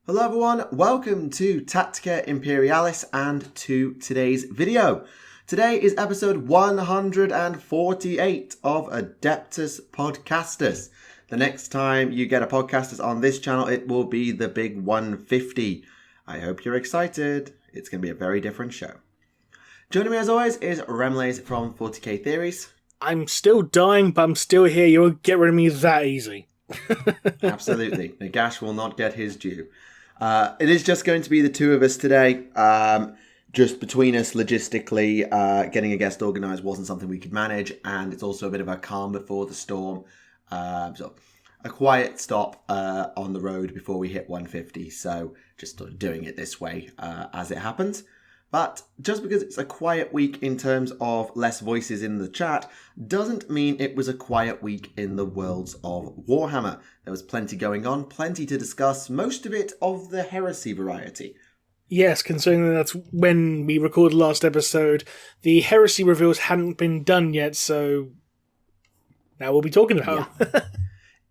Hello everyone, welcome to Tactica Imperialis and to today's video. Today is episode 148 of Adeptus Podcastus. The next time you get a Podcastus on this channel, it will be the big 150. I hope you're excited. It's going to be a very different show. Joining me as always is Remleiz from 40k Theories. I'm still dying, but I'm still here. You won't get rid of me that easy. Absolutely. Nagash will not get his due. It is just going to be the two of us today. Just between us, logistically, getting a guest organised wasn't something we could manage, and it's also a bit of a calm before the storm. So a quiet stop on the road before we hit 150. So just sort of doing it this way as it happens. But just because it's a quiet week in terms of less voices in the chat doesn't mean it was a quiet week in the worlds of Warhammer. There was plenty going on, plenty to discuss, most of it of the heresy variety. Yes, considering that's when we recorded last episode, the heresy reveals hadn't been done yet, so now we'll be talking about them.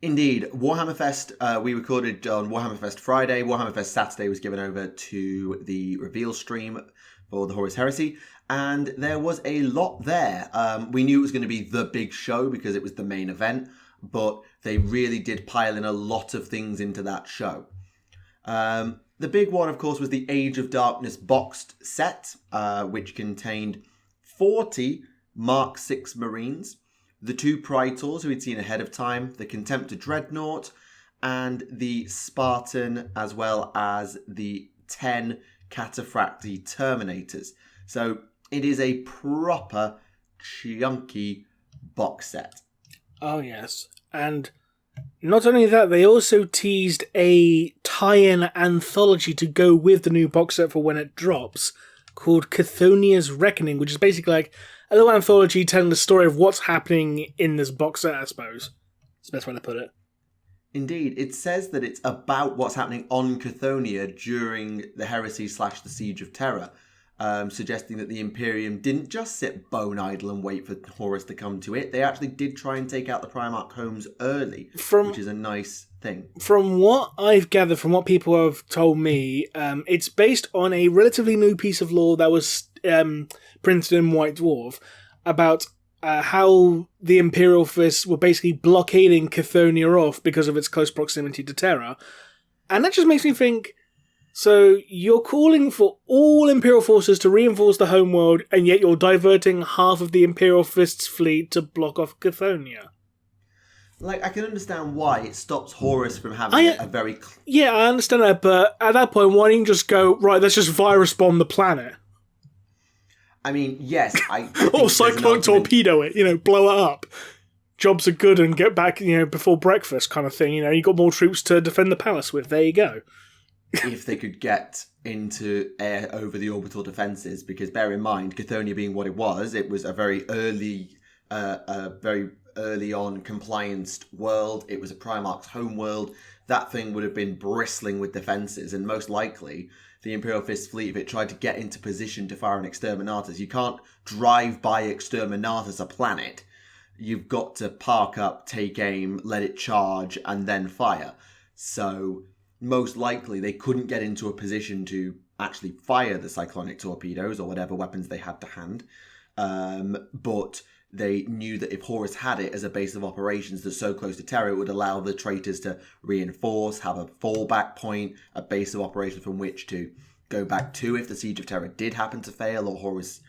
Indeed. WarhammerFest, we recorded on WarhammerFest Friday. WarhammerFest Saturday was given over to the reveal stream for the Horus Heresy, and there was a lot there. We knew it was going to be the big show because it was the main event, but they really did pile in a lot of things into that show. The big one, of course, was the Age of Darkness boxed set, which contained 40 Mark VI Marines, the 2 Praetors who we'd seen ahead of time, the Contemptor Dreadnought, and the Spartan, as well as the 10 Cataphracti Terminators. So it is a proper chunky box set. Oh, yes. And not only that, they also teased a tie-in anthology to go with the new box set for when it drops, called Chthonia's Reckoning, which is basically like a little anthology telling the story of what's happening in this box set, I suppose. That's the best way to put it. Indeed, it says that it's about what's happening on Chthonia during the Heresy / the Siege of Terror, suggesting that the Imperium didn't just sit bone idle and wait for Horus to come to it. They actually did try and take out the Primarch homes early, which is a nice thing. From what I've gathered, from what people have told me, it's based on a relatively new piece of law that was printed in White Dwarf about how the Imperial Fists were basically blockading Chthonia off because of its close proximity to Terra. And that just makes me think, so you're calling for all Imperial forces to reinforce the homeworld, and yet you're diverting half of the Imperial Fists fleet to block off Chthonia. Like, I can understand why it stops Horus from having a very... Yeah, I understand that, but at that point, why don't you just go, right, let's just virus bomb the planet? I mean, yes, or cyclone torpedo it, blow it up. Jobs are good and get back, before breakfast kind of thing. You got more troops to defend the palace with. There you go. If they could get into air over the orbital defences, because bear in mind, Chthonia being what it was a very early on complianced world. It was a Primarch's home world. That thing would have been bristling with defences, and most likely the Imperial Fist fleet, if it tried to get into position to fire an Exterminatus, you can't drive by Exterminatus a planet. You've got to park up, take aim, let it charge, and then fire. So most likely they couldn't get into a position to actually fire the cyclonic torpedoes or whatever weapons they had to hand. But they knew that if Horus had it as a base of operations that's so close to Terra, it would allow the traitors to reinforce, have a fallback point, a base of operations from which to go back to if the Siege of Terra did happen to fail or Horus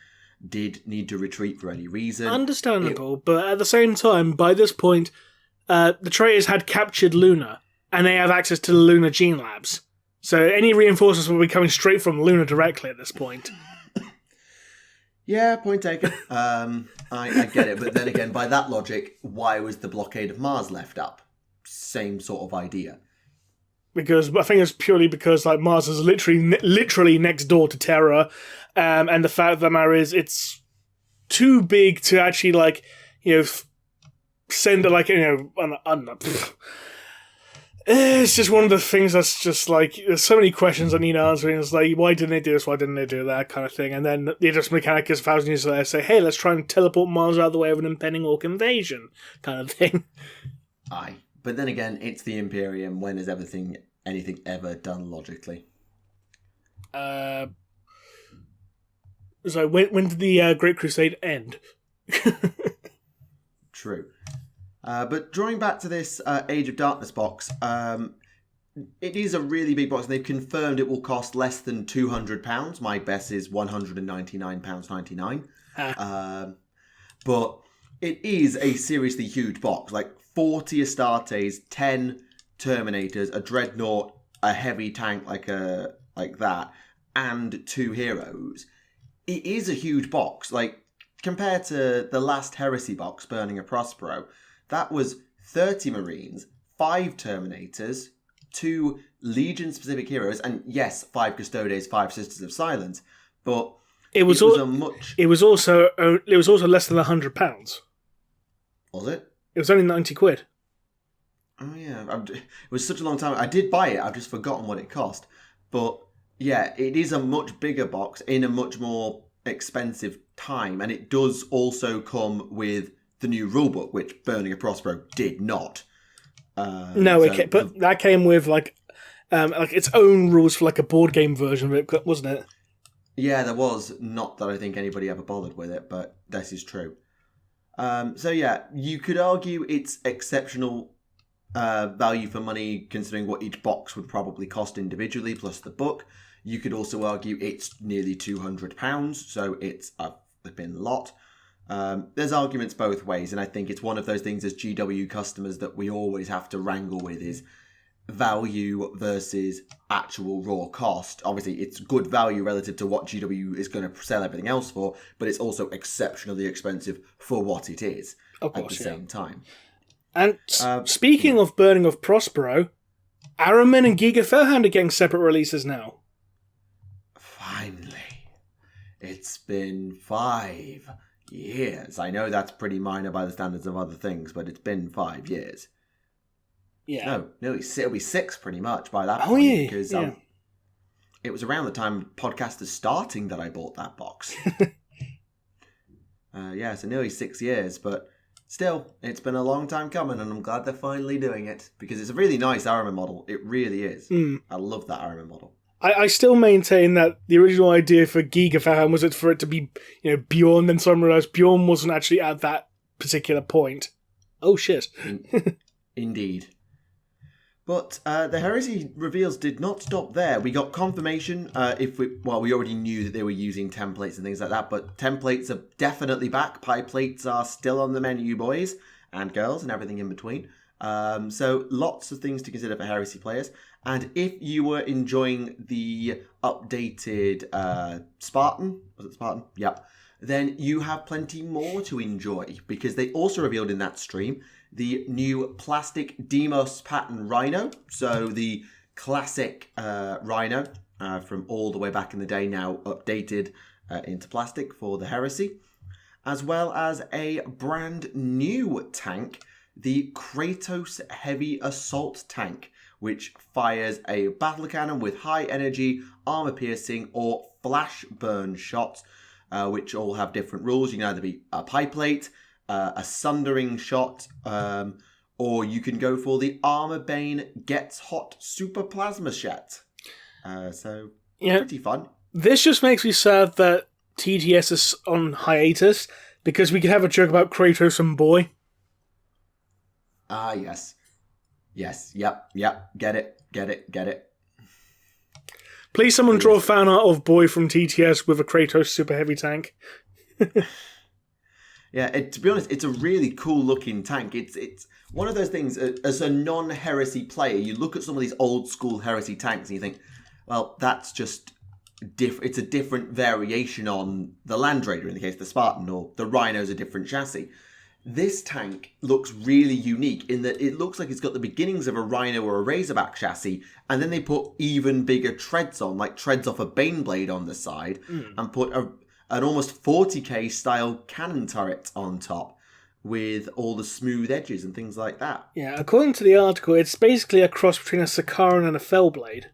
did need to retreat for any reason. Understandable, but at the same time, by this point, the traitors had captured Luna, and they have access to the Luna gene labs. So any reinforcements will be coming straight from Luna directly at this point. Yeah, point taken. I get it, but then again, by that logic, why was the blockade of Mars left up? Same sort of idea. Because I think it's purely because Mars is literally next door to Terra, and the fact of the matter is it's too big to actually send it it's just one of the things that's just there's so many questions I need answering. It's why didn't they do this? Why didn't they do that? Kind of thing. And then the just Mechanicus 1,000 years later say, hey, let's try and teleport Mars out of the way of an impending Orc invasion. Kind of thing. Aye. But then again, it's the Imperium. When has everything anything ever done logically. So when did the Great Crusade end? True. But drawing back to this Age of Darkness box, it is a really big box. They've confirmed it will cost less than £200. My best is £199.99. But it is a seriously huge box. Like 40 Astartes, 10 Terminators, a Dreadnought, a heavy tank like that, and 2 heroes. It is a huge box. Like, compared to the last Heresy box, Burning of Prospero, that was 30 Marines, 5 Terminators, 2 Legion-specific heroes, and yes, 5 Custodes, 5 Sisters of Silence. But it was also less than £100. Was it? It was only 90 quid. Oh yeah, it was such a long time. I did buy it. I've just forgotten what it cost. But yeah, it is a much bigger box in a much more expensive time, and it does also come with the new rulebook, which Burning of Prospero did not. That came with like its own rules for like a board game version of it, wasn't it? Yeah, there was. Not that I think anybody ever bothered with it, but this is true. So yeah, you could argue it's exceptional value for money considering what each box would probably cost individually plus the book. You could also argue it's nearly £200, so it's a flipping lot. There's arguments both ways, and I think it's one of those things as GW customers that we always have to wrangle with is value versus actual raw cost. Obviously, it's good value relative to what GW is going to sell everything else for, but it's also exceptionally expensive for what it is at the same time. And speaking of Burning of Prospero, Ahriman and Giga Felhound are getting separate releases now. Finally. It's been 5 years. I know that's pretty minor by the standards of other things, but it's been 5 years. Yeah. No, nearly it'll be 6 pretty much by that point. Yeah. Because it was around the time Podcastus starting that I bought that box. So nearly 6 years, but still, it's been a long time coming, and I'm glad they're finally doing it, because it's a really nice Ahriman model. It really is. I love that Ahriman model. I still maintain that the original idea for Giga Felhound was for it to be, Bjorn, then someone realised Bjorn wasn't actually at that particular point. Oh, shit. Indeed. But the Heresy reveals did not stop there. We got confirmation, we already knew that they were using templates and things like that, but templates are definitely back. Pie plates are still on the menu, boys and girls, and everything in between. So lots of things to consider for Heresy players. And if you were enjoying the updated Spartan, was it Spartan? Yep. Then you have plenty more to enjoy, because they also revealed in that stream the new plastic Demos pattern Rhino. So the classic Rhino from all the way back in the day, now updated into plastic for the Heresy. As well as a brand new tank, the Kratos Heavy Assault Tank, which fires a battle cannon with high energy, armor piercing, or flash burn shots, which all have different rules. You can either be a pie plate, a sundering shot, or you can go for the Armor Bane Gets Hot Super Plasma Shot. Pretty fun. This just makes me sad that TTS is on hiatus, because we could have a joke about Kratos and Boy. Yes. Yes, yep, get it. Please someone draw fan art of Boy from TTS with a Kratos super heavy tank. Yeah, to be honest, it's a really cool looking tank. It's one of those things, as a non-Heresy player, you look at some of these old school Heresy tanks and you think, well, that's just it's a different variation on the Land Raider, in the case of the Spartan, or the Rhino's a different chassis. This tank looks really unique in that it looks like it's got the beginnings of a Rhino or a Razorback chassis, and then they put even bigger treads on, like treads off a Baneblade on the side, and put an almost 40k style cannon turret on top with all the smooth edges and things like that. Yeah, according to the article, it's basically a cross between a Sakaran and a Fellblade.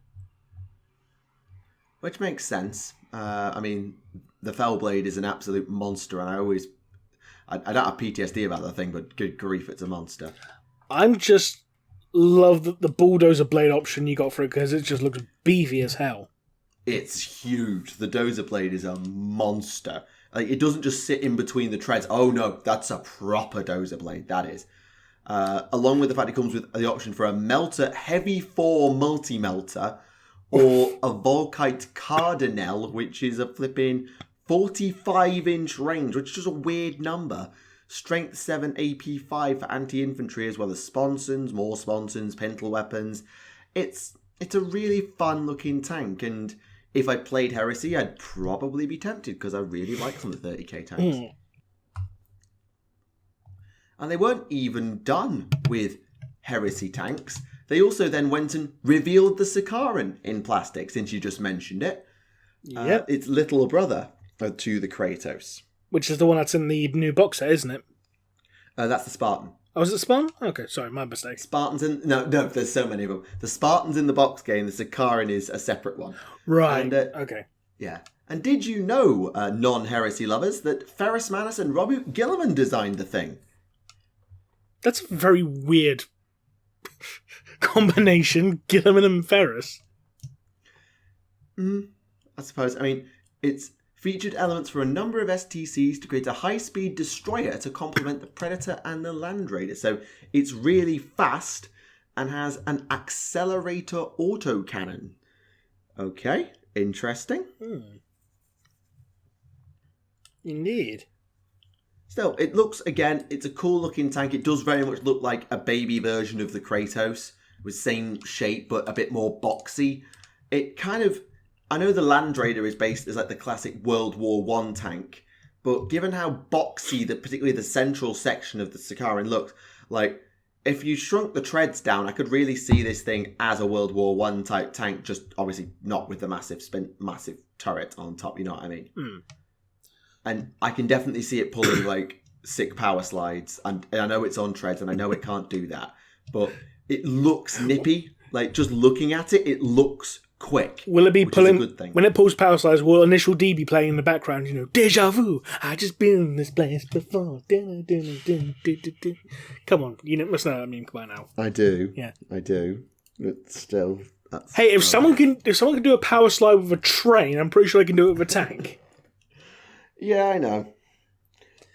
Which makes sense. The Fellblade is an absolute monster, and I don't have PTSD about that thing, but good grief, it's a monster. I'm just love the bulldozer blade option you got for it because it just looks beefy as hell. It's huge. The dozer blade is a monster. Like, it doesn't just sit in between the treads. Oh no, that's a proper dozer blade. That is. Along with the fact it comes with the option for a melter, heavy 4 multi-melter, or a Volkite Cardinal, which is a flipping 45-inch range, which is just a weird number. Strength 7, AP 5 for anti-infantry, as well as sponsons, more sponsons, pintle weapons. It's a really fun-looking tank, and if I played Heresy, I'd probably be tempted, because I really like some of the 30k tanks. And they weren't even done with Heresy tanks. They also then went and revealed the Sakaran in plastic, since you just mentioned it. Yep. Its little brother to the Kratos. Which is the one that's in the new box set, isn't it? That's the Spartan. Oh, is it Spartan? Okay, sorry, my mistake. Spartans in... No, there's so many of them. The Spartan's in the box game, the Sakaran is a separate one. Right, And, okay. Yeah. And did you know, non-Heresy lovers, that Ferrus Manus and Robert Gilliman designed the thing? That's a very weird combination, Gilliman and Ferrus. I suppose. I mean, it's featured elements for a number of STCs to create a high-speed destroyer to complement the Predator and the Land Raider. So it's really fast and has an accelerator autocannon. Okay, interesting. Indeed. Still, it looks, again, it's a cool-looking tank. It does very much look like a baby version of the Kratos, with same shape, but a bit more boxy. It kind of... I know the Land Raider is based as like the classic World War I tank, but given how boxy, particularly the central section of the Sakaran looks, like, if you shrunk the treads down, I could really see this thing as a World War I type tank, just obviously not with the massive turret on top, you know what I mean? And I can definitely see it pulling, like, sick power slides. And I know it's on treads, and I know it can't do that. But it looks nippy. Like, just looking at it, it looks quick. Will it be pulling... Is a good thing. When it pulls power slides, will Initial D be playing in the background? You know, Deja vu, I just been in this place before. Come on, you must know what I mean. Come on now. I do. Yeah. I do. But still... Hey, if someone can do a power slide with a train, I'm pretty sure I can do it with a tank. Yeah, I know.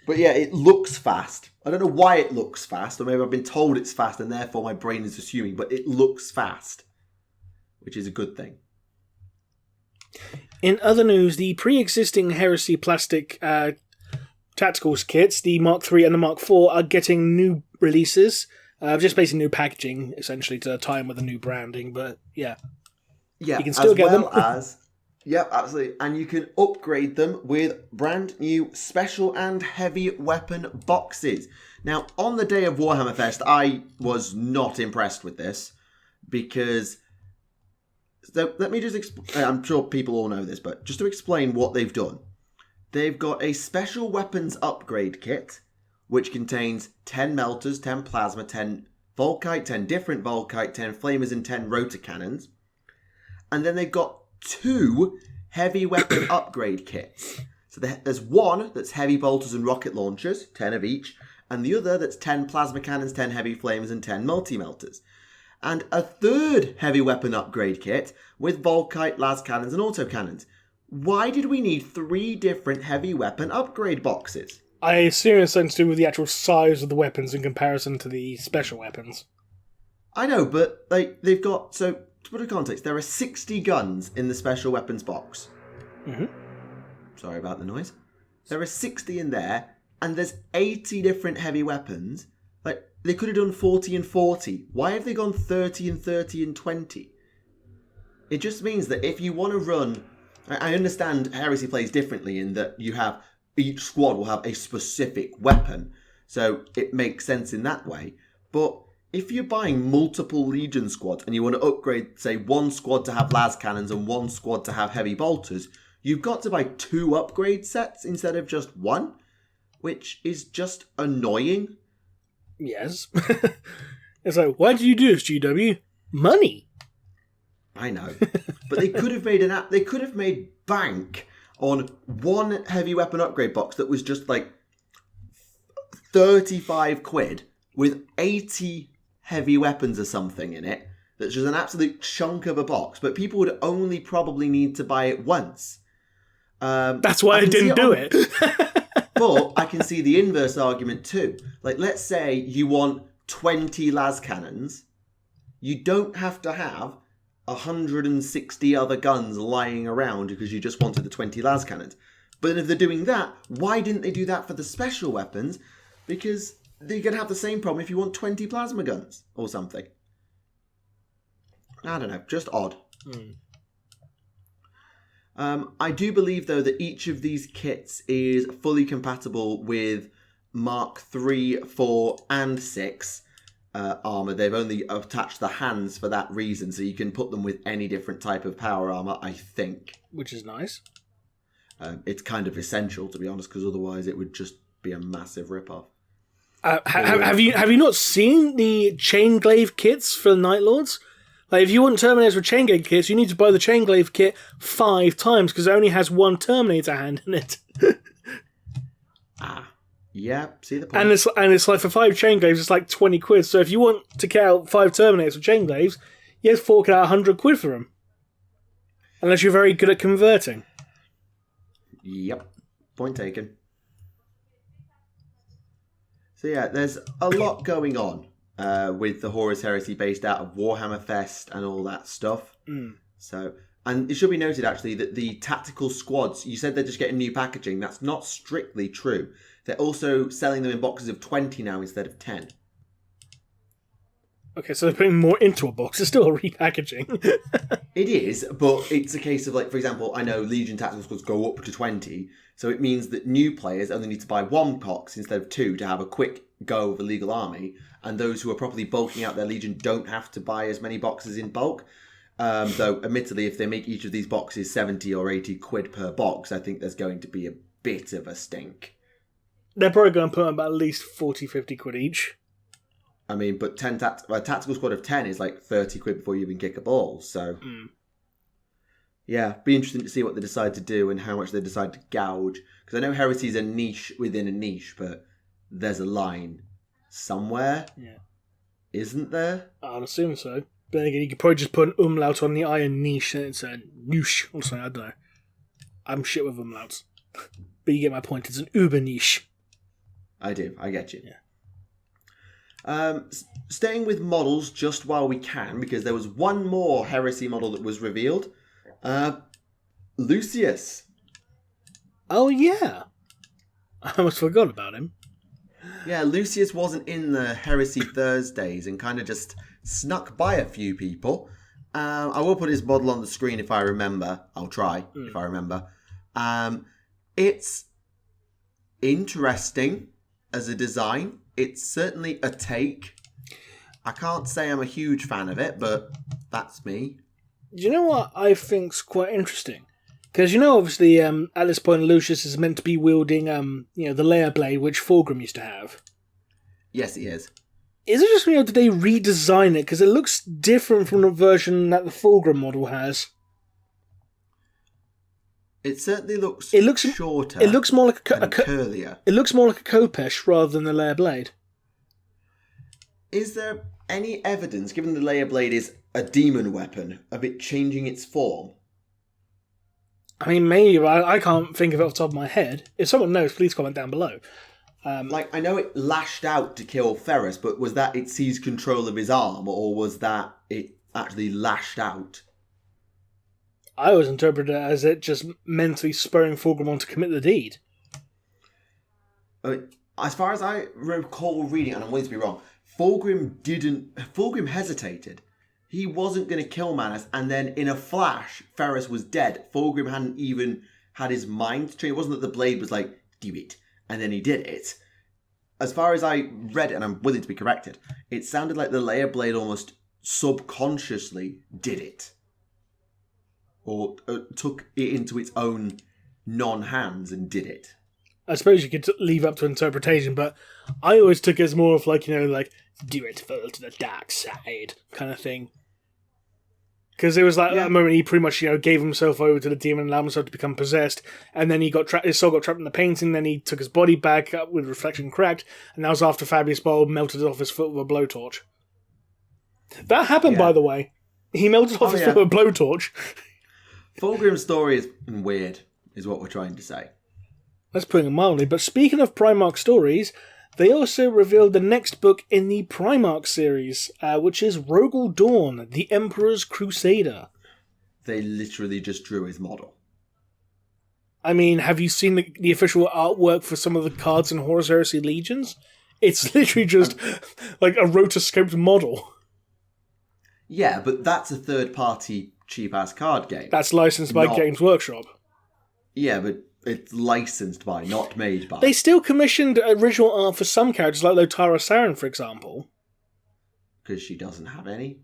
But yeah, it looks fast. I don't know why it looks fast, or maybe I've been told it's fast and therefore my brain is assuming, but it looks fast, which is a good thing. In other news, the pre-existing Heresy plastic tacticals kits, the Mark III and the Mark IV, are getting new releases. Just basically new packaging, essentially, to tie in with the new branding, but yeah. Yeah, you can still get them. Yep, absolutely. And you can upgrade them with brand new special and heavy weapon boxes. Now, on the day of WarhammerFest, I was not impressed with this because... So let me just explain. I'm sure people all know this, but just to explain what they've done. They've got a special weapons upgrade kit, which contains 10 melters, 10 plasma, 10 Volkite, 10 different Volkite, 10 flamers, and 10 rotor cannons. And then they've got 2 heavy weapon upgrade kits. So there's one that's heavy bolters and rocket launchers, 10 of each, and the other that's 10 plasma cannons, 10 heavy flamers, and 10 multi-melters. And a 3rd heavy weapon upgrade kit with Volkite, las cannons, and autocannons. Why did we need 3 different heavy weapon upgrade boxes? I assume it's something to do with the actual size of the weapons in comparison to the special weapons. I know, but like they've got... So, to put in context, there are 60 guns in the special weapons box. Mm-hmm. Sorry about the noise. There are 60 in there, and there's 80 different heavy weapons. Like, they could have done 40 and 40. Why have they gone 30 and 30 and 20? It just means that if you want to run... I understand Heresy plays differently in that you have... Each squad will have a specific weapon, so it makes sense in that way. But if you're buying multiple Legion squads and you want to upgrade, say, one squad to have las cannons and one squad to have heavy bolters, you've got to buy 2 upgrade sets instead of just 1, which is just annoying. Yes. It's like, why did you do this, GW? Money. I know. But they could have made an app. They could have made bank on one heavy weapon upgrade box that was just like 35 quid with 80 heavy weapons or something in it. That's just an absolute chunk of a box, but people would only probably need to buy it once. That's why I didn't do it. But I can see the inverse argument too. Like, let's say you want 20 las cannons. You don't have to have 160 other guns lying around because you just wanted the 20 las cannons. But if they're doing that, why didn't they do that for the special weapons? Because they're going to have the same problem if you want 20 plasma guns or something. I don't know, just odd. I do believe, though, that each of these kits is fully compatible with Mark 3, 4, and 6 armor. They've only attached the hands for that reason, so you can put them with any different type of power armor, I think. Which is nice. It's kind of essential, to be honest, because otherwise it would just be a massive rip-off. Have you not seen the chain glaive kits for the Night Lords? Like, if you want Terminators with chain glaive kits, you need to buy the chain glaive kit 5 times because it only has one Terminator hand in it. Yeah, see the point. And it's like for 5 chain glaives, it's like 20 quid. So if you want to get out 5 Terminators with chain glaives, you have to fork out 100 quid for them. Unless you're very good at converting. Yep, point taken. So yeah, there's a lot going on. With the Horus Heresy based out of WarhammerFest and all that stuff. So, and it should be noted actually that the tactical squads, you said they're just getting new packaging. That's not strictly true. They're also selling them in boxes of 20 now instead of 10. Okay, so they're putting more into a box. It's still a repackaging. It is, but it's a case of, like, for example, I know Legion tactical squads go up to 20, so it means that new players only need to buy 1 box instead of 2 to have a quick go of a legal army, and those who are properly bulking out their Legion don't have to buy as many boxes in bulk. Though, admittedly, if they make each of these boxes 70 or 80 quid per box, I think there's going to be a bit of a stink. They're probably going to put about at least 40, 50 quid each. I mean, but a tactical squad of 10 is like 30 quid before you even kick a ball, so... Yeah, be interesting to see what they decide to do and how much they decide to gouge. Because I know Heresy's a niche within a niche, but there's a line somewhere. Yeah. Isn't there? I'd assume so. But then again, you could probably just put an umlaut on the iron niche and it's a noosh or something, I don't know. I'm shit with umlauts. But you get my point, it's an uber niche. I do, I get you. Yeah. Staying with models just while we can, because there was one more Heresy model that was revealed. Lucius. Oh, yeah. I almost forgot about him. Yeah, Lucius wasn't in the Heresy Thursdays and kind of just snuck by a few people. I will put his model on the screen if I remember. I'll try if I remember. It's interesting as a design. It's certainly a take. I can't say I'm a huge fan of it, but that's me. Do you know what I think's quite interesting? Because, obviously, at this point, Lucius is meant to be wielding, the layer blade, which Fulgrim used to have. Yes, he is. Is it just, did they redesign it? Because it looks different from the version that the Fulgrim model has. It certainly looks shorter. It looks more like curlier. It looks more like a Kopesh rather than the layer blade. Is there any evidence, given the layer blade is a demon weapon, of it changing its form? I mean, maybe, but I can't think of it off the top of my head. If someone knows, please comment down below. I know it lashed out to kill Ferrus, but was that it seized control of his arm, or was that it actually lashed out? I always interpreted it as it just mentally spurring Fulgrim on to commit the deed. I mean, as far as I recall reading, and I'm willing to be wrong, Fulgrim hesitated. He wasn't going to kill Manus, and then in a flash, Ferrus was dead. Fulgrim hadn't even had his mind change. It wasn't that the blade was like, do it, and then he did it. As far as I read it, and I'm willing to be corrected, it sounded like the layer blade almost subconsciously did it. Or took it into its own non-hands and did it. I suppose you could leave up to interpretation, but I always took it as more of like, do it, fall to the dark side kind of thing. Because it was like that moment he pretty much, gave himself over to the demon and allowed himself to become possessed, and then his soul got trapped in the painting, then he took his body back up with reflection cracked, and that was after Fabius Bowl melted it off his foot with a blowtorch. That happened, by the way. He melted off his foot with a blowtorch. Fulgrim's story is weird, is what we're trying to say. That's putting it mildly. But speaking of Primarch stories, they also revealed the next book in the Primarch series, which is Rogel Dawn, the Emperor's Crusader. They literally just drew his model. I mean, have you seen the official artwork for some of the cards in Horus Heresy Legions? It's literally just like a rotoscoped model. Yeah, but that's a third-party cheap-ass card game. That's licensed by Games Workshop. Yeah, but it's licensed by, not made by. They still commissioned original art for some characters, like Lotara Saren, for example. Because she doesn't have any.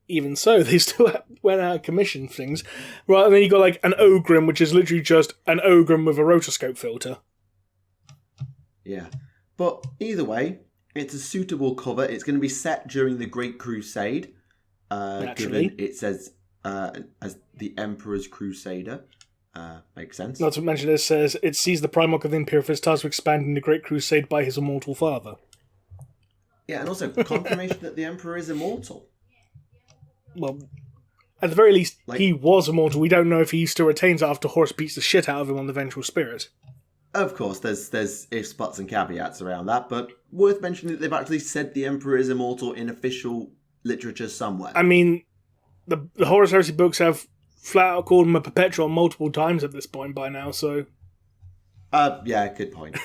Even so, they still went out and commissioned things. Right, and then you got like an Ogrim, which is literally just an Ogrim with a rotoscope filter. Yeah. But either way, it's a suitable cover. It's going to be set during the Great Crusade. Naturally. Given it says as the Emperor's Crusader. Makes sense. Not to mention it says it sees the Primarch of the Imperialis tasked with expanding the Great Crusade by his immortal father. Yeah, and also confirmation that the Emperor is immortal. Well, at the very least, he was immortal. We don't know if he still retains it after Horus beats the shit out of him on the Vengeful Spirit. Of course, there's ifs, buts, and caveats around that, but worth mentioning that they've actually said the Emperor is immortal in official literature somewhere. I mean, the Horus Heresy books have flat out called him a Perpetual multiple times at this point by now, so... yeah, good point.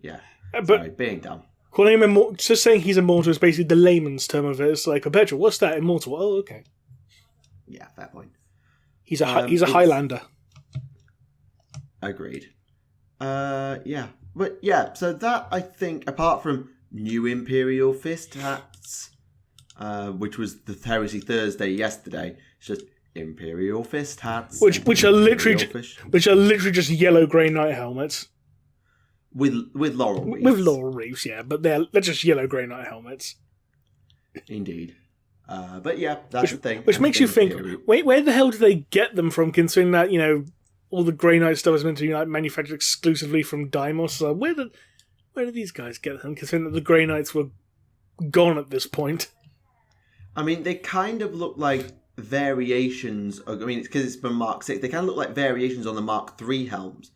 Yeah, sorry, being dumb. Calling him immortal, just saying he's immortal is basically the layman's term of it. It's like, Perpetual, what's that? Immortal? Oh, okay. Yeah, fair point. He's a Highlander. Agreed. Yeah. But yeah, so that, I think, apart from new Imperial Fist hats, which was the Heresy Thursday yesterday, it's just Imperial Fist hats. Which are literally just yellow grey knight helmets. With laurel wreaths. With laurel wreaths, yeah, but they're just yellow grey knight helmets. Indeed. But yeah, that's the thing. Which makes you think, wait, where the hell did they get them from, considering that, all the Grey Knight stuff is meant to be manufactured exclusively from Deimos? So where did these guys get them, considering that the Grey Knights were gone at this point? I mean, they kind of look like variations. I mean, it's because it's from Mark 6. They kind of look like variations on the Mark 3 helms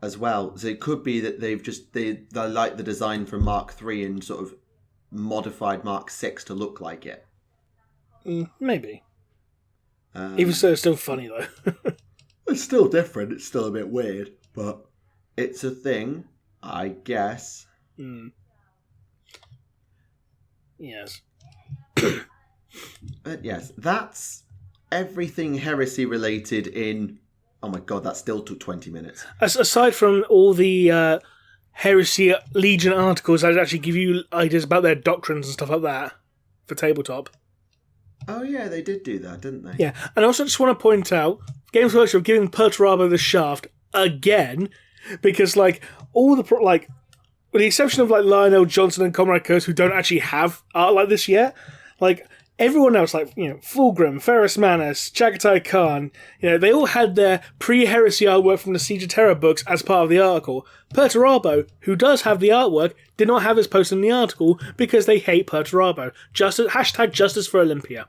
as well. So it could be that they like the design from Mark 3 and sort of modified Mark 6 to look like it. Maybe. Even so, it's still funny, though. It's still different. It's still a bit weird, but it's a thing, I guess. Yes. Yes, that's everything heresy related in... Oh my god, that still took 20 minutes. Aside from all the Heresy Legion articles, I'd actually give you ideas about their doctrines and stuff like that for Tabletop. Oh yeah, they did do that, didn't they? Yeah, and I also just want to point out, Games Workshop giving Perturabo the shaft again, because all the with the exception of Lionel Johnson and Comrade Curse, who don't actually have art like this yet, everyone else, Fulgrim, Ferrus Manus, Chagatai Khan, they all had their pre-heresy artwork from the Siege of Terror books as part of the article. Perturabo, who does have the artwork, did not have his post in the article because they hate Perturabo. Justice for Olympia.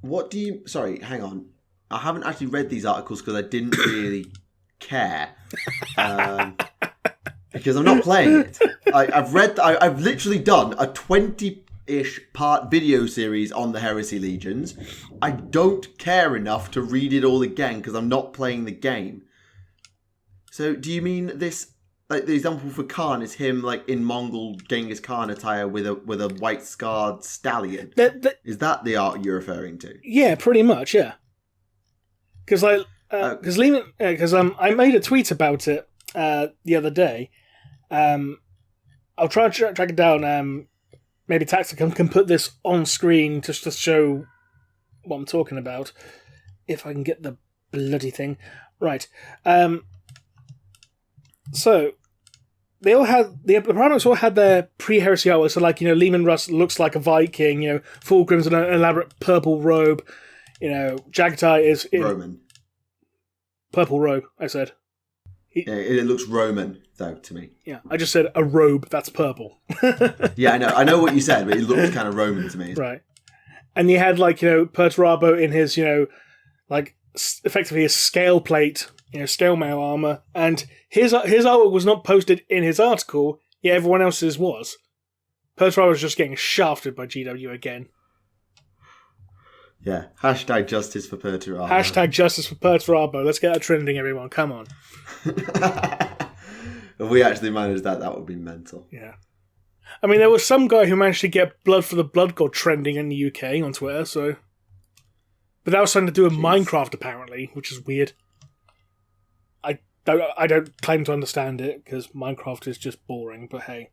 What do you... Sorry, hang on. I haven't actually read these articles because I didn't really care. Because I'm not playing it. I've literally done a 20-ish part video series on the Heresy Legions. I don't care enough to read it all again because I'm not playing the game. So do you mean this... the example for Khan is him in Mongol Genghis Khan attire with a white scarred stallion. Is that the art you're referring to? Yeah, pretty much. Yeah. Because I made a tweet about it the other day. I'll try to track it down. Maybe Tactica can put this on screen just to show what I'm talking about. If I can get the bloody thing right. So they all had the Primarchs all had their pre-heresy artwork. So Leman Russ looks like a Viking. Fulgrim's in an elaborate purple robe. Jagatai is in Roman purple robe. I said It looks Roman, though, to me. Yeah, I just said a robe that's purple. Yeah, I know what you said, but it looks kind of Roman to me. Right. And you had, Perturabo in his, effectively his scale plate, scale mail armor, and his artwork was not posted in his article, yet everyone else's was. Perturabo was just getting shafted by GW again. Yeah, hashtag justice for Perturabo. Hashtag justice for Perturabo. Let's get that trending, everyone. Come on. If we actually managed that would be mental. Yeah. I mean, there was some guy who managed to get Blood for the Blood God trending in the UK on Twitter, so... But that was something to do with Minecraft, apparently, which is weird. I don't claim to understand it, because Minecraft is just boring, but hey.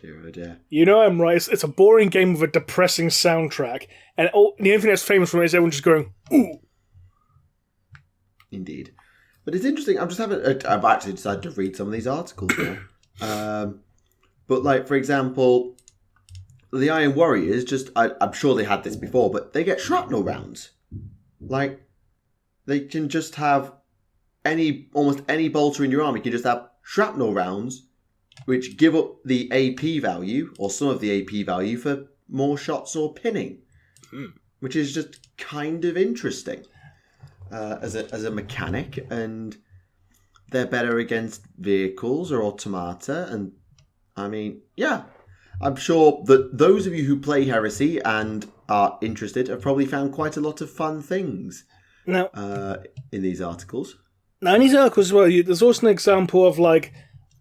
Dear. You know I'm right. It's a boring game with a depressing soundtrack, and the only thing that's famous from it is everyone just going, ooh. Indeed. But it's interesting. I've actually decided to read some of these articles now. But, for example, the Iron Warriors, I'm sure they had this before, but they get shrapnel rounds. They can just have almost any bolter in your army can just have shrapnel rounds, which give up the AP value, or some of the AP value, for more shots or pinning. Which is just kind of interesting as a mechanic, and they're better against vehicles or automata, and I mean, yeah, I'm sure that those of you who play Heresy and are interested have probably found quite a lot of fun things in these articles. Now, in these articles as well, there's also an example of,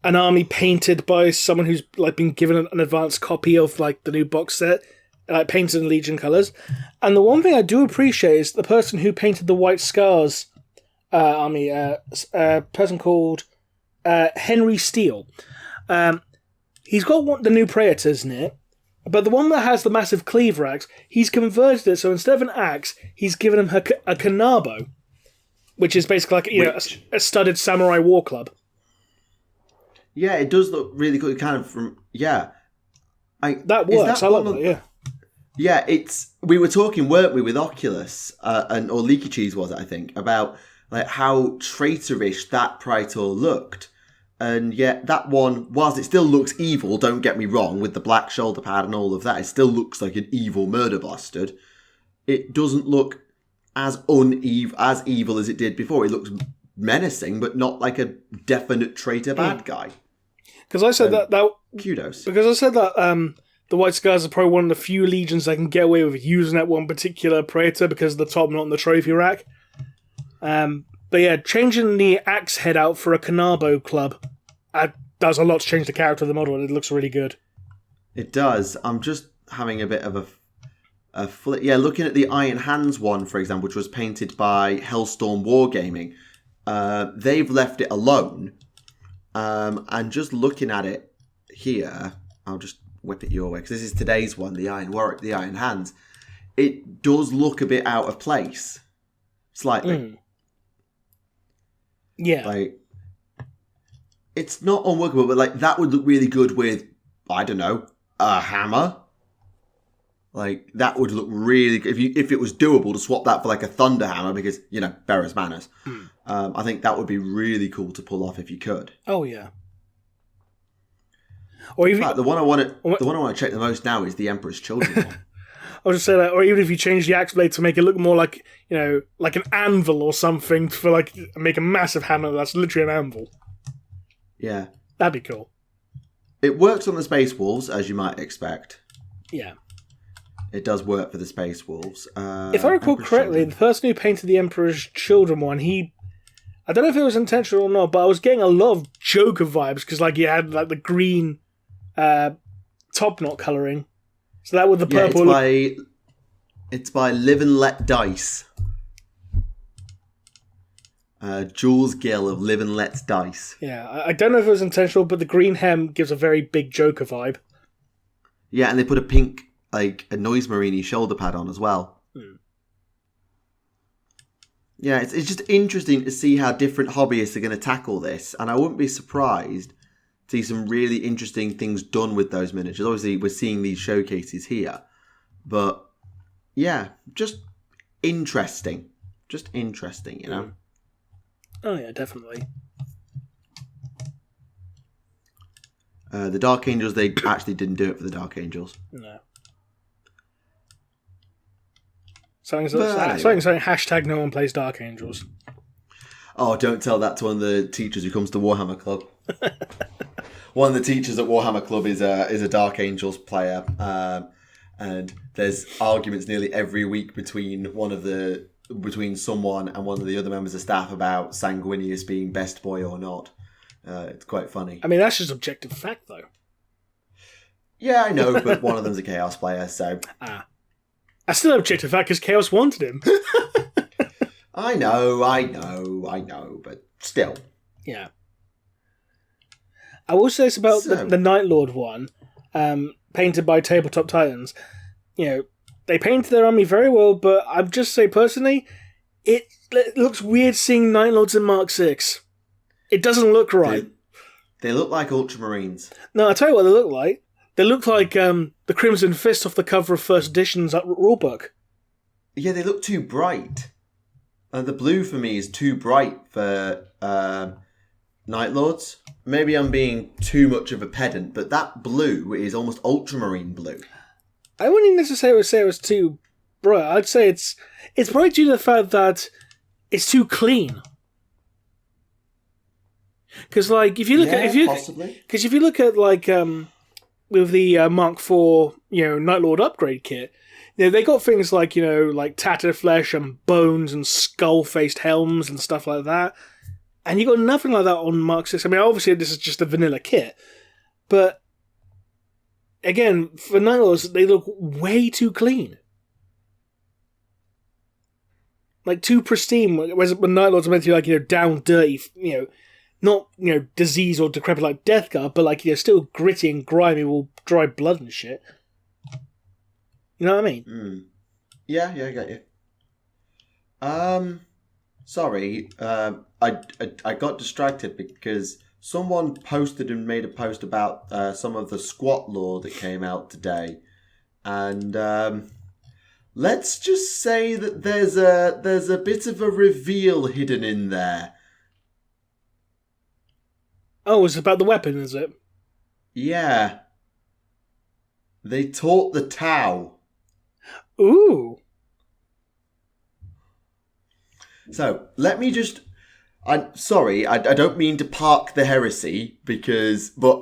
an army painted by someone who's, been given an advanced copy of, the new box set, painted in Legion colours. And the one thing I do appreciate is the person who painted the White Scars army, a person called Henry Steele. He's got the new Praetors in it, but the one that has the massive cleaver axe, he's converted it, so instead of an axe, he's given him a Kanabo, which is basically a studded samurai war club. Yeah, it does look really good, kind of from... Yeah. That works, I love it, yeah. Yeah, we were talking, weren't we, with Oculus, or Leaky Cheese was it, I think, about how traitorish that Praetor looked. And yet that one, whilst it still looks evil, don't get me wrong, with the black shoulder pad and all of that, it still looks like an evil murder bastard. It doesn't look as evil as it did before. It looks menacing, but not like a definite traitor bad guy. Because I said that kudos. Because I said that the White Scars are probably one of the few legions that can get away with using that one particular Praetor because of the top not on the trophy rack. But yeah, changing the axe head out for a Kanabo club does a lot to change the character of the model, and it looks really good. It does. I'm just having a bit of a flip. Yeah, looking at the Iron Hands one, for example, which was painted by Hellstorm Wargaming. They've left it alone. And just looking at it here, I'll just whip it your way, because this is today's one, the Iron Hands. It does look a bit out of place. Slightly. Yeah. It's not unworkable, but that would look really good with, I don't know, a hammer. That would look really good. If it was doable to swap that for a thunder hammer, because, Ferrous Manners. I think that would be really cool to pull off if you could. Oh yeah. Or even, in fact, the one I want to check the most now is the Emperor's Children one. I was just saying that, or even if you change the axe blade to make it look more like an anvil or something, for make a massive hammer that's literally an anvil. Yeah. That'd be cool. It works on the Space Wolves, as you might expect. Yeah. It does work for the Space Wolves. If I recall correctly, the person who painted the Emperor's Children one, I don't know if it was intentional or not, but I was getting a lot of Joker vibes, because he had the green top knot colouring. So that with the purple... It's by Live and Let Dice. Jules Gill of Live and Let Dice. Yeah, I don't know if it was intentional, but the green hem gives a very big Joker vibe. Yeah, and they put a pink, a Noise Marini shoulder pad on as well. Yeah, it's just interesting to see how different hobbyists are going to tackle this, and I wouldn't be surprised to see some really interesting things done with those miniatures. Obviously, we're seeing these showcases here, but yeah, just interesting. Just interesting, Oh yeah, definitely. The Dark Angels, they actually didn't do it for the Dark Angels. No. Something, hashtag no one plays Dark Angels. Oh, don't tell that to one of the teachers who comes to Warhammer Club. One of the teachers at Warhammer Club is a Dark Angels player, and there's arguments nearly every week between someone and one of the other members of staff about Sanguinius being best boy or not. It's quite funny. I mean, that's just objective fact, though. Yeah, I know, but one of them's a Chaos player, so... That's still objective fact, because Chaos wanted him. I know, but still. Yeah. I will say this about the Night Lord one, painted by Tabletop Titans. You know, they painted their army very well, but I'd just say personally, it looks weird seeing Night Lords in Mark 6. It doesn't look right. They look like Ultramarines. No, I'll tell you what they look like. They look like the Crimson Fist off the cover of First Edition's rulebook. Yeah, they look too bright. The blue for me is too bright for Night Lords. Maybe I'm being too much of a pedant, but that blue is almost ultramarine blue. I wouldn't necessarily say it was too bright. I'd say it's probably due to the fact that it's too clean. Because like if you look at like with the Mark IV, Night Lord upgrade kit, they got things like like tattered flesh and bones and skull-faced helms and stuff like that, and you got nothing like that on Mark 6. I mean, obviously this is just a vanilla kit, but again, for Night Lords, they look way too clean, like too pristine. Whereas when Night Lords are meant to be like down dirty, not disease or decrepit like Deathguard, but like still gritty and grimy, all dry blood and shit. You know what I mean? Mm. Yeah, I get you. Sorry, I got distracted because someone posted and made a post about some of the squat lore that came out today, and let's just say that there's a bit of a reveal hidden in there. Oh, it's about the weapon, is it? Yeah. They taught the Tau. Ooh. So, let me just... I'm sorry, I don't mean to park the heresy, but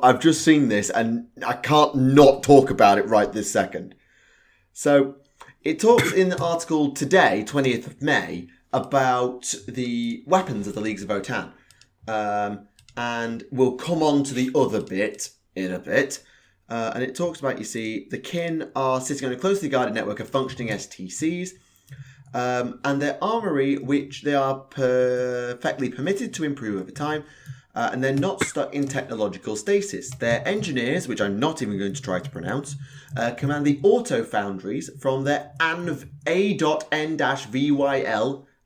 I've just seen this and I can't not talk about it right this second. So, it talks in the article today, 20th of May, about the weapons of the Leagues of Votann. And we'll come on to the other bit in a bit. And it talks about, the kin are sitting on a closely guarded network of functioning STCs. And their armory, which they are perfectly permitted to improve over time. And they're not stuck in technological stasis. Their engineers, which I'm not even going to try to pronounce, command the auto foundries from their A.N-VYL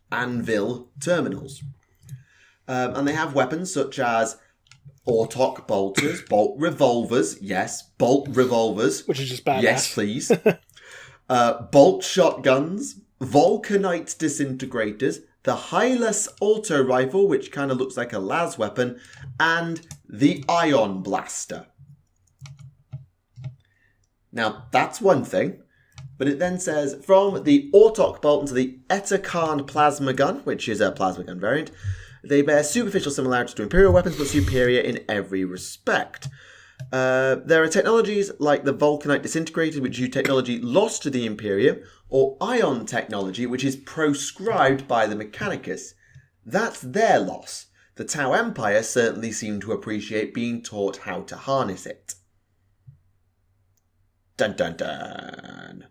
Anvil terminals. And they have weapons such as Autok bolters, bolt revolvers, yes, bolt revolvers. Which is just badass. Yes, please. Bolt shotguns, Vulcanite disintegrators, the Hylas auto rifle, which kind of looks like a las weapon, and the Ion Blaster. Now, that's one thing. But it then says, from the Autok bolt to the Etakarn plasma gun, which is a plasma gun variant, they bear superficial similarities to Imperial weapons, but superior in every respect. There are technologies like the Vulcanite disintegrator, which use technology lost to the Imperium, or Ion technology, which is proscribed by the Mechanicus. That's their loss. The Tau Empire certainly seem to appreciate being taught how to harness it. Dun dun dun.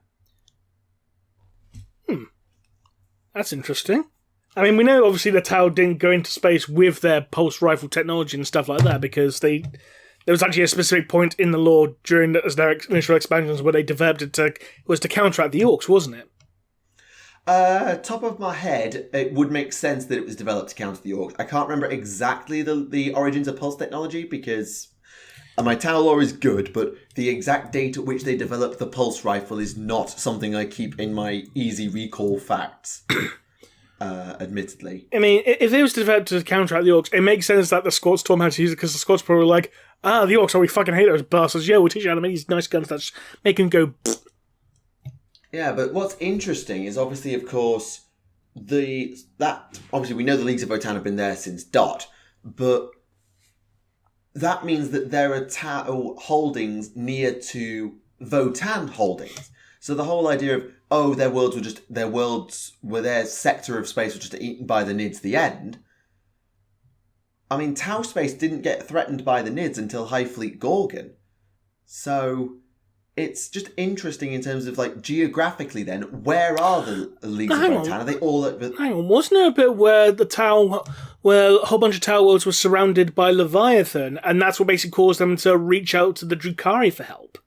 That's interesting. I mean, we know obviously the Tau didn't go into space with their pulse rifle technology and stuff like that because there was actually a specific point in the lore during their initial expansions where they developed it to counteract the Orcs, wasn't it? Top of my head, it would make sense that it was developed to counter the Orcs. I can't remember exactly the origins of pulse technology because my Tau lore is good, but the exact date at which they developed the pulse rifle is not something I keep in my easy recall facts. admittedly. I mean, if they was to counteract the Orcs, it makes sense that the Scots taught them how to use it, because the Scots probably were like, the Orcs, we fucking hate those bastards. Yeah, we'll teach you how to make these nice guns that just make them go... Pfft. Yeah, but what's interesting is obviously, of course, obviously we know the Leagues of Votann have been there since Dot, but that means that there are Tau holdings near to Votann holdings. So the whole idea of, their sector of space was just eaten by the Nids the end. I mean, Tau space didn't get threatened by the Nids until High Fleet Gorgon. So it's just interesting in terms of, like, geographically then, where are the Leagues of Votann? Are they all at the... Hang on, wasn't there a bit where where a whole bunch of Tau worlds were surrounded by Leviathan, and that's what basically caused them to reach out to the Drukhari for help?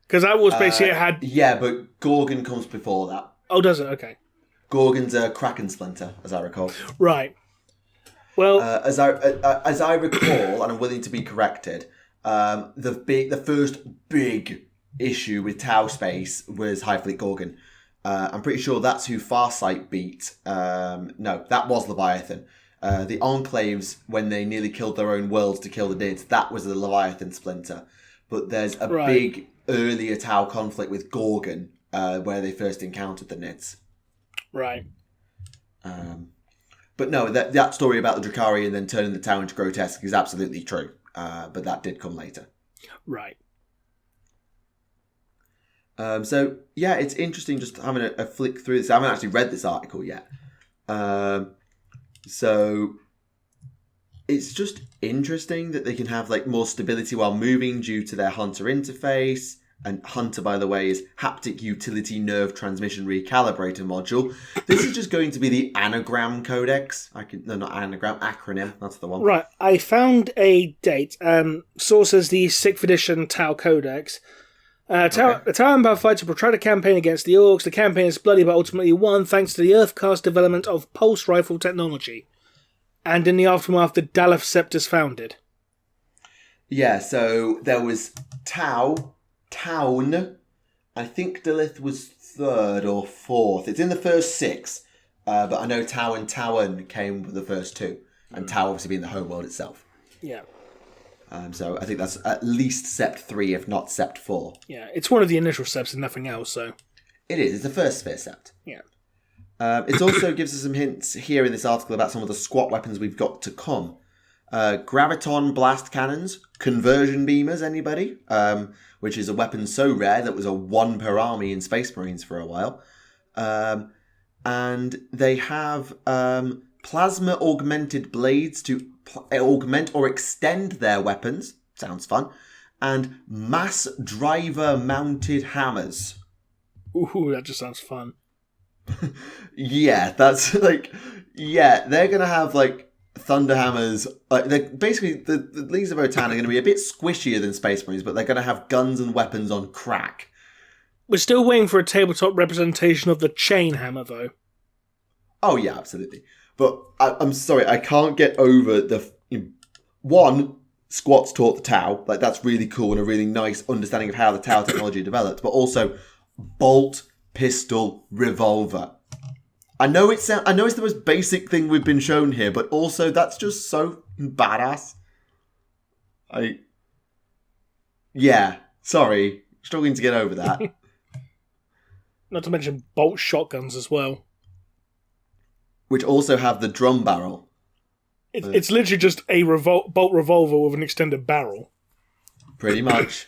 Because that was basically it had... Yeah, but Gorgon comes before that. Oh, does it? Okay. Gorgon's a Kraken splinter, as I recall. Right. Well... as I recall, and I'm willing to be corrected, the first big issue with Tau space was High Fleet Gorgon. I'm pretty sure that's who Farsight beat. No, that was Leviathan. The Enclaves, when they nearly killed their own worlds to kill the Nids, that was the Leviathan splinter. But there's a big earlier Tau conflict with Gorgon, where they first encountered the Nids. Right. But no, that story about the Drukhari and then turning the Tau into grotesque is absolutely true. But that did come later. Right. So, yeah, it's interesting just having a flick through this. I haven't actually read this article yet. So, it's just interesting that they can have like more stability while moving due to their Hunter interface. And Hunter, by the way, is Haptic Utility Nerve Transmission Recalibrator module. This is just going to be the Anagram Codex. Not anagram, acronym. That's the one. Right. I found a date. Source says the 6th edition Tau Codex. The Tau Empire fights a protracted campaign against the Orcs. The campaign is bloody but ultimately won thanks to the Earthcast development of pulse rifle technology. And in the aftermath, the Daleth Sept is founded. Yeah, so there was Town. I think Daleth was 3rd or 4th. It's in the first 6, but I know Tau and Towan came with the first 2, and Tau obviously being the homeworld itself. Yeah. So I think that's at least Sept 3, if not Sept 4. Yeah, it's one of the initial Septs and nothing else, so... It is. It's the first Sphere Sept. Yeah. It also gives us some hints here in this article about some of the squat weapons we've got to come. Graviton blast cannons, conversion beamers, anybody? Which is a weapon so rare that was a 1 per army in Space Marines for a while. And they have plasma augmented blades to augment or extend their weapons. Sounds fun. And mass driver mounted hammers. Ooh, that just sounds fun. Yeah, that's like... Yeah, they're going to have like thunder hammers. Basically, the Leagues of Votann are going to be a bit squishier than Space Marines, but they're going to have guns and weapons on crack. We're still waiting for a tabletop representation of the chain hammer, though. Oh, yeah, absolutely. But I'm sorry, I can't get over one, Squats taught the Tau. Like, that's really cool and a really nice understanding of how the Tau technology developed. But also, bolt, pistol, revolver. I know it's the most basic thing we've been shown here, but also that's just so badass. Yeah, sorry, struggling to get over that. Not to mention bolt shotguns as well. Which also have the drum barrel. It's literally just a bolt revolver with an extended barrel. Pretty much.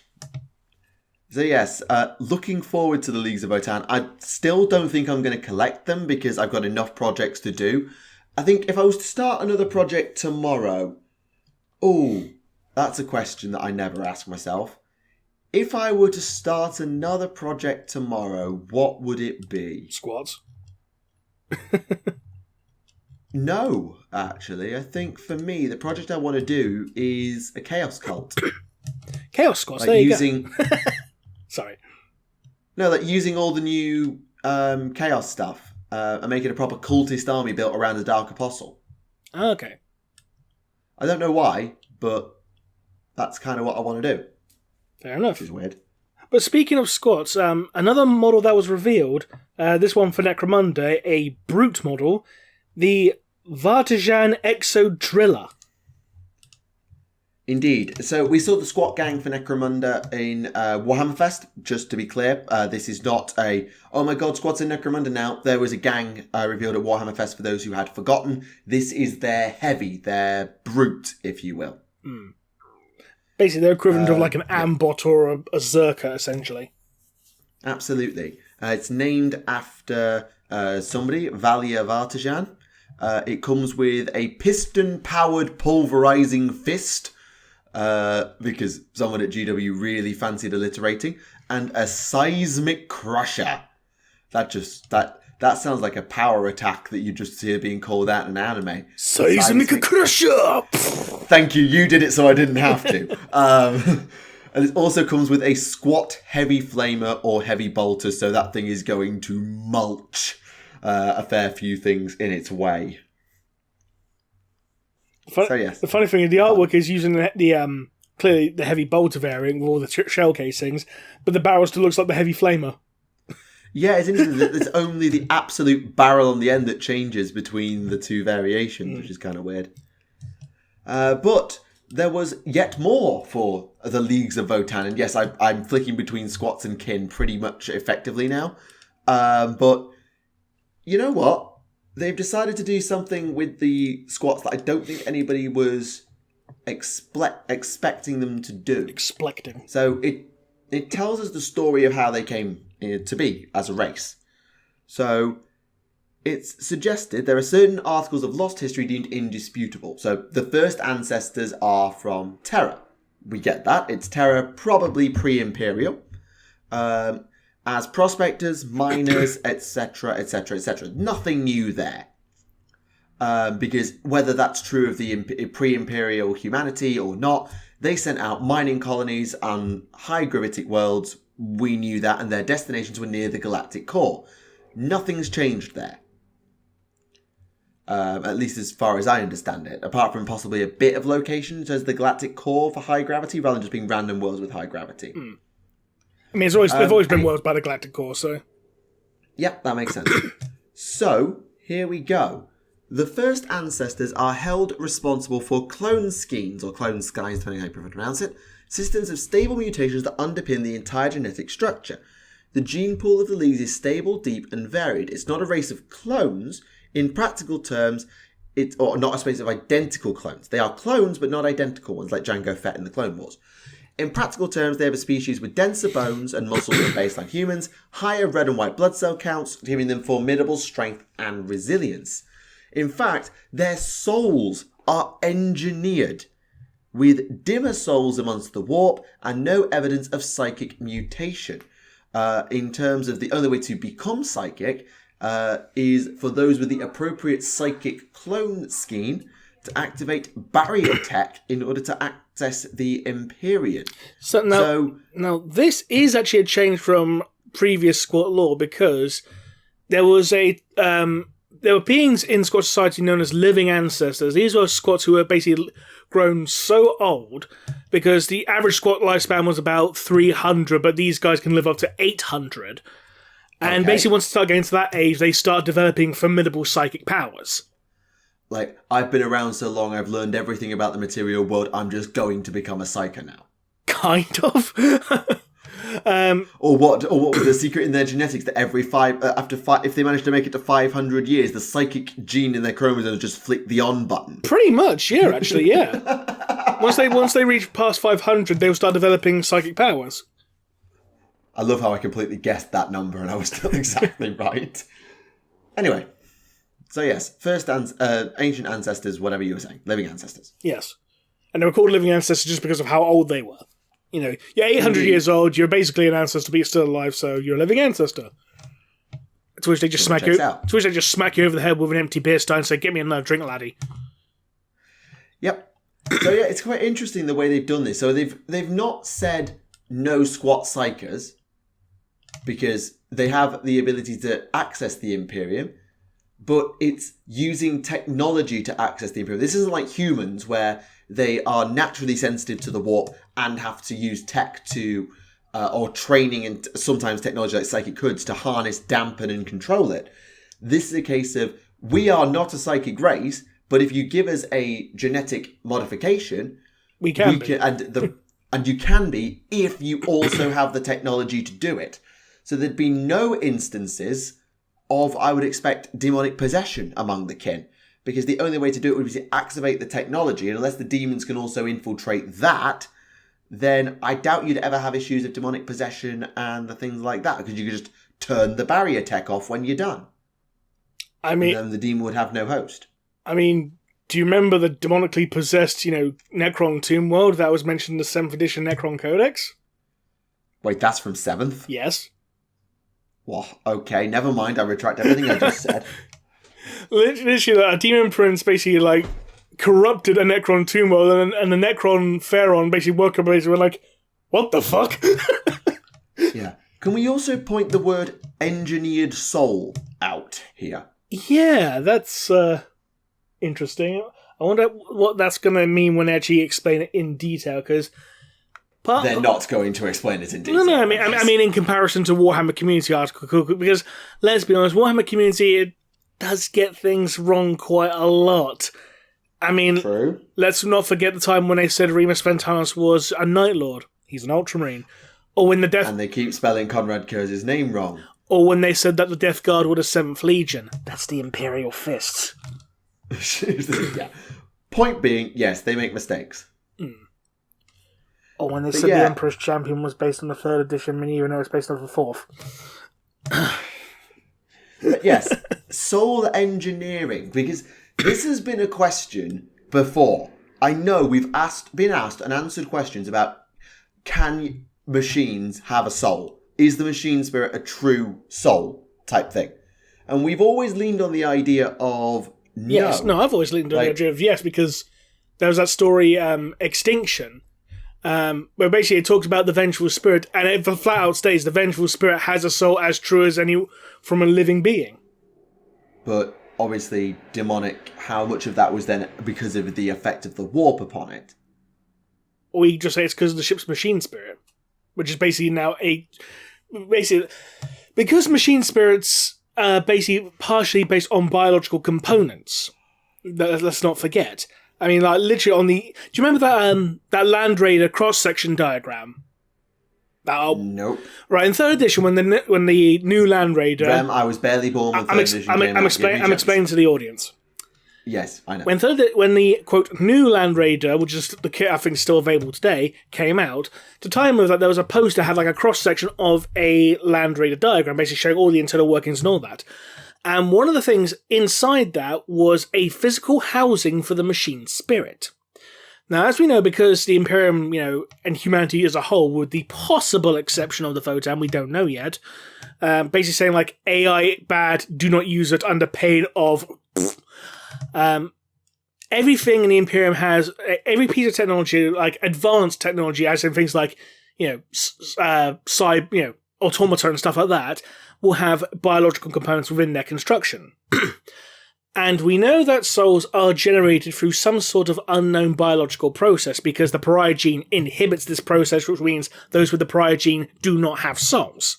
So yes, looking forward to the Leagues of Votann. I still don't think I'm going to collect them because I've got enough projects to do. I think if I was to start another project tomorrow... Oh, that's a question that I never ask myself. If I were to start another project tomorrow, what would it be? Squads. No, actually. I think for me, the project I want to do is a Chaos Cult. Chaos Squads, like there you using... go. Sorry. No, like using all the new Chaos stuff and making a proper cultist army built around the Dark Apostle. Okay. I don't know why, but that's kind of what I want to do. Fair enough. Which is weird. But speaking of squats, another model that was revealed, this one for Necromunda, a brute model, the Votann Exo Driller. Indeed. So we saw the squat gang for Necromunda in WarhammerFest, just to be clear. This is not a, oh my god, squats in Necromunda now. There was a gang revealed at WarhammerFest for those who had forgotten. This is their heavy, their brute, if you will. Mm. Basically, they're equivalent of like an Ambot or a Zerka, essentially. Absolutely. It's named after somebody, Valia Vartajan. It comes with a piston-powered pulverizing fist, because someone at GW really fancied alliterating, and a seismic crusher. That sounds like a power attack that you just hear being called out in an anime. Seismic crusher! Thank you, you did it so I didn't have to. And it also comes with a squat heavy flamer or heavy bolter, so that thing is going to mulch a fair few things in its way. So yes. The funny thing is the artwork is using the clearly the heavy bolter variant with all the shell casings, but the barrel still looks like the heavy flamer. Yeah, it's interesting that it's only the absolute barrel on the end that changes between the two variations, which is kind of weird. But there was yet more for the Leagues of Votann, and yes, I'm flicking between squats and kin pretty much effectively now. But you know what? They've decided to do something with the squats that I don't think anybody was expecting them to do. Expecting. So it tells us the story of how they came to be as a race. So it's suggested there are certain articles of lost history deemed indisputable. So the first ancestors are from Terra. We get that. It's Terra, probably pre-Imperial. As prospectors, miners, etc., etc., etc. Nothing new there. Because whether that's true of the pre-Imperial humanity or not, they sent out mining colonies on high gravitic worlds. We knew that, and their destinations were near the galactic core. Nothing's changed there. At least as far as I understand it. Apart from possibly a bit of locations as the galactic core for high gravity, rather than just being random worlds with high gravity. I mean, they've always been worlds by the galactic core, so... Yep, that makes sense. So, here we go. The first ancestors are held responsible for clone skeins, or clone skies, depending on how you prefer to pronounce it, systems of stable mutations that underpin the entire genetic structure. The gene pool of the Leagues is stable, deep, and varied. It's not a race of clones. In practical terms, or not a space of identical clones. They are clones, but not identical ones, like Jango Fett in the Clone Wars. In practical terms, they have a species with denser bones and muscles than baseline humans, higher red and white blood cell counts, giving them formidable strength and resilience. In fact, their souls are engineered, with dimmer souls amongst the warp and no evidence of psychic mutation. In terms of the only way to become psychic is for those with the appropriate psychic clone scheme to activate barrier tech in order to access the Empyrean. So now this is actually a change from previous squat lore, because there was there were beings in Squat society known as living ancestors. These were squats who were basically grown so old because the average squat lifespan was about 300, but these guys can live up to 800. And basically, once they start getting to that age, they start developing formidable psychic powers. Like, I've been around so long, I've learned everything about the material world, I'm just going to become a psyker now. Kind of. Or what was the secret in their genetics that if they manage to make it to 500 years, the psychic gene in their chromosomes just flick the on button? Pretty much, yeah, actually, yeah. Once they reach past 500, they'll start developing psychic powers. I love how I completely guessed that number and I was still exactly right. Anyway, so yes, first ancient ancestors, whatever you were saying, living ancestors. Yes. And they were called living ancestors just because of how old they were. You know, you're 800 years old, you're basically an ancestor, but you're still alive, so you're a living ancestor. To which they just smack you over the head with an empty beer stein and say, "Get me another drink, laddie." Yep. So yeah, it's quite interesting the way they've done this. So they've not said no squat psychers, because they have the ability to access the Imperium, but it's using technology to access the Imperium. This isn't like humans where they are naturally sensitive to the warp and have to use tech to or training and sometimes technology like psychic hoods to harness, dampen, and control it. This is a case of, we are not a psychic race, but if you give us a genetic modification, we can be. And you can be if you also have the technology to do it. So there'd be no instances of, I would expect, demonic possession among the kin. Because the only way to do it would be to activate the technology, and unless the demons can also infiltrate that, then I doubt you'd ever have issues of demonic possession and the things like that, because you could just turn the barrier tech off when you're done. And then the demon would have no host. I mean, do you remember the demonically possessed, Necron Tomb World that was mentioned in the 7th edition Necron Codex? Wait, that's from 7th? Yes. Well, okay, never mind, I retract everything I just said. Literally, a demon prince basically, corrupted a Necron Tomb World, and the Necron Pharaoh basically woke up and were like, what the fuck? Yeah. Can we also point the word engineered soul out here? Yeah, that's interesting. I wonder what that's going to mean when they actually explain it in detail, because they're not going to explain it in detail. No, I mean in comparison to Warhammer Community article, because let's be honest, Warhammer Community, it does get things wrong quite a lot. I mean, true. Let's not forget the time when they said Remus Ventalis was a Night Lord. He's an Ultramarine. Or when and they keep spelling Conrad Kurz's name wrong. Or when they said that the Death Guard were the 7th Legion. That's the Imperial Fists. Yeah. Point being, yes, they make mistakes. Or when they said the Emperor's Champion was based on the 3rd edition, even though it's based on the 4th. Yes, soul engineering, because this has been a question before. I know we've been asked and answered questions about, can machines have a soul? Is the machine spirit a true soul type thing? And we've always leaned on the idea of no. Yes, no, I've always leaned on the idea of yes, because there was that story, Extinction, where basically it talks about the vengeful spirit, and it flat out states the vengeful spirit has a soul as true as any from a living being. But obviously, demonic, how much of that was then because of the effect of the warp upon it? Or we just say it's because of the ship's machine spirit, which is basically now because machine spirits are basically partially based on biological components. Let's not forget. I mean, literally on the... Do you remember that Land Raider cross-section diagram? Nope. Right, in 3rd edition, when the new Land Raider... I was barely born when 3rd edition came out. I'm explaining to the audience. Yes, I know. When the, quote, new Land Raider, which is the kit I think is still available today, came out, to tie in with that, there was a poster that had a cross-section of a Land Raider diagram, basically showing all the internal workings and all that. And one of the things inside that was a physical housing for the machine spirit. Now, as we know, because the Imperium, and humanity as a whole, with the possible exception of the Votann, we don't know yet, basically saying, AI bad, do not use it under pain of... everything in the Imperium has... Every piece of technology, advanced technology, as in things like, automata and stuff like that, will have biological components within their construction. And we know that souls are generated through some sort of unknown biological process because the pariah gene inhibits this process, which means those with the pariah gene do not have souls.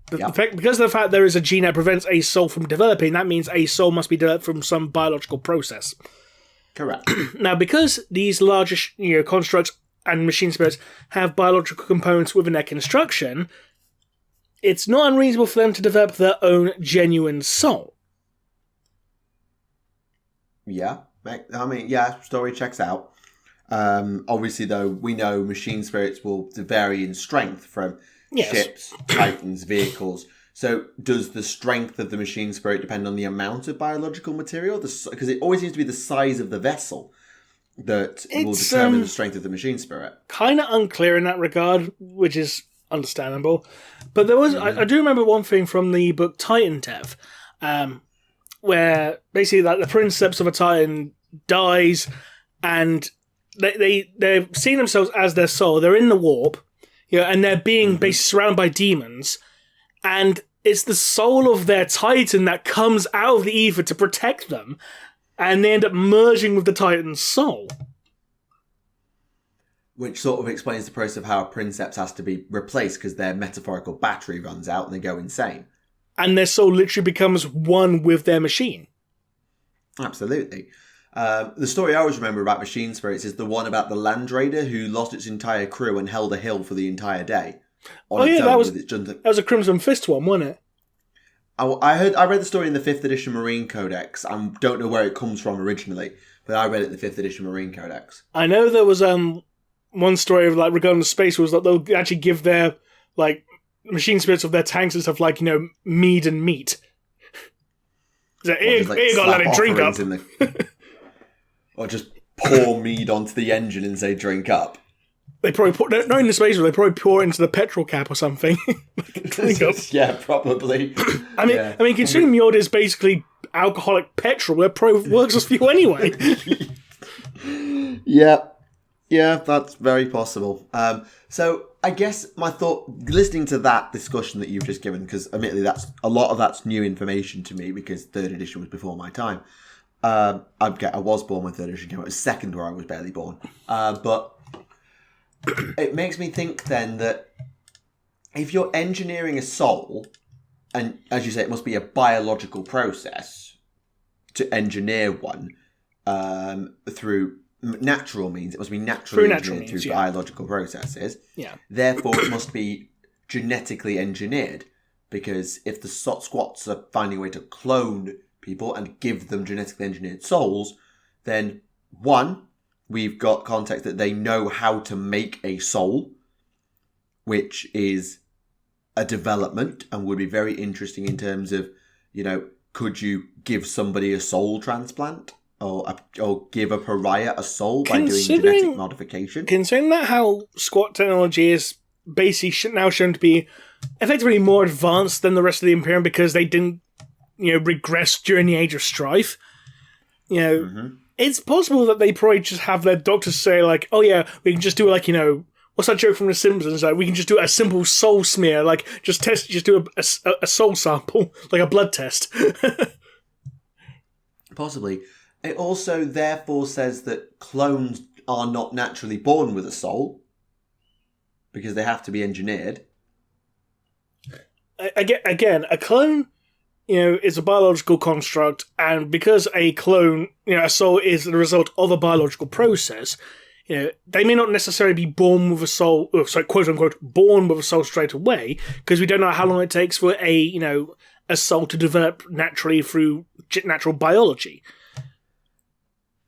Because of the fact there is a gene that prevents a soul from developing, that means a soul must be developed from some biological process. Correct. Now, because these larger constructs and machine spirits have biological components within their construction, it's not unreasonable for them to develop their own genuine soul. Yeah. I mean, yeah, story checks out. Obviously, though, we know machine spirits will vary in strength from ships, titans, vehicles. So does the strength of the machine spirit depend on the amount of biological material? Because it always seems to be the size of the vessel that will determine the strength of the machine spirit. Kind of unclear in that regard, which is understandable. But there was, I do remember one thing from the book Titan Dev, where basically the princeps of a Titan dies and they're seeing themselves as their soul. They're in the warp, and they're being basically surrounded by demons, and it's the soul of their Titan that comes out of the ether to protect them, and they end up merging with the Titan's soul. Which sort of explains the process of how a princeps has to be replaced because their metaphorical battery runs out and they go insane. And their soul literally becomes one with their machine. Absolutely. The story I always remember about machine spirits is the one about the Land Raider who lost its entire crew and held a hill for the entire day. That was a Crimson Fist one, wasn't it? I read the story in the 5th edition Marine Codex. I don't know where it comes from originally, but I read it in the 5th edition Marine Codex. I know there was one story of like regarding the space was that they'll actually give their like machine spirits of their tanks and stuff like, you know, mead and meat. Here you got to let it drink up. Or just pour mead onto the engine and say drink up. They probably put, not in the space, they probably pour it into the petrol cap or something. Drink up. Yeah, probably. I mean, considering Mjord is basically alcoholic petrol, it probably works as fuel anyway. Yeah, that's very possible. So I guess my thought, listening to that discussion that you've just given, because admittedly a lot of that's new information to me because 3rd edition was before my time. I was born when 3rd edition came out. It was 2nd where I was barely born. But it makes me think then that if you're engineering a soul, and as you say, it must be a biological process to engineer one through natural means. It must be naturally engineered through biological processes. Yeah. Therefore, it must be genetically engineered, because if the squats are finding a way to clone people and give them genetically engineered souls, then one, we've got context that they know how to make a soul, which is a development and would be very interesting in terms of, you know, could you give somebody a soul transplant or give a pariah a soul by doing genetic modification? Considering that how squat technology is basically now shown to be effectively more advanced than the rest of the Imperium because they didn't, you know, regress during the Age of Strife, you know, it's possible that they probably just have their doctors say, like, oh yeah, we can just do, like, you know, what's that joke from The Simpsons? Like, we can just do a simple soul smear, like, just do a soul sample, like a blood test. Possibly. It also therefore says that clones are not naturally born with a soul, because they have to be engineered. Again, a clone, you know, is a biological construct, and because a clone, you know, a soul is the result of a biological process, you know, they may not necessarily be born with a soul, quote unquote, born with a soul straight away, because we don't know how long it takes for a soul to develop naturally through natural biology.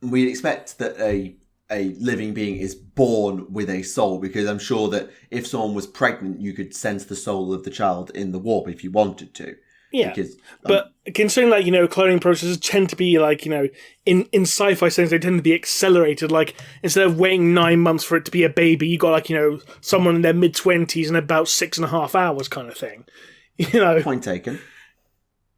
We'd expect that a living being is born with a soul, because I'm sure that if someone was pregnant, you could sense the soul of the child in the warp if you wanted to. Yeah, but considering that, you know, cloning processes tend to be like, you know, in sci-fi sense, they tend to be accelerated. Like, instead of waiting 9 months for it to be a baby, you got, like, you know, someone in their mid-20s in about 6.5 hours kind of thing. You know, point taken.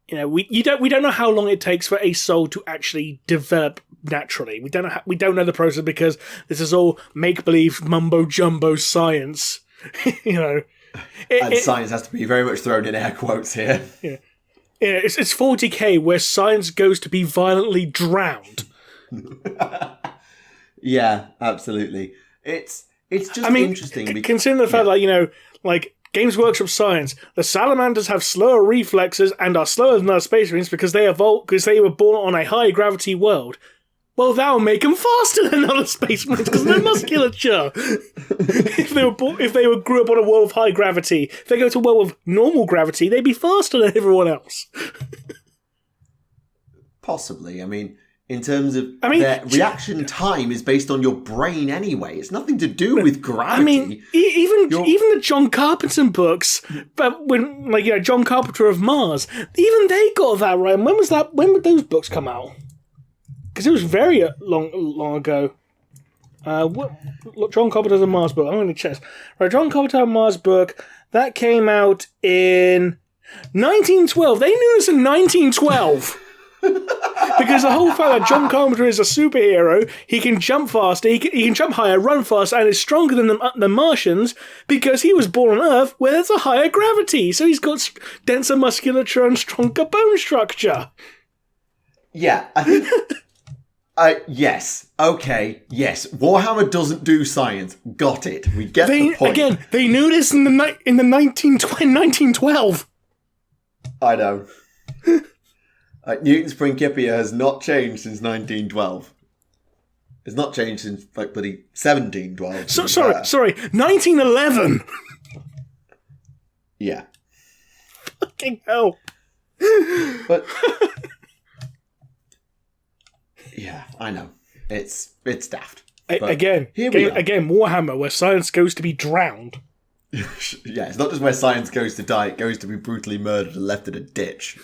You know, we don't know how long it takes for a soul to actually develop naturally. We don't know the process because this is all make-believe mumbo-jumbo science. You know. Science has to be very much thrown in air quotes here. Yeah, it's 40k where science goes to be violently drowned. Yeah, absolutely. It's just interesting. Considering the fact that, you know, like, Games Workshop science, the salamanders have slower reflexes and are slower than our space marines because they were born on a high gravity world. Well, that'll make them faster than other space marines because of their musculature. If they grew up on a world of high gravity, if they go to a world of normal gravity, they'd be faster than everyone else. Possibly. I mean, in terms of their reaction time is based on your brain anyway. It's nothing to do with gravity. I mean, even the John Carpenter books, but when, like, you know, John Carpenter of Mars, even they got that right. And when would those books come out? Because it was very long ago. John Carpenter's a Mars book. I'm going to check. Right, John Carpenter Mars book, that came out in 1912. They knew this in 1912. Because the whole fact that John Carpenter is a superhero, he can jump faster, he can jump higher, run faster, and is stronger than the Martians because he was born on Earth where there's a higher gravity. So he's got denser musculature and stronger bone structure. Yeah, I think Yes. Okay. Yes. Warhammer doesn't do science. Got it. We get the point. Again, they knew this in the 1912. I know. Newton's Principia has not changed since 1912. It's not changed since bloody 1712. Sorry, 1911. Yeah. Fucking hell. But yeah, I know. It's daft. Again, Warhammer, where science goes to be drowned. Yeah, it's not just where science goes to die, it goes to be brutally murdered and left in a ditch.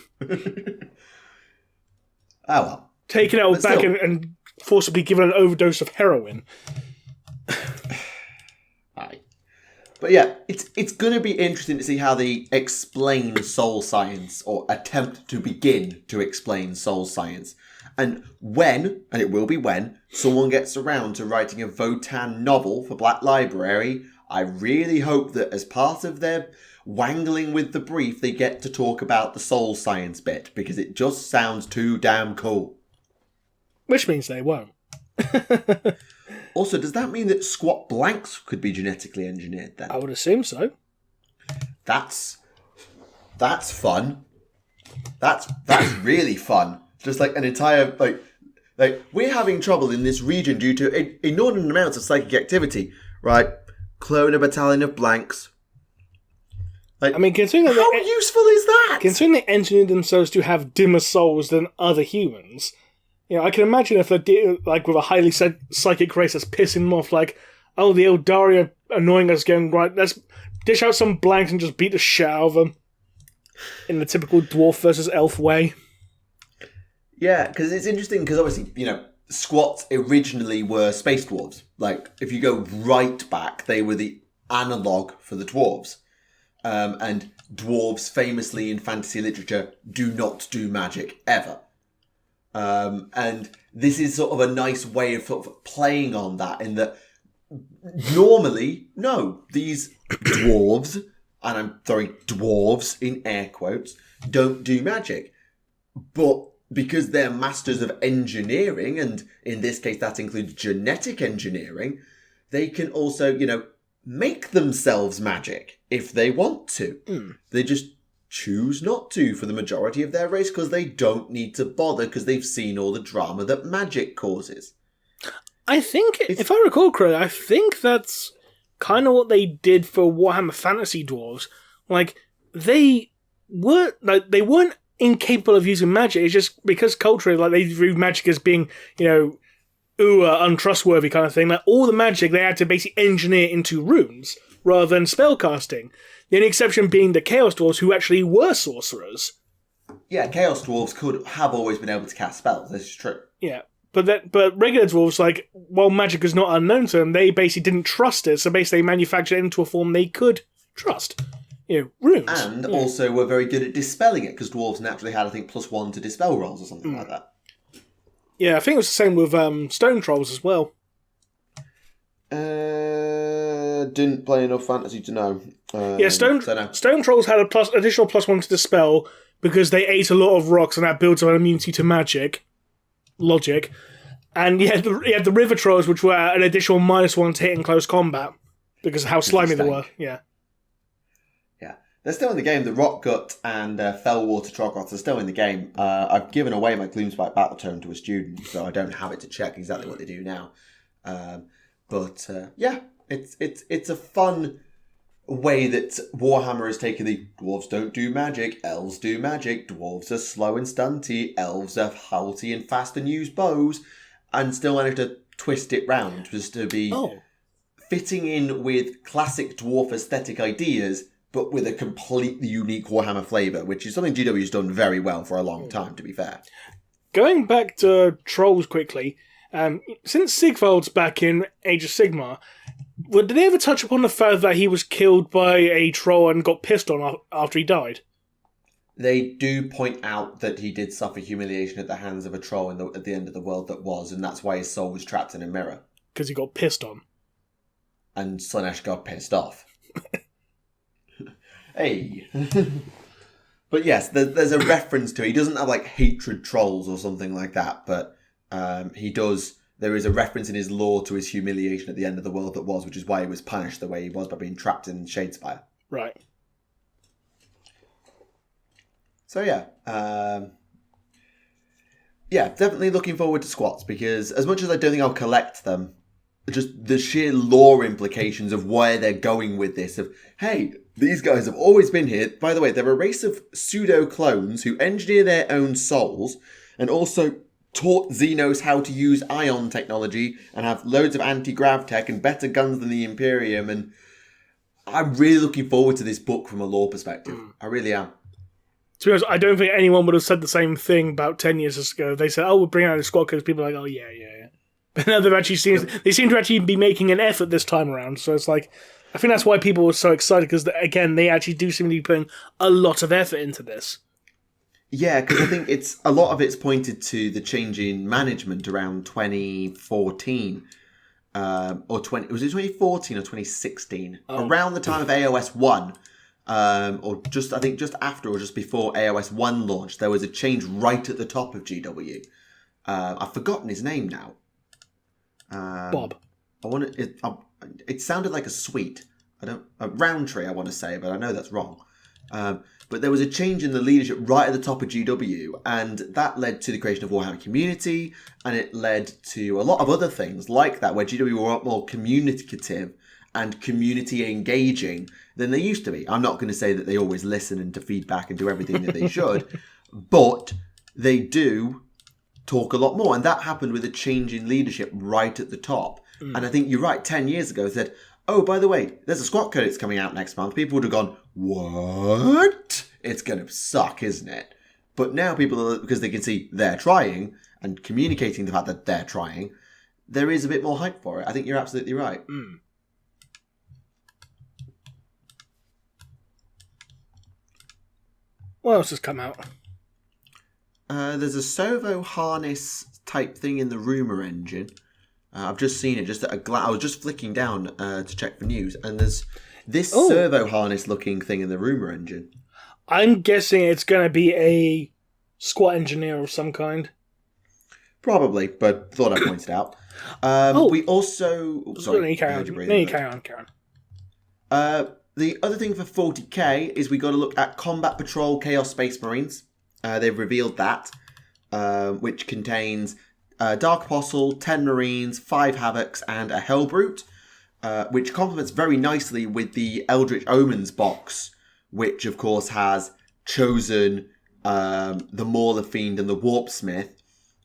Oh well. Taken out back and forcibly given an overdose of heroin. Aye. But yeah, it's going to be interesting to see how they explain soul science, or attempt to begin to explain soul science. And when, and it will be when, someone gets around to writing a Votann novel for Black Library, I really hope that as part of their wangling with the brief, they get to talk about the soul science bit, because it just sounds too damn cool. Which means they won't. Also, does that mean that squat blanks could be genetically engineered then? I would assume so. That's fun. That's really fun. Just like an entire like we're having trouble in this region due to inordinate amounts of psychic activity, right? Clone a battalion of blanks. I mean, considering how useful is that? Considering they engineered themselves to have dimmer souls than other humans, I can imagine if they're with a highly psychic race that's pissing them off, the Eldari are annoying us again, right? Let's dish out some blanks and just beat the shit out of them in the typical dwarf versus elf way. Yeah, because it's interesting because obviously, squats originally were space dwarves. If you go right back, they were the analogue for the dwarves. And dwarves famously in fantasy literature do not do magic ever. And this is sort of a nice way of sort of playing on that, in that normally, no, these dwarves, and I'm throwing dwarves in air quotes, don't do magic. But because they're masters of engineering, and in this case that includes genetic engineering, they can also, make themselves magic if they want to. They just choose not to for the majority of their race because they don't need to bother because they've seen all the drama that magic causes. I think, if I recall correctly, I think that's kind of what they did for Warhammer Fantasy Dwarves. They weren't incapable of using magic. It's just because culturally, they view magic as being, untrustworthy kind of thing. All the magic they had to basically engineer into runes rather than spellcasting. The only exception being the Chaos Dwarves, who actually were sorcerers. Yeah, Chaos Dwarves could have always been able to cast spells. This is true. Yeah, but regular dwarves, while magic is not unknown to them, they basically didn't trust it. So basically, they manufactured it into a form they could trust. Runes. And also were very good at dispelling it, because dwarves naturally had, I think, +1 to dispel rolls or something like that. Yeah, I think it was the same with Stone Trolls as well. Didn't play enough fantasy to know. Stone Trolls had additional +1 to dispel because they ate a lot of rocks, and that builds on immunity to magic. Logic. And you had the River Trolls, which were an additional -1 to hit in close combat because of how slimy they were. Yeah. They're still in the game. The Rock Gut and Fellwater Troggoths are still in the game. I've given away my Gloomspite Battle Tome to a student, so I don't have it to check exactly what they do now. It's a fun way that Warhammer has taken the dwarves don't do magic, elves do magic, dwarves are slow and stunty, elves are halty and fast and use bows, and still managed to twist it round just to be fitting in with classic dwarf aesthetic ideas, but with a completely unique Warhammer flavour, which is something GW's done very well for a long time, to be fair. Going back to Trolls quickly, since Sigvald's back in Age of Sigmar, did they ever touch upon the fact that he was killed by a troll and got pissed on after he died? They do point out that he did suffer humiliation at the hands of a troll at the end of the world that was, and that's why his soul was trapped in a mirror. Because he got pissed on. And Slaanesh got pissed off. Hey. But yes, there's a reference to it. He doesn't have hatred trolls or something like that, but There is a reference in his lore to his humiliation at the end of the world that was, which is why he was punished the way he was by being trapped in Shadespire. Right. So definitely looking forward to squats, because as much as I don't think I'll collect them, just the sheer lore implications of where they're going with this, of, hey, these guys have always been here. By the way, they're a race of pseudo-clones who engineer their own souls and also taught Xenos how to use ion technology and have loads of anti-grav tech and better guns than the Imperium. And I'm really looking forward to this book from a lore perspective. I really am. To be honest, I don't think anyone would have said the same thing about 10 years ago. They said, we'll bring out a squad because people are like, oh, yeah. But now they seem to actually be making an effort this time around. So it's like, I think that's why people were so excited, because, again, they actually do seem to be putting a lot of effort into this. Yeah, because I think a lot of it's pointed to the change in management around 2014. Was it 2014 or 2016? Around the time of AOS 1. I think just after or just before AOS 1 launched, there was a change right at the top of GW. I've forgotten his name now. Bob. It sounded like a sweet. Roundtree, I want to say, but I know that's wrong. But there was a change in the leadership right at the top of GW, and that led to the creation of Warhammer Community, and it led to a lot of other things like that, where GW were a lot more communicative and community engaging than they used to be. I'm not going to say that they always listen and to feedback and do everything that they should, but they do talk a lot more. And that happened with a change in leadership right at the top. And I think you're right, 10 years ago said, oh, by the way, there's a squat code that's coming out next month. People would have gone, what? It's going to suck, isn't it? But now people, because they can see they're trying and communicating the fact that they're trying, there is a bit more hype for it. I think you're absolutely right. What else has come out? There's a servo harness type thing in the rumour engine. I've just seen it just at a glance. I was just flicking down to check for news, and there's this servo harness looking thing in the rumour engine. I'm guessing it's going to be a squat engineer of some kind. Probably, but thought I pointed out. We also... Sorry. Carry on. The other thing for 40k is we got to look at Combat Patrol Chaos Space Marines. They've revealed that, which contains Dark Apostle, 10 Marines, 5 Havocs, and a Hellbrute, which complements very nicely with the Eldritch Omens box, which of course has Chosen, the Mauler Fiend, and the Warpsmith,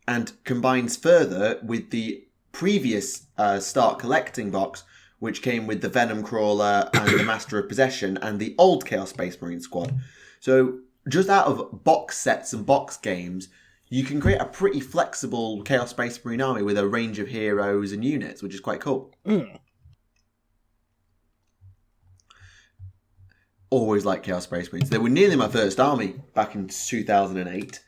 and combines further with the previous Start Collecting box, which came with the Venom Crawler and the Master of Possession and the old Chaos Space Marine squad. So just out of box sets and box games, you can create a pretty flexible Chaos Space Marine army with a range of heroes and units, which is quite cool. Always like Chaos Space Marines. They were nearly my first army back in 2008.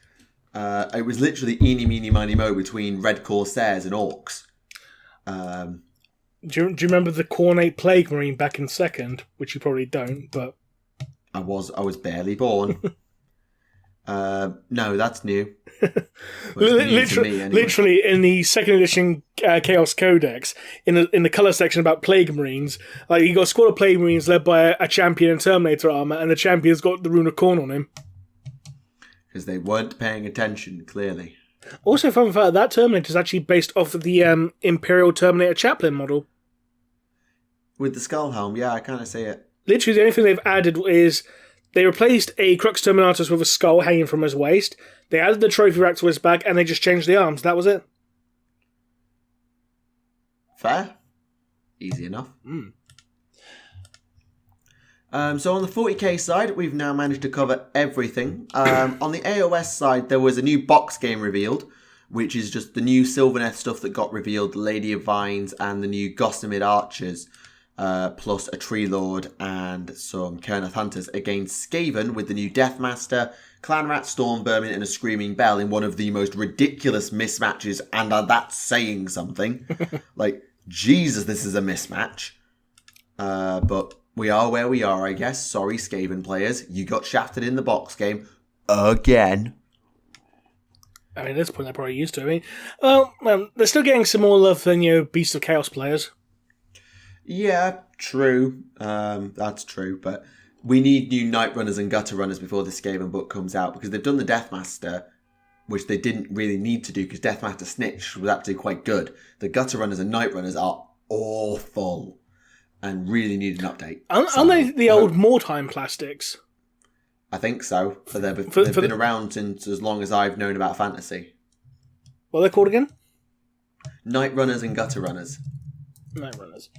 It was literally eeny, meeny, miny, mo between Red Corsairs and Orcs. Do you remember the Cornate Plague Marine back in second? Which you probably don't, but... I was barely born. No, that's new. Literally, in the second edition Chaos Codex, in the colour section about Plague Marines, like you got a squad of Plague Marines led by a champion in Terminator armour, and the champion's got the Rune of Khorne on him. Because they weren't paying attention, clearly. Also, fun fact, that Terminator is actually based off of the Imperial Terminator Chaplain model. With the skull helm, yeah, I kind of see it. Literally, the only thing they've added is they replaced a Crux Terminatus with a skull hanging from his waist. They added the trophy rack to his back, and they just changed the arms. That was it. Fair. Easy enough. So on the 40k side, we've now managed to cover everything. On the AOS side, there was a new box game revealed, which is just the new Sylvaneth stuff that got revealed, Lady of Vines, and the new Gossamer Archers, plus a Tree Lord and some Kernath Hunters against Skaven with the new Deathmaster, Clanrat, Stormvermin, and a Screaming Bell in one of the most ridiculous mismatches, and that's saying something. Like, Jesus, this is a mismatch. But we are where we are, I guess. Sorry, Skaven players. You got shafted in the box game. Again. I mean, at this point, they're probably used to it. I mean, they're still getting some more love than, Beast of Chaos players. Yeah, true. That's true. But we need new Night Runners and Gutter Runners before the Skaven book comes out, because they've done the Deathmaster, which they didn't really need to do because Deathmaster Snitch was actually quite good. The Gutter Runners and Night Runners are awful and really need an update. Aren't they the old Mortime plastics? I think so. But they've been around since as long as I've known about fantasy. What are they called again? Night Runners and Gutter Runners. Night Runners.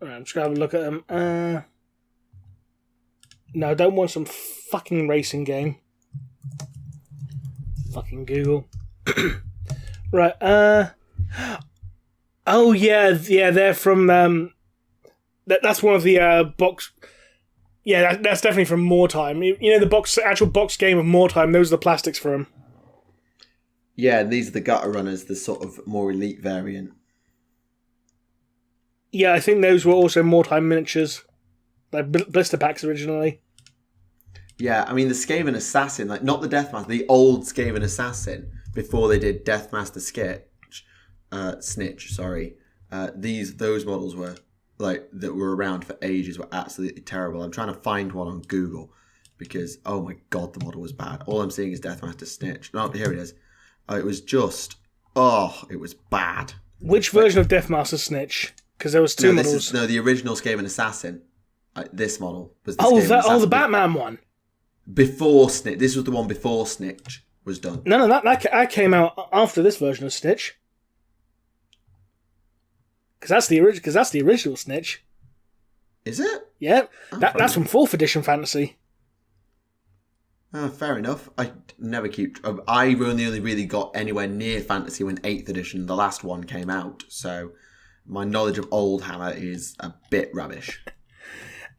Alright, I'm just going to have a look at them. No, I don't want some fucking racing game. Fucking Google. Right, oh, yeah, they're from, that's one of the, box... Yeah, that's definitely from Mortime. The actual box game of Mortime, those are the plastics for them. Yeah, these are the Gutter Runners, the sort of more elite variant. Yeah, I think those were also Mortime miniatures. Like blister packs originally. Yeah, I mean, the Skaven Assassin, like not the Deathmaster, the old Skaven Assassin, before they did Deathmaster Snitch, sorry. Those models were, that were around for ages were absolutely terrible. I'm trying to find one on Google because, oh my god, the model was bad. All I'm seeing is Deathmaster Snitch. No, here it is. It was just, it was bad. Which version of Deathmaster Snitch? Because there was two models. The original Skaven Assassin. This model was the Skaven Assassin. The Batman one. Before Snitch. This was the one before Snitch was done. No, that came out after this version of Snitch. Because that's the original Snitch. Is it? Yeah, that's from 4th edition fantasy. Fair enough. I only really got anywhere near fantasy when 8th edition, the last one, came out. So my knowledge of Old Hammer is a bit rubbish.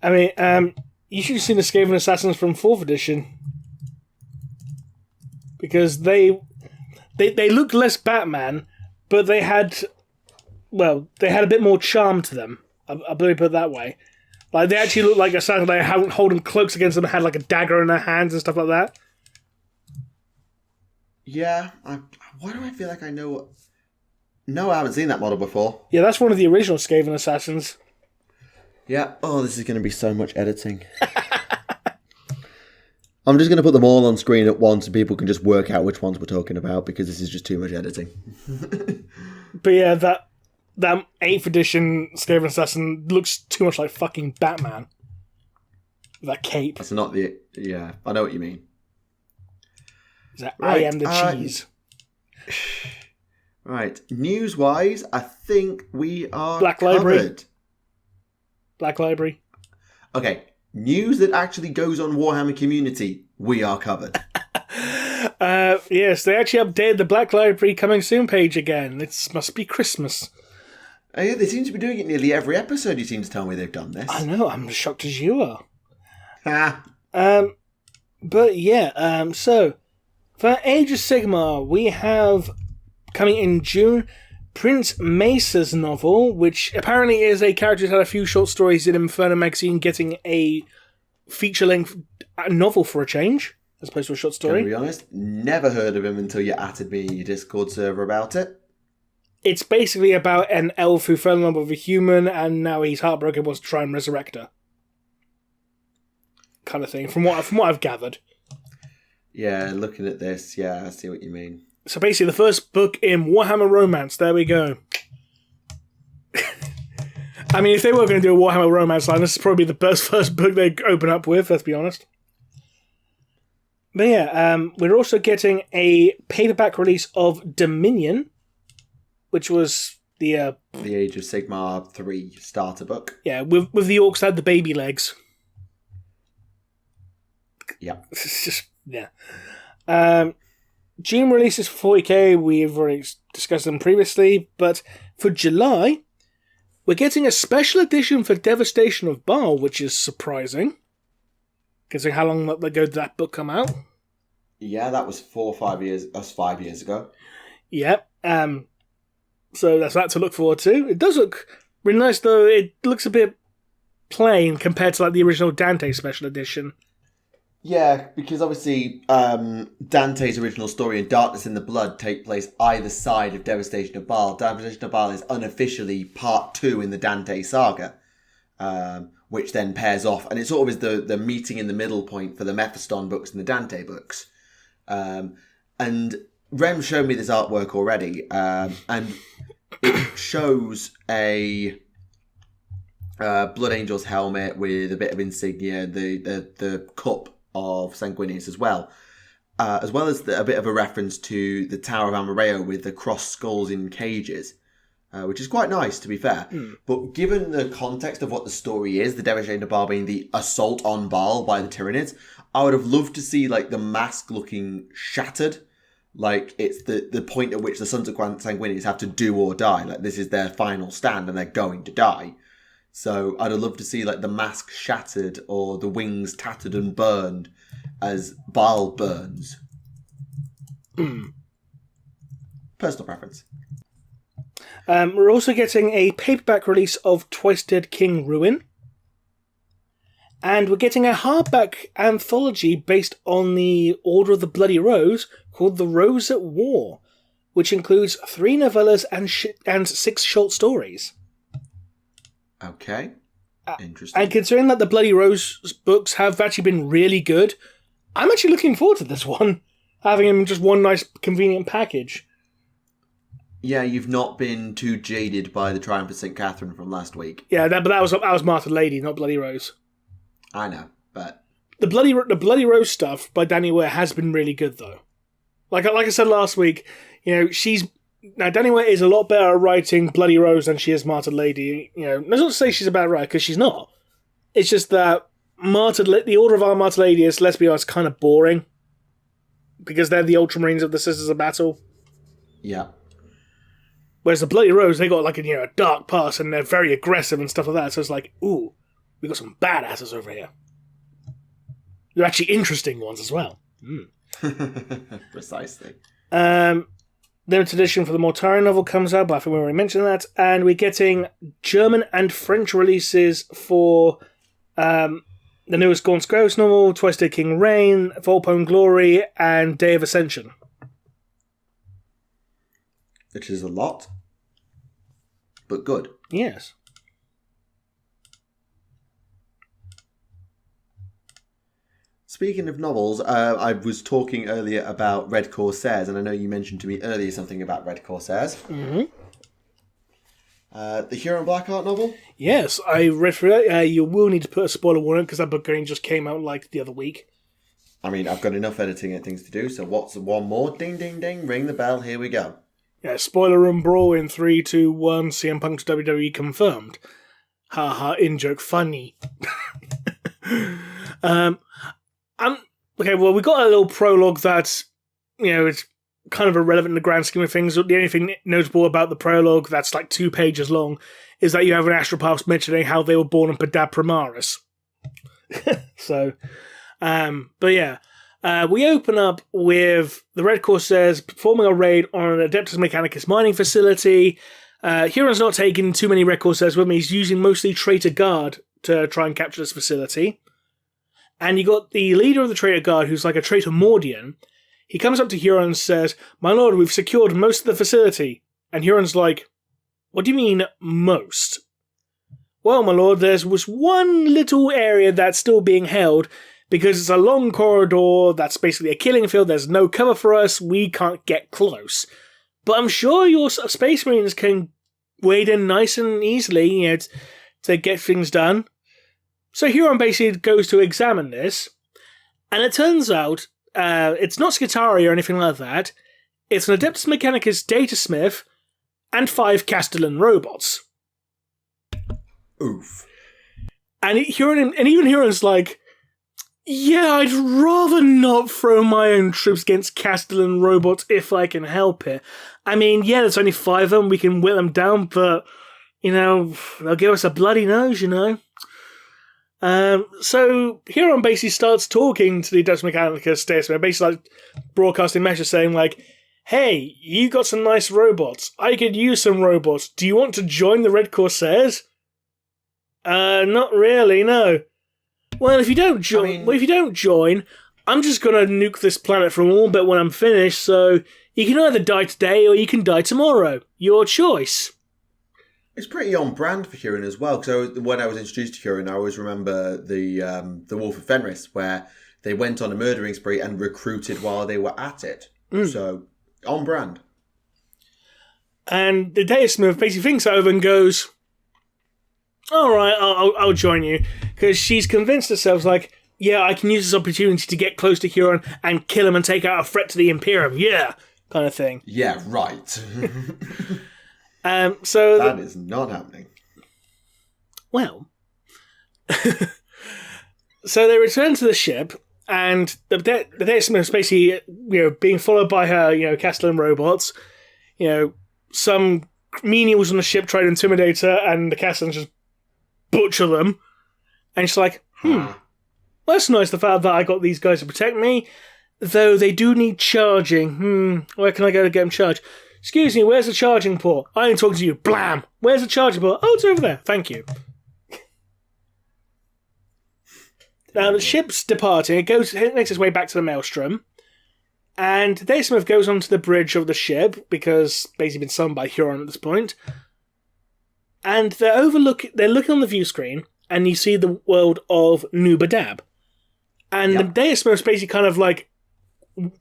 I mean, you should have seen the Skaven Assassins from 4th edition. Because they looked less Batman, but they had a bit more charm to them. I believe put it that way. Like, they actually looked like Assassins. They were holding cloaks against them and had like a dagger in their hands and stuff like that. Yeah. Why do I feel like I know... No, I haven't seen that model before. Yeah, that's one of the original Skaven Assassins. Yeah. Oh, this is going to be so much editing. I'm just going to put them all on screen at once so people can just work out which ones we're talking about because this is just too much editing. But yeah, that 8th edition Skaven Assassin looks too much like fucking Batman. That cape. That's not the... Yeah, I know what you mean. Is that right, I am the cheese. Right. News-wise, I think we are Black Library. covered. Black Library. Okay. News that actually goes on Warhammer Community. We are covered. Yes, they actually updated the Black Library coming soon page again. It must be Christmas. Yeah, they seem to be doing it nearly every episode. You seem to tell me they've done this. I know. I'm as shocked as you are. Ha. But yeah. So for Age of Sigmar, we have coming in June Prince Mesa's novel, which apparently is a character who's had a few short stories in Inferno magazine, getting a feature-length novel for a change, as opposed to a short story. To be honest, never heard of him until you added me in your Discord server about it. It's basically about an elf who fell in love with a human, and now he's heartbroken, wants to try and resurrect her. Kind of thing, from what I've gathered. Yeah, looking at this, yeah, I see what you mean. So basically, the first book in Warhammer Romance. There we go. I mean, if they were going to do a Warhammer Romance line, this is probably the first book they open up with, let's be honest. But yeah, we're also getting a paperback release of Dominion, which was the Age of Sigmar 3 starter book. Yeah, with the orcs that had the baby legs. Yeah. It's just, yeah. June releases for 40k, we've already discussed them previously, but for July, we're getting a special edition for Devastation of Baal, which is surprising, considering how long ago did that book come out. Yeah, that was 4 or 5 years, that's 5 years ago. Yep, so that's that to look forward to. It does look really nice, though. It looks a bit plain compared to like the original Dante special edition. Yeah, because obviously Dante's original story and Darkness in the Blood take place either side of Devastation of Baal. Devastation of Baal is unofficially part 2 in the Dante saga, which then pairs off, and it sort of is the meeting in the middle point for the Mephiston books and the Dante books. And Rem showed me this artwork already, and it shows a Blood Angel's helmet with a bit of insignia, the cup of Sanguinius as well as a bit of a reference to the Tower of Amareo with the crossed skulls in cages, which is quite nice, to be fair. But given the context of what the story is, the Devastation of Baal being the assault on Baal by the Tyranids, I would have loved to see like the mask looking shattered, like it's the point at which the Sons of Sanguinius have to do or die, like this is their final stand and they're going to die. So I'd have loved to see like the mask shattered or the wings tattered and burned as Baal burns. Personal preference. We're also getting a paperback release of Twice Dead King Ruin. And we're getting a hardback anthology based on the Order of the Bloody Rose called The Rose at War, which includes 3 novellas and 6 short stories. Okay. Interesting. And considering that the Bloody Rose books have actually been really good, I'm actually looking forward to this one. Having them just one nice, convenient package. Yeah, you've not been too jaded by the Triumph of St. Catherine from last week. Yeah, but that was Martyred Lady, not Bloody Rose. I know, but the Bloody Rose stuff by Danny Ware has been really good, though. Like I said last week, Danny Ware is a lot better at writing Bloody Rose than she is Martyred Lady. That's not to say she's a bad writer, because she's not. It's just that the Order of our Martyred Lady is, let's be honest, kind of boring. Because they're the Ultramarines of the Sisters of Battle. Yeah. Whereas the Bloody Rose, they got like a dark past and they're very aggressive and stuff like that. So it's like, ooh, we got some badasses over here. They're actually interesting ones as well. Precisely. Limited edition for the Mortari novel comes out, but I think we already mentioned that. And we're getting German and French releases for the newest Gaunt's Ghost novel, Twice Dead King Reign, Volpone Glory, and Day of Ascension. Which is a lot, but good. Yes. Speaking of novels, I was talking earlier about Red Corsairs, and I know you mentioned to me earlier something about Red Corsairs. Mm-hmm. The Huron Blackheart novel? Yes, I read through it. You will need to put a spoiler warning because that book only just came out like the other week. I mean, I've got enough editing and things to do, so what's one more? Ding, ding, ding, ring the bell, here we go. Yeah, spoiler room brawl in 3, 2, 1, CM Punk to WWE confirmed. Haha, in-joke funny. Okay, well, we got a little prologue that's, it's kind of irrelevant in the grand scheme of things. The only thing notable about the prologue that's like 2 pages long is that you have an astropath mentioning how they were born in Pedab Primaris. So, but yeah. We open up with the Red Corsairs performing a raid on an Adeptus Mechanicus mining facility. Huron's not taking too many Red Corsairs with me. He's using mostly Traitor Guard to try and capture this facility. And you got the leader of the Traitor Guard, who's like a Traitor Mordian. He comes up to Huron and says, "My lord, we've secured most of the facility." And Huron's like, "What do you mean, most?" "Well, my lord, there was one little area that's still being held, because it's a long corridor that's basically a killing field. There's no cover for us. We can't get close. But I'm sure your Space Marines can wade in nice and easily, to get things done." So Huron basically goes to examine this, and it turns out it's not Skitarii or anything like that. It's an Adeptus Mechanicus datasmith and 5 Castellan robots. Oof. And even Huron's like, "Yeah, I'd rather not throw my own troops against Castellan robots if I can help it. I mean, yeah, there's only 5 of them, we can whittle them down, but, they'll give us a bloody nose, So Huron basically starts talking to the Adeptus Mechanicus datasmith, basically like broadcasting messages saying like, "Hey, you got some nice robots. I could use some robots. Do you want to join the Red Corsairs?" Not really, no. Well, if you don't join, I'm just gonna nuke this planet from orbit when I'm finished. So you can either die today or you can die tomorrow. Your choice. It's pretty on brand for Huron as well. Because when I was introduced to Huron, I always remember the Wolf of Fenris, where they went on a murdering spree and recruited while they were at it. So on brand. And the Deismith basically thinks over and goes, all right, I'll join you. Because she's convinced herself, like, yeah, I can use this opportunity to get close to Huron and kill him and take out a threat to the Imperium. Yeah, kind of thing. Yeah, right. So that is not happening. Well, so they return to the ship, and the Deismith is basically, being followed by her, Castellan robots. Some menials on the ship try to intimidate her, and the Castellans just butcher them. And she's like, well, that's nice, the fact that I got these guys to protect me, though they do need charging. Where can I go to get them charged? Excuse me, where's the charging port? I ain't talking to you. Blam! Where's the charging port? Oh, it's over there. Thank you. Now, the ship's departing. It makes its way back to the Maelstrom. And Deismith goes onto the bridge of the ship, because basically been summoned by Huron at this point. And they're looking on the view screen, and you see the world of Nubadab. And the Deismith is basically kind of like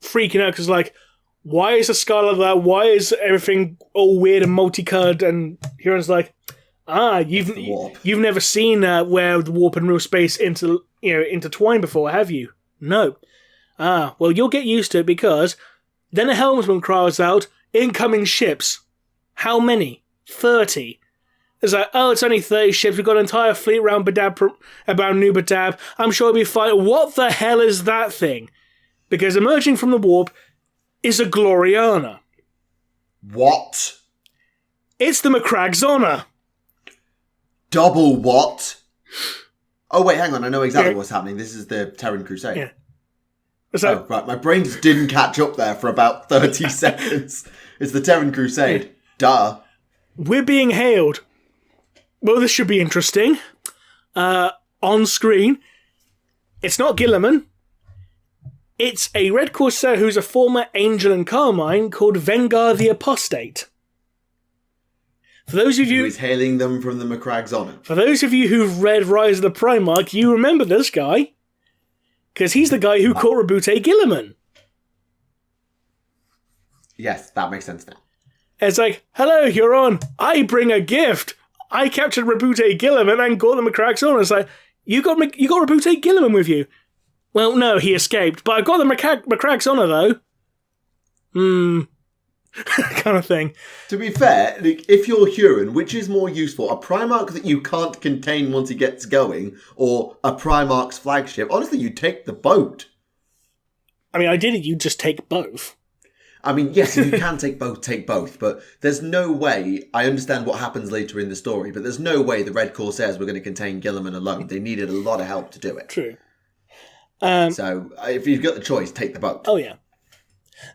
freaking out, because like, why is the sky like that? Why is everything all weird and multicolored? And Huron's like, you've never seen where the warp and real space intertwine before, have you? No. Well, you'll get used to it, because then a helmsman cries out, incoming ships. How many? 30. It's like, it's only 30 ships. We've got an entire fleet around New Badab. I'm sure it'll be fine. What the hell is that thing? Because emerging from the warp is a Gloriana. What? It's the Macrag's Honor. Double what? Oh, wait, hang on. I know exactly what's happening. This is the Terran Crusade. Yeah. So, right. My brain just didn't catch up there for about 30 seconds. It's the Terran Crusade. Yeah. Duh. We're being hailed. Well, this should be interesting. On screen, it's not Guilliman. It's a Red Corsair who's a former Angel and Carmine called Vengar the Apostate. For those of you who is hailing them from the Macrag's Honor. For those of you who've read Rise of the Primarch, you remember this guy. Because he's the guy who caught Rabute Guilliman. Yes, that makes sense now. It's like, hello, Huron. I bring a gift. I captured Rabute Guilliman and caught the Macrag's Honor. It's like, you got Rabute Guilliman with you. Well, no, he escaped, but I got the Macrag's Honor, though. Kind of thing. To be fair, if you're Huron, which is more useful? A Primarch that you can't contain once he gets going, or a Primarch's flagship? Honestly, you take the boat. I mean, ideally, you just take both. I mean, yes, if you can take both, but there's no way, I understand what happens later in the story, but there's no way the Red Corsairs were going to contain Guilliman alone. They needed a lot of help to do it. True. So, if you've got the choice, take the boat. Oh, yeah.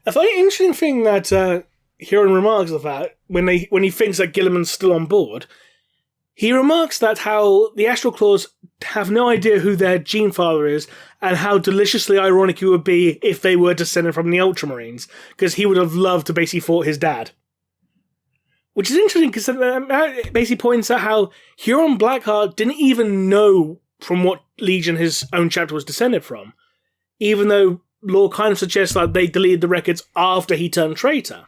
A very interesting thing that Huron remarks about when he thinks that Guilliman's still on board, he remarks that how the Astral Claws have no idea who their gene father is, and how deliciously ironic it would be if they were descended from the Ultramarines, because he would have loved to basically fought his dad. Which is interesting, because it basically points out how Huron Blackheart didn't even know from what legion his own chapter was descended from, even though lore kind of suggests that they deleted the records after he turned traitor.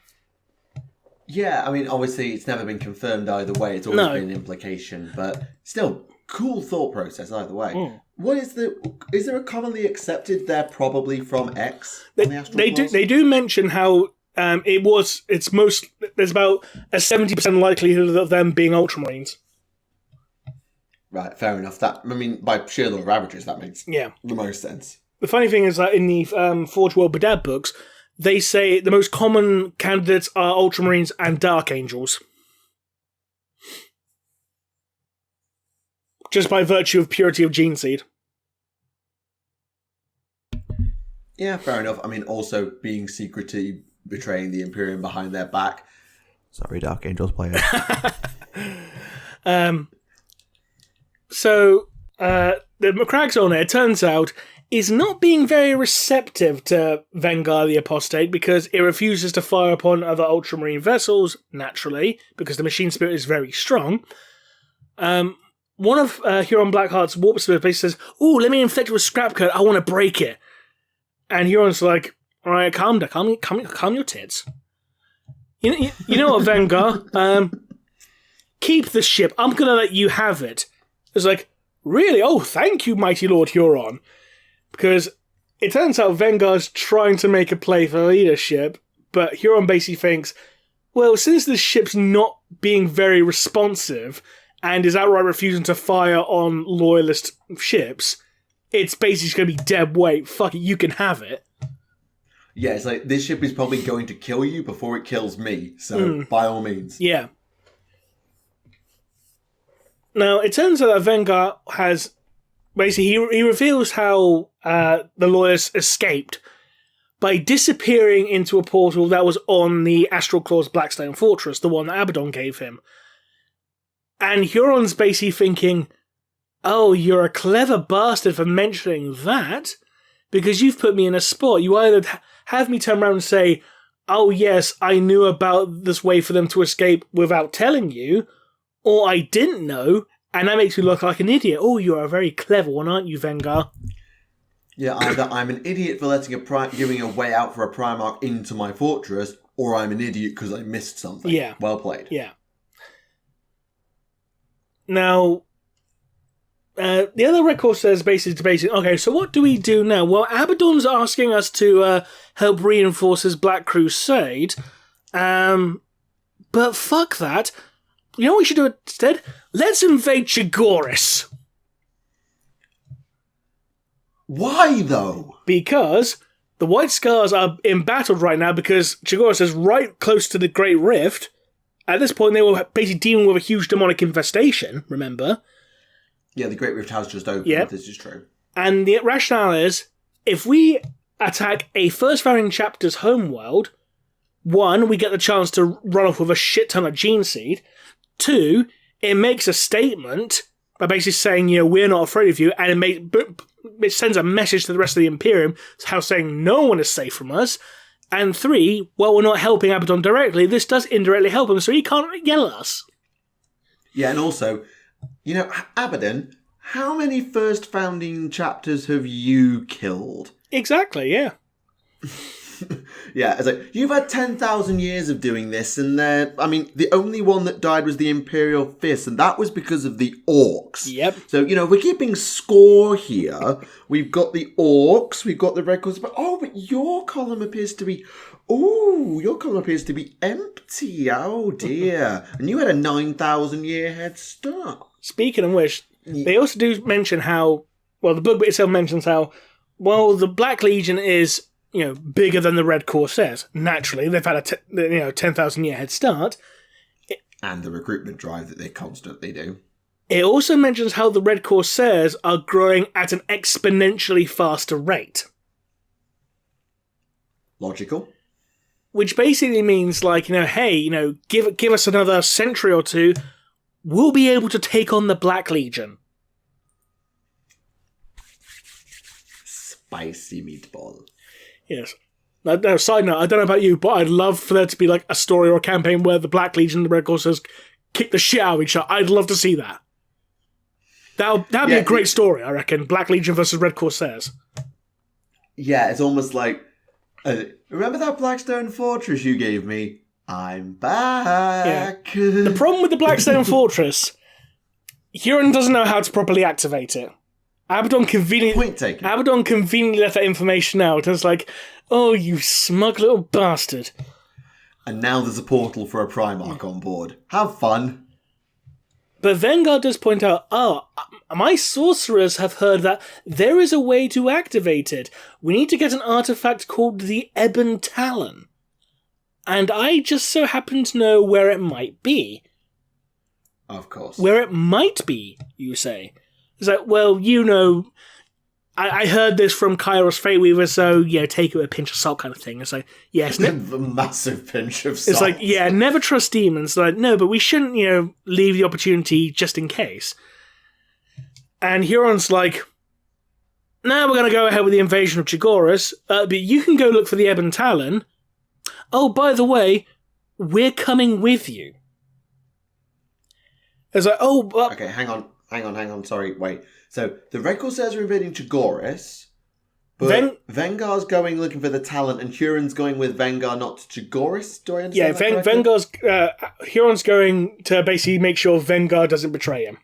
Yeah, I mean, obviously it's never been confirmed either way. It's always been an implication, but still, cool thought process either way. What is there a commonly accepted they're probably from X? They do mention how there's about a 70% likelihood of them being Ultramarines. Right, fair enough. That, I mean, by sheer law of averages, that makes the most sense. The funny thing is that in the Forge World Badab books, they say the most common candidates are Ultramarines and Dark Angels. Just by virtue of purity of gene seed. Yeah, fair enough. I mean, also being secretly betraying the Imperium behind their back. Sorry, Dark Angels player. So, the Macrag's owner, it turns out, is not being very receptive to Vengar the Apostate because it refuses to fire upon other Ultramarine vessels, naturally, because the machine spirit is very strong. One of Huron Blackheart's warp spirits basically says, "Ooh, let me infect it with scrap code, I want to break it." And Huron's like, "Alright, calm down, calm your tits. You know what, Vengar? Keep the ship, I'm gonna let you have it." It's like, "Really? Oh, thank you, mighty Lord Huron." Because it turns out Vengar's trying to make a play for leadership, but Huron basically thinks, well, since the ship's not being very responsive and is outright refusing to fire on loyalist ships, it's basically going to be dead weight. Fuck it, you can have it. Yeah, it's like, this ship is probably going to kill you before it kills me, so by all means. Yeah. Now, it turns out that Vengar has... Basically, he reveals how the lawyers escaped by disappearing into a portal that was on the Astral Claw's Blackstone Fortress, the one that Abaddon gave him. And Huron's basically thinking, oh, you're a clever bastard for mentioning that, because you've put me in a spot. You either have me turn around and say, oh yes, I knew about this way for them to escape without telling you, or I didn't know, and that makes me look like an idiot. Oh, you're a very clever one, aren't you, Vengar? Yeah, either I'm an idiot for letting giving a way out for a Primarch into my fortress, or I'm an idiot because I missed something. Yeah. Well played. Yeah. Now, the other record says basically, okay, so what do we do now? Well, Abaddon's asking us to help reinforce his Black Crusade, but fuck that. You know what we should do instead? Let's invade Chigoris. Why, though? Because the White Scars are embattled right now because Chigoris is right close to the Great Rift. At this point, they were basically dealing with a huge demonic infestation, remember? Yeah, the Great Rift has just opened, Yep. This is true. And the rationale is, if we attack a First Founding Chapter's homeworld, 1, we get the chance to run off with a shit ton of Gene Seed. 2, it makes a statement by basically saying, we're not afraid of you, and it sends a message to the rest of the Imperium, how saying no one is safe from us. And 3, while we're not helping Abaddon directly, this does indirectly help him, so he can't yell at us. Yeah, and also, Abaddon, how many First Founding Chapters have you killed? Exactly, yeah. Yeah, it's like, you've had 10,000 years of doing this, and the only one that died was the Imperial Fist, and that was because of the Orcs. Yep. So, we're keeping score here. We've got the Orcs, we've got the records, but your column appears to be... Ooh, your column appears to be empty. Oh, dear. And you had a 9,000-year head start. Speaking of which, they also do mention how... Well, the book itself mentions how... Well, the Black Legion is... bigger than the Red Corsairs. Naturally, they've had a 10,000-year head start. And the recruitment drive that they constantly do. It also mentions how the Red Corsairs are growing at an exponentially faster rate. Logical. Which basically means, hey, give us another century or two, we'll be able to take on the Black Legion. Spicy meatball. Yes. Now, side note, I don't know about you, but I'd love for there to be a story or a campaign where the Black Legion and the Red Corsairs kick the shit out of each other. I'd love to see that. That'd be a great story, I reckon. Black Legion versus Red Corsairs. Yeah, it's almost like, remember that Blackstone Fortress you gave me? I'm back. Yeah. The problem with the Blackstone Fortress, Huron doesn't know how to properly activate it. Abaddon conveniently left that information out. And it's like, oh, you smug little bastard. And now there's a portal for a Primarch on board. Have fun. But Vanguard does point out, my sorcerers have heard that there is a way to activate it. We need to get an artifact called the Ebon Talon. And I just so happen to know where it might be. Of course. Where it might be, you say. It's like, well, I heard this from Kairos Fateweaver, so, take it with a pinch of salt kind of thing. It's like, yes. A massive pinch of salt. It's like, never trust demons. Like, no, but we shouldn't, leave the opportunity just in case. And Huron's like, now we're going to go ahead with the invasion of Chigoris, but you can go look for the Ebon Talon. Oh, by the way, we're coming with you. It's like, Okay, hang on, sorry, wait. So, the Red Corsairs are invading Chigoris, but Vengar's going looking for the Talon, and Huron's going with Vengar, not to Chigoris? Do I understand that correctly? Huron's going to basically make sure Vengar doesn't betray him.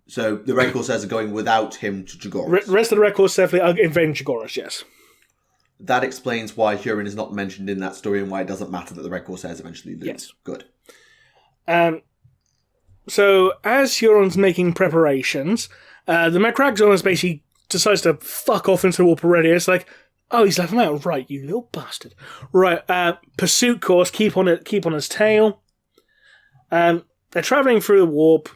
So, the Red Corsairs are going without him to Chigoris? Rest of the Red Corsairs are invading Chigoris, yes. That explains why Huron is not mentioned in that story and why it doesn't matter that the Red Corsairs eventually lose. Yes. Good. So, as Huron's making preparations, the Macragzon basically decides to fuck off into the warp already. It's like, oh, he's left him out. Right, you little bastard. Right, pursuit course, keep on his tail. They're travelling through the warp.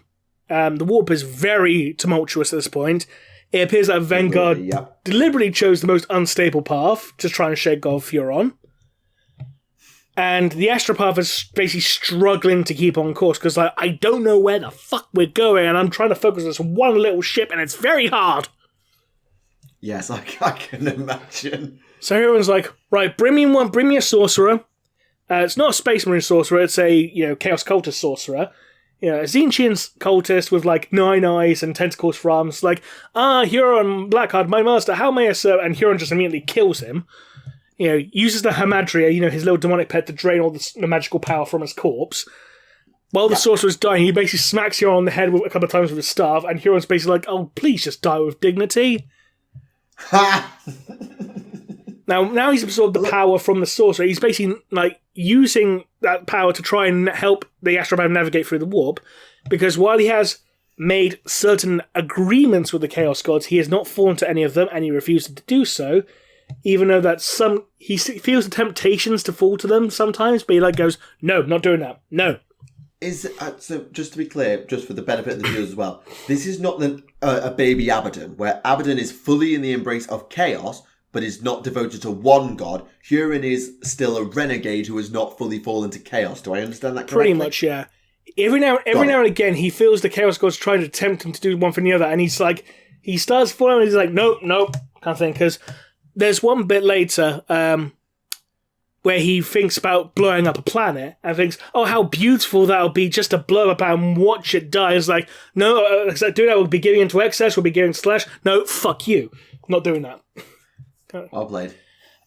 The warp is very tumultuous at this point. It appears that Vanguard deliberately chose the most unstable path to try and shake off Huron. And the astropath is basically struggling to keep on course because I don't know where the fuck we're going and I'm trying to focus on this one little ship and it's very hard. Yes, I can imagine. So Huron's like, right, bring me a sorcerer. It's not a Space Marine sorcerer, it's a Chaos Cultist sorcerer. A Tzeentchian cultist with 9 eyes and tentacles for arms. Huron Blackheart, my master, how may I serve? And Huron just immediately kills him. Uses the Hamadria, his little demonic pet, to drain all the magical power from his corpse. While the sorcerer's dying, he basically smacks Huron on the head a couple of times with his staff, and Huron's basically like, oh, please just die with dignity. Now he's absorbed the power from the sorcerer. He's basically using that power to try and help the Astropath navigate through the warp, because while he has made certain agreements with the Chaos Gods, he has not fallen to any of them, and he refuses to do so, even though that he feels the temptations to fall to them sometimes, but he goes, no, not doing that, no. So just to be clear, just for the benefit of the viewers as well, this is not a baby Abaddon, where Abaddon is fully in the embrace of chaos, but is not devoted to one god. Huron is still a renegade who has not fully fallen to chaos. Do I understand that correctly? Pretty much, yeah. Every now and again, he feels the Chaos Gods trying to tempt him to do one thing or the other, and he's he starts falling, and he's like, nope, kind of thing, because there's one bit later where he thinks about blowing up a planet and thinks, oh, how beautiful that would be just to blow up and watch it die. It's like, no, doing that would be giving into excess, we'll be giving slash. No, fuck you. Not doing that. Well played.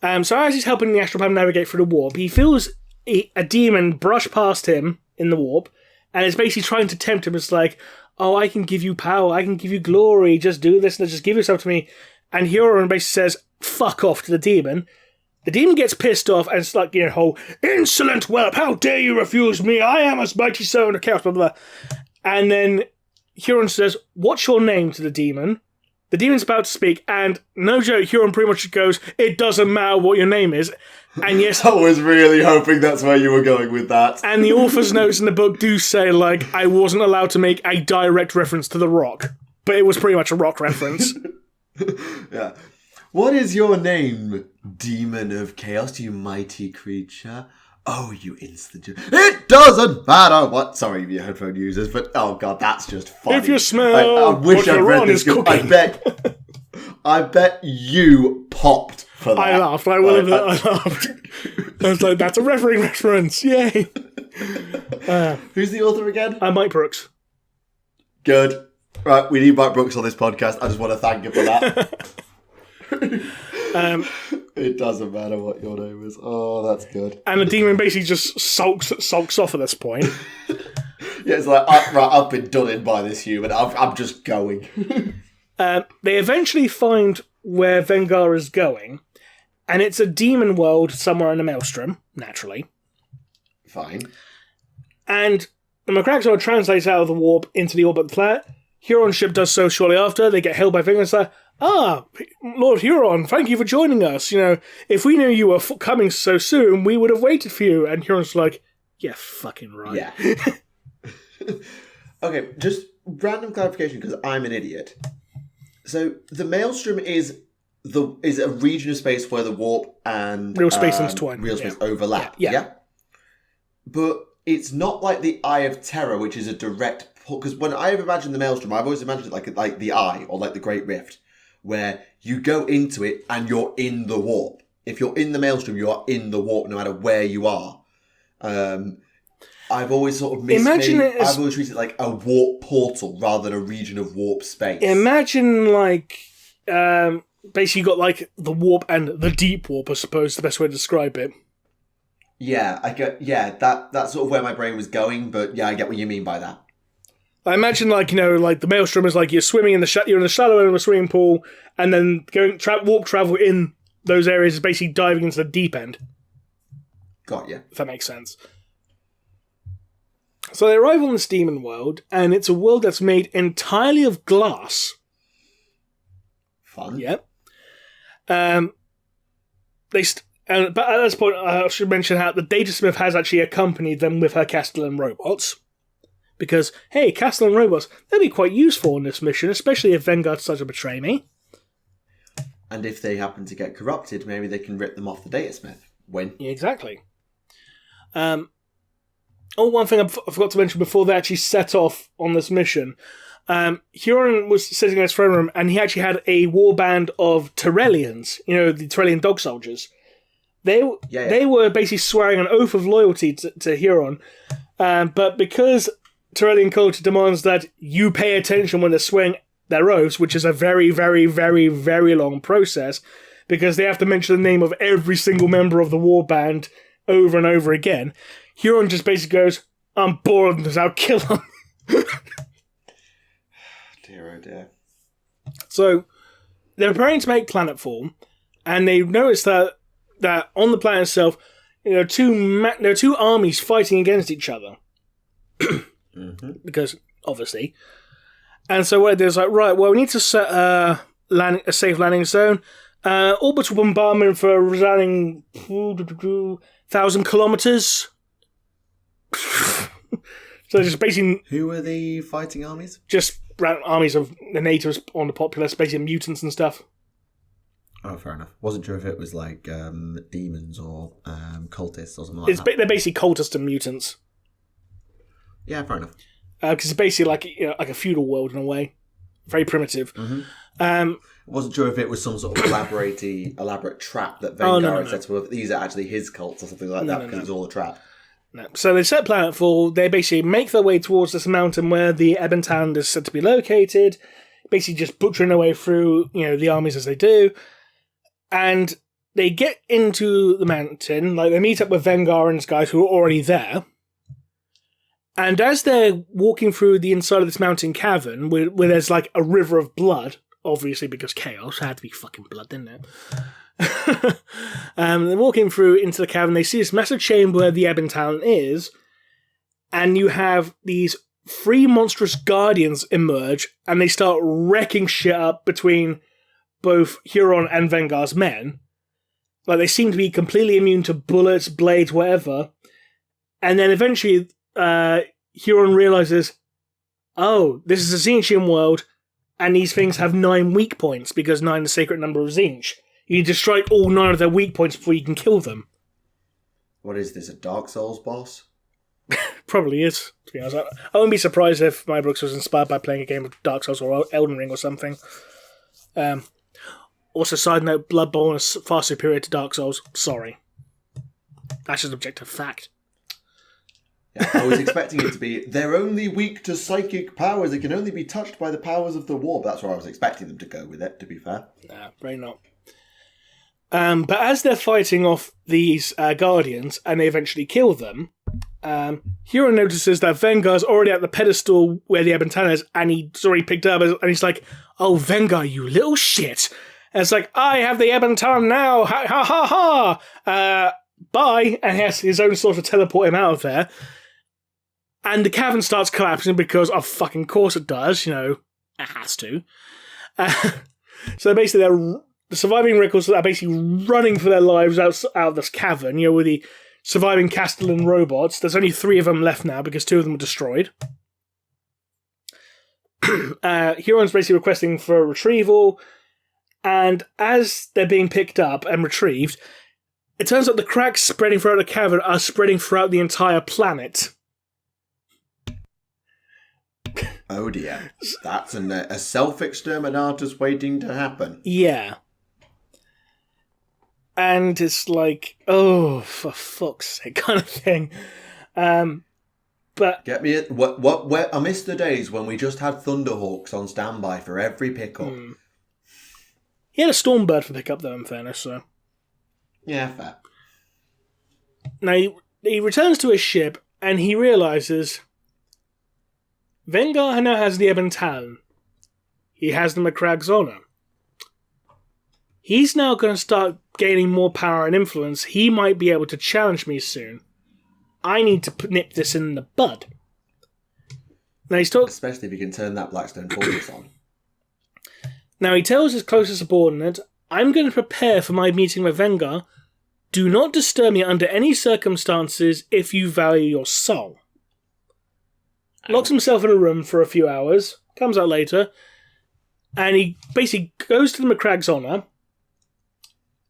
So as he's helping the Astropath navigate through the warp, he feels a demon brush past him in the warp, and it's basically trying to tempt him. It's like, oh, I can give you power, I can give you glory, just do this and just give yourself to me. And Huron basically says, fuck off to the demon. The demon gets pissed off and it's like, whole insolent whelp, how dare you refuse me? I am as mighty servant of chaos, blah, blah, blah. And then Huron says, what's your name to the demon? The demon's about to speak, and no joke, Huron pretty much goes, it doesn't matter what your name is. And yes, I was really hoping that's where you were going with that. And the author's notes in the book do say, I wasn't allowed to make a direct reference to The Rock, but it was pretty much a Rock reference. Yeah. What is your name, demon of chaos, you mighty creature? Oh, you instant... It doesn't matter what... Sorry, your headphone users, but oh god, that's just funny. If you smell I wish I'd read this. Cooking. I bet you popped for that. I laughed. I laughed. I was like, that's a reference. Yay. Who's the author again? Mike Brooks. Good. Right, we need Mike Brooks on this podcast. I just want to thank him for that. It doesn't matter what your name is. Oh, that's good. And the demon basically just sulks off at this point. Yeah, it's like, I've been done in by this human. I'm just going. They eventually find where Vengar is going, and it's a demon world somewhere in the Maelstrom, naturally. Fine. And the Macragzon translates out of the warp into the orbit of the planet. Huron's ship does so shortly after. They get hailed by Vengar. It's like, Lord Huron, thank you for joining us. If we knew you were coming so soon, we would have waited for you. And Huron's like, yeah, fucking right. Yeah. Okay, just random clarification because I'm an idiot. So the Maelstrom is a region of space where the warp and real space intertwine. Real space overlap. Yeah. But it's not like the Eye of Terror, which is a direct because when I've imagined the Maelstrom, I've always imagined it like the Eye or like the Great Rift, where you go into it and you're in the warp. If you're in the Maelstrom, you are in the warp no matter where you are. I've always sort of I've always treated it like a warp portal rather than a region of warp space. Imagine like basically you got like the warp and the deep warp, I suppose, the best way to describe it. Yeah, that's sort of where my brain was going, but yeah, I get what you mean by that. I imagine like the Maelstrom is like you're swimming in you're in the shallow end of a swimming pool, and then going warp travel in those areas is basically diving into the deep end. Got you. If that makes sense. So they arrive on this demon world, and it's a world that's made entirely of glass. Fun. Yep. But at this point, I should mention how the Datasmith has actually accompanied them with her Castellan robots. Because, hey, Castellan robots, they'll be quite useful in this mission, especially if Vanguard decides to betray me. And if they happen to get corrupted, maybe they can rip them off the Datasmith. Win. Yeah, exactly. One thing I forgot to mention before they actually set off on this mission. Huron was sitting in his throne room, and he actually had a warband of Terrellians, the Terrellian dog soldiers. They were basically swearing an oath of loyalty to Huron, but because Terrellian culture demands that you pay attention when they're swearing their oaths, which is a very, very, very, very long process, because they have to mention the name of every single member of the warband over and over again, Huron just basically goes, I'm bored of this, I'll kill them. Dear, oh dear. So, they're preparing to make planetfall, and they notice that on the planet itself, there are two armies fighting against each other. Mm-hmm. Because, obviously. And so what it is, like, right, well, we need to set a safe landing zone. Orbital bombardment for a resounding 1,000 kilometers. So just basically... Who are the fighting armies? Just armies of the natives on the populace, basically mutants and stuff. Oh, fair enough. Wasn't sure if it was like demons or cultists or something like that. They're basically cultists and mutants. Yeah, fair enough. Because it's basically like a feudal world in a way. Very primitive. Mm-hmm. Wasn't sure if it was some sort of elaborate trap that Vanguard said to them. These are actually his cults or something like that because it's all a trap. No. So they set planetfall. They basically make their way towards this mountain where the Ebon Talon is said to be located. Basically just butchering their way through, the armies as they do. And they get into the mountain. Like they meet up with Vengar and his guys who are already there. And as they're walking through the inside of this mountain cavern, where there's like a river of blood, obviously because chaos, had to be fucking blood, didn't it? They're walking through into the cavern, they see this massive chamber where the Ebon Talon is, and you have these 3 monstrous guardians emerge, and they start wrecking shit up between both Huron and Vengar's men. Like, they seem to be completely immune to bullets, blades, whatever. And then eventually, Huron realizes, oh, this is a Tzeentchian world, and these things have 9 weak points, because 9 is the sacred number of Tzeentch. You need to strike all 9 of their weak points before you can kill them. What is this, a Dark Souls boss? Probably is, to be honest. I wouldn't be surprised if my books was inspired by playing a game of Dark Souls or Elden Ring or something. Also, side note, Bloodborne is far superior to Dark Souls. Sorry. That's just an objective fact. Yeah, I was expecting it to be, they're only weak to psychic powers. They can only be touched by the powers of the warp. That's where I was expecting them to go with it, to be fair. Nah, very not. But as they're fighting off these Guardians, and they eventually kill them, Huron notices that Vengar's already at the pedestal where the Ebon Talon is, and he's already picked up, and he's like, oh, Vengar, you little shit. And it's like, I have the Ebon Talon now, ha ha ha ha! Bye! And he has his own sort of teleport him out of there. And the cavern starts collapsing because, of fucking course it does, it has to. So basically, the surviving Rickles are basically running for their lives out of this cavern, with the surviving Castellan robots. There's only 3 of them left now because 2 of them were destroyed. Huron's basically requesting for a retrieval, and as they're being picked up and retrieved, it turns out the cracks spreading throughout the cavern are spreading throughout the entire planet. Oh dear. That's a self-exterminatus waiting to happen. Yeah. And it's like, oh, for fuck's sake, kind of thing. But get me it. What? I miss the days when we just had Thunderhawks on standby for every pickup. He had a Stormbird for pickup, though, in fairness, so. Yeah, fair. Now, he returns to his ship, and he realises Vengar now has the Ebon Talon. He has the Macrag's Honor. He's now going to start gaining more power and influence. He might be able to challenge me soon. I need to nip this in the bud. Now he's especially if he can turn that Blackstone Fortress on. Now he tells his closest subordinate, I'm going to prepare for my meeting with Vengar. Do not disturb me under any circumstances if you value your soul. Locks himself in a room for a few hours, comes out later, and he basically goes to the Macrag's Honor,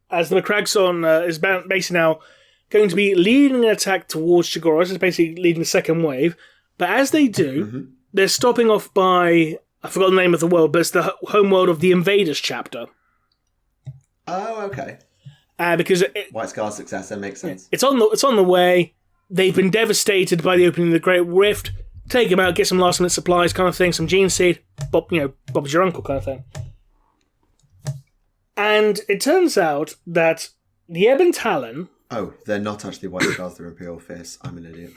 as the Macrag's Honor is basically now going to be leading an attack towards Chagoros. It's basically leading the second wave. But as they do, they're stopping off by, I forgot the name of the world, but it's the home world of the Invaders chapter. Oh, okay. Because White Scar's successor makes sense. It's on the way. They've been devastated by the opening of the Great Rift. Take them out, get some last minute supplies, kind of thing. Some gene seed. Bob's your uncle, kind of thing. And it turns out that the Ebon Talon. Oh, they're not actually White Scars, they're Imperial Fists. I'm an idiot.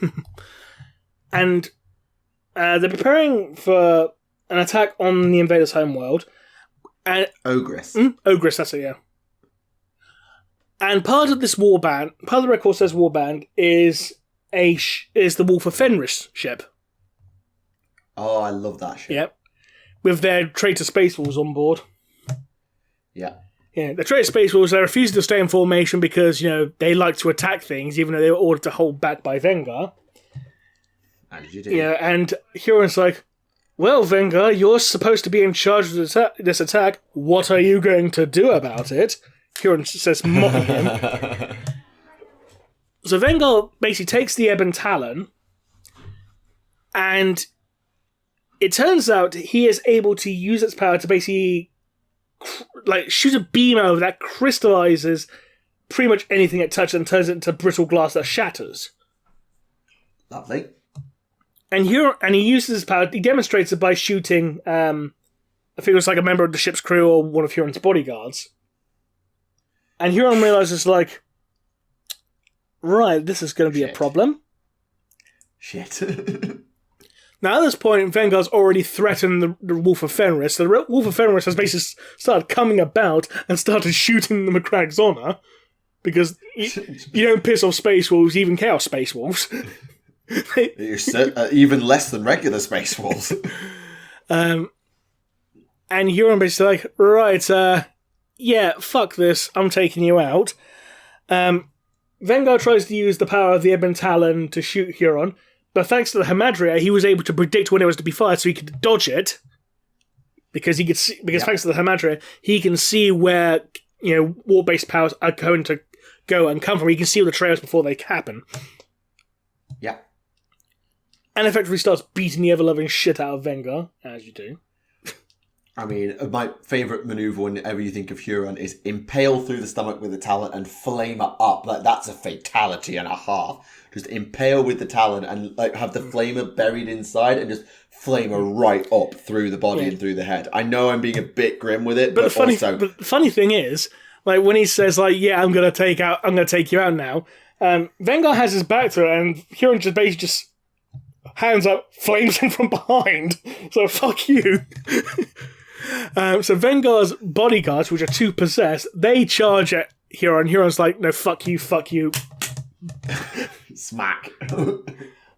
And they're preparing for an attack on the Invaders' homeworld. Ogress. Ogress, that's it, yeah. And part of this warband, part of the record says warband, is the Wolf of Fenris ship. Oh, I love that ship. Yep. With their traitor Space Wolves on board. Yeah. Yeah, the traitor Space Wolves, they're refusing to stay in formation because, they like to attack things, even though they were ordered to hold back by Vengar. And you do. Yeah, and Huron's like, well, Vengar, you're supposed to be in charge of this attack. What are you going to do about it? Huron says, mocking him. So Vengar basically takes the Ebon Talon, and it turns out he is able to use its power to basically shoot a beam over that crystallizes pretty much anything it touches and turns it into brittle glass that shatters. Lovely. And he uses his power. He demonstrates it by shooting. I think it was like a member of the ship's crew or one of Huron's bodyguards. And Huron realizes, right, this is going to be a problem. Shit. Now, at this point, Vengar's already threatened the Wolf of Fenris. So the Wolf of Fenris has basically started coming about and started shooting the Macrag's Honor. Because you don't piss off Space Wolves, even Chaos Space Wolves. Even less than regular Space Wolves. And Huron basically right, yeah, fuck this, I'm taking you out. Vengar tries to use the power of the Ebon Talon to shoot Huron, but thanks to the Hamadria, he was able to predict when it was to be fired, so he could dodge it. Because thanks to the Hamadria, he can see where war-based powers are going to go and come from. He can see all the trails before they happen. Yeah. And effectively starts beating the ever-loving shit out of Vengar, as you do. I mean, my favourite manoeuvre whenever you think of Huron is impale through the stomach with the talon and flame it up. That's a fatality and a half. Just impale with the talon and have the flamer buried inside and just flamer right up through the body and through the head. I know I'm being a bit grim with it, but the funny thing is, when he says yeah, I'm gonna take you out now. Vengar has his back to it, and Huron just hands up, flames him from behind. So fuck you. So Vengar's bodyguards, which are 2 possessed, they charge at Huron. Huron's like, no, fuck you. Smack.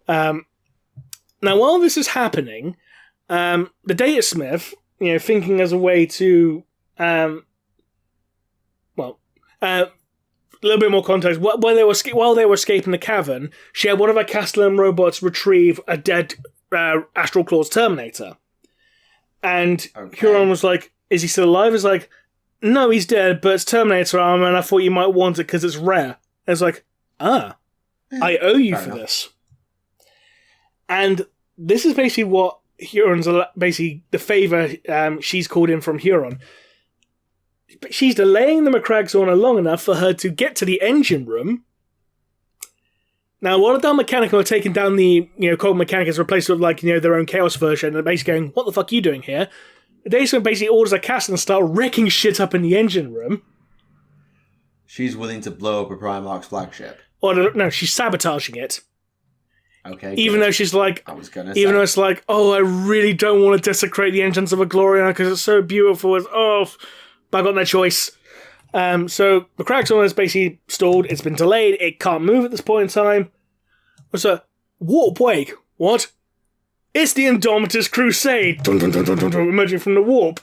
Now, while this is happening, the Datasmith, thinking as a way to, a little bit more context. While they were escaping the cavern, she had one of her Castellan robots retrieve a dead Astral Claws Terminator. And Huron was like, is he still alive? He's like, no, he's dead, but it's Terminator armor, and I thought you might want it because it's rare. And it's like, I owe you for this. And this is basically what Huron's basically the favour she's called in from Huron. But she's delaying the Macragzorna long enough for her to get to the engine room. Now, while the Dark Mechanicum are taking down the Cold Mechanicus, replaced with their own Chaos version, and basically going, "What the fuck are you doing here?" Daisy basically orders a cast and start wrecking shit up in the engine room. She's willing to blow up a Primarch's flagship. Or no, she's sabotaging it. Okay. Even though she's like, I was gonna even say. though it's like, oh, I really don't want to desecrate the engines of a Gloriana because it's so beautiful. But I got no choice. So the Macragzorna is basically stalled. It's been delayed. It can't move at this point in time. What's a warp wake? What? It's the Indomitus Crusade! Dun, dun, dun, dun, dun, dun, emerging from the warp.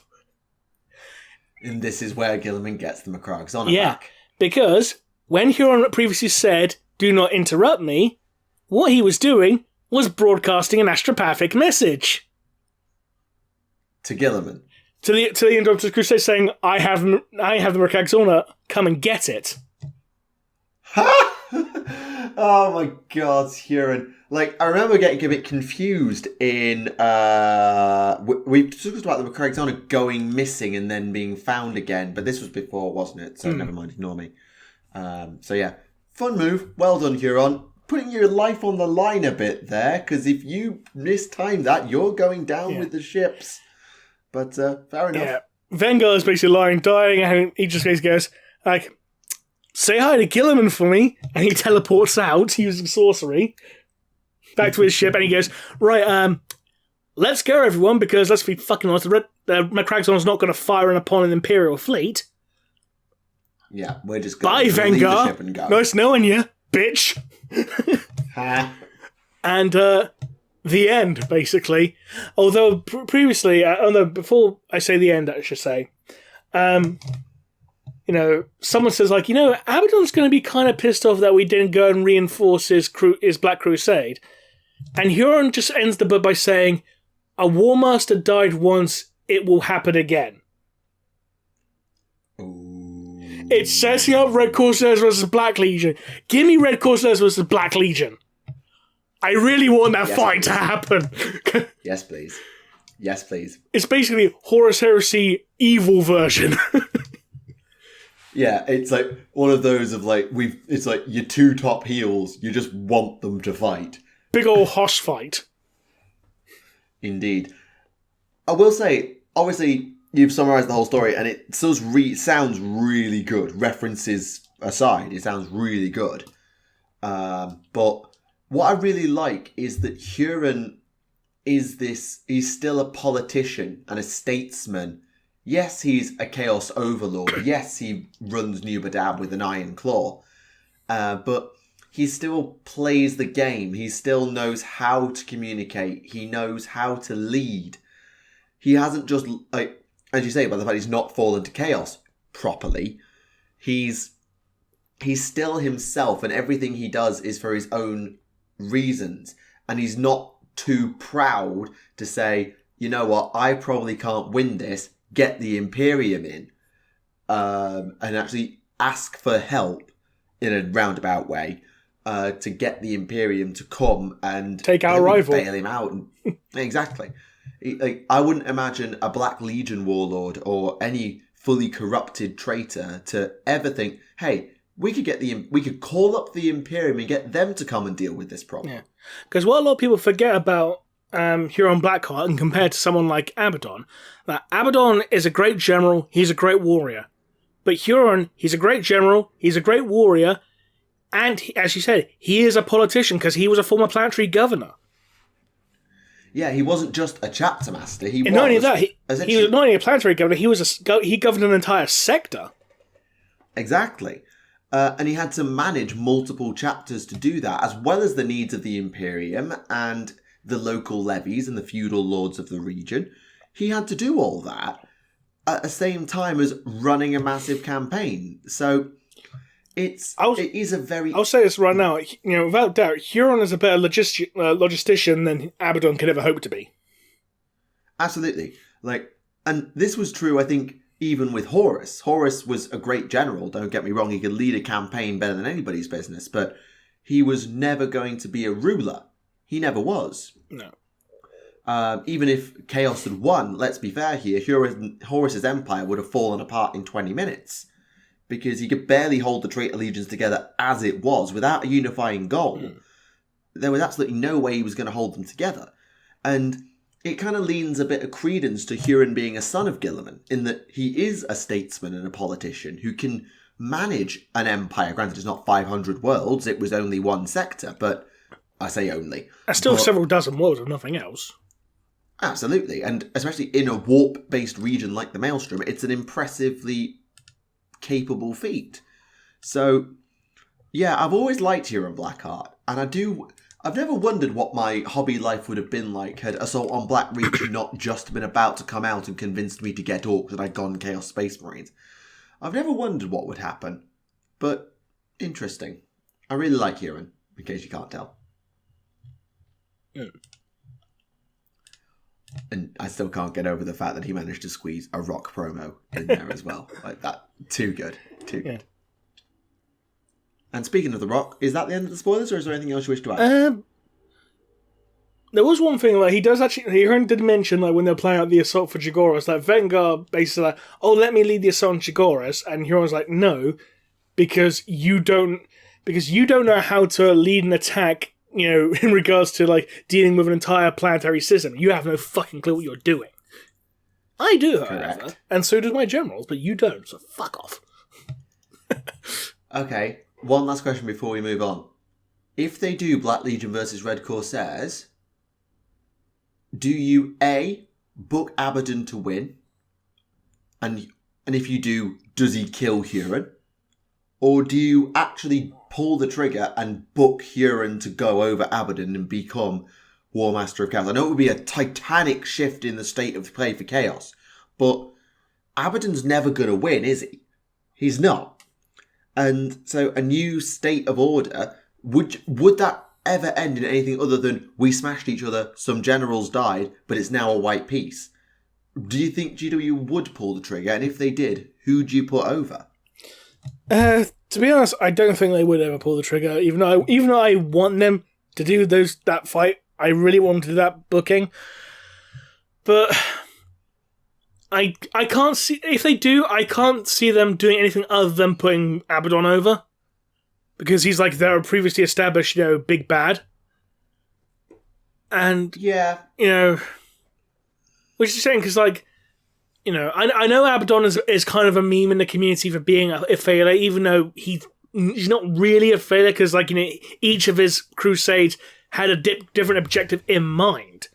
And this is where Guilliman gets the Macragzorna back. Because when Huron previously said, "Do not interrupt me," what he was doing was broadcasting an astropathic message. To Guilliman. To the Indomitus Crusade saying, I have the Macragzorna, come and get it. Oh my god, Huron. I remember getting a bit confused in... we talked about the Macragzorna going missing and then being found again, but this was before, wasn't it? So never mind, ignore me. So yeah, fun move. Well done, Huron. Putting your life on the line a bit there, because if you mistime that, you're going down with the ships. But fair enough. Yeah. Vengar is basically lying, dying, and he just goes, say hi to Guilliman for me, and he teleports out using sorcery back to his ship, and he goes, right, let's go, everyone, because let's be fucking honest, the Macragzorna's not going to fire in upon an Imperial fleet. Yeah, we're just going to leave the ship and go. Nice knowing you, bitch. And the end, basically. Although previously, before I say the end, I should say, someone says Abaddon's going to be kind of pissed off that we didn't go and reinforce his Black Crusade, and Huron just ends the book by saying, "A War Master died once; it will happen again." Ooh. It's setting up Red Corsairs versus Black Legion. Give me Red Corsairs versus Black Legion. I really want that fight to happen. Yes, please. Yes, please. It's basically Horus Heresy evil version. Yeah, it's like one of those of it's like your two top heels, you just want them to fight. Big ol' hoss fight. Indeed. I will say, obviously, you've summarised the whole story, and it sounds really good. References aside, it sounds really good. But what I really like is that Huron he's still a politician and a statesman. Yes, he's a Chaos Overlord. Yes, he runs Nubadab with an iron claw. But he still plays the game. He still knows how to communicate. He knows how to lead. He hasn't just, as you say, by the fact he's not fallen to chaos properly. He's still himself, and everything he does is for his own reasons. And he's not too proud to say, you know what, I probably can't win this. Get the Imperium in, and actually ask for help in a roundabout way to get the Imperium to come and take our rival, bail him out. Exactly. I wouldn't imagine a Black Legion warlord or any fully corrupted traitor to ever think, "Hey, we could call up the Imperium and get them to come and deal with this problem." Yeah, because what a lot of people forget about Huron Blackheart and compared to someone like Abaddon, that Abaddon is a great general, he's a great warrior. But Huron, he's a great general, he's a great warrior, and as you said, he is a politician because he was a former planetary governor. Yeah, he wasn't just a chapter master. He not only that, he was not only a planetary governor, he governed an entire sector. Exactly. And he had to manage multiple chapters to do that, as well as the needs of the Imperium and the local levies and the feudal lords of the region. He had to do all that at the same time as running a massive campaign. So I'll say this right now, without doubt, Huron is a better logistician than Abaddon could ever hope to be. Absolutely. And this was true, I think, even with Horus. Horus was a great general, don't get me wrong, he could lead a campaign better than anybody's business, but he was never going to be a ruler. He never was. No. even if Chaos had won, let's be fair here, Horus's empire would have fallen apart in 20 minutes. Because he could barely hold the traitor legions together as it was, without a unifying goal. There was absolutely no way he was going to hold them together. And it kind of leans a bit of credence to Huron being a son of Guilliman, in that he is a statesman and a politician who can manage an empire. Granted, it's not 500 worlds, it was only one sector, but I say only. There's still several dozen worlds of nothing else. Absolutely, and especially in a warp-based region like the Maelstrom, it's an impressively capable feat. So, yeah, I've always liked Huron Blackheart, and I've never wondered what my hobby life would have been like had Assault on Blackreach not just been about to come out and convinced me to get Orcs and I'd gone Chaos Space Marines. I've never wondered what would happen, but interesting. I really like Huron, in case you can't tell. And I still can't get over the fact that he managed to squeeze a rock promo in there as well. Like that. Too good. Too good. And speaking of the rock, is that the end of the spoilers, or is there anything else you wish to add? There was one thing, like, he did mention, like, when they're playing out the assault for Jagoras, like, Vanguard basically like, oh, let me lead the assault on Jagoras, and Huron's like, no, because you don't know how to lead an attack, you know, in regards to, like, dealing with an entire planetary system. You have no fucking clue what you're doing. I do, however. And so do my generals, but you don't, so fuck off. Okay, one last question before we move on. If they do Black Legion versus Red Corsairs, do you, A, book Abaddon to win? And if you do, does he kill Huron? Or do you actually pull the trigger and book Huron to go over Abaddon and become War Master of Chaos? I know it would be a titanic shift in the state of play for Chaos, but Abaddon's never going to win, is he? He's not. And so a new state of order, would that ever end in anything other than we smashed each other, some generals died, but it's now a white peace? Do you think GW would pull the trigger? And if they did, who'd you put over? To be honest, I don't think they would ever pull the trigger. Even though I want them to do that fight, I really want to do that booking. But I can't see, if they do, I can't see them doing anything other than putting Abaddon over. Because he's like their previously established, big bad. And, yeah, which is saying, because, I know Abaddon is kind of a meme in the community for being a failure, even though he's not really a failure, because, each of his crusades had a different objective in mind.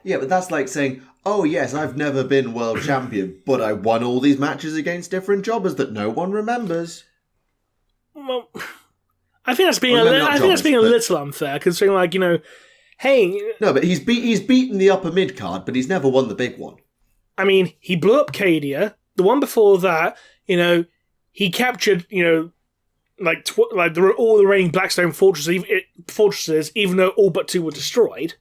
Yeah, but that's like saying, oh yes, I've never been world champion, but I won all these matches against different jobbers that no one remembers. Well, I think that's being a little unfair, considering, hey... No, but he's beaten the upper mid card, but he's never won the big one. I mean, he blew up Cadia. The one before that, he captured, all the remaining Blackstone fortresses, even though all but 2 were destroyed.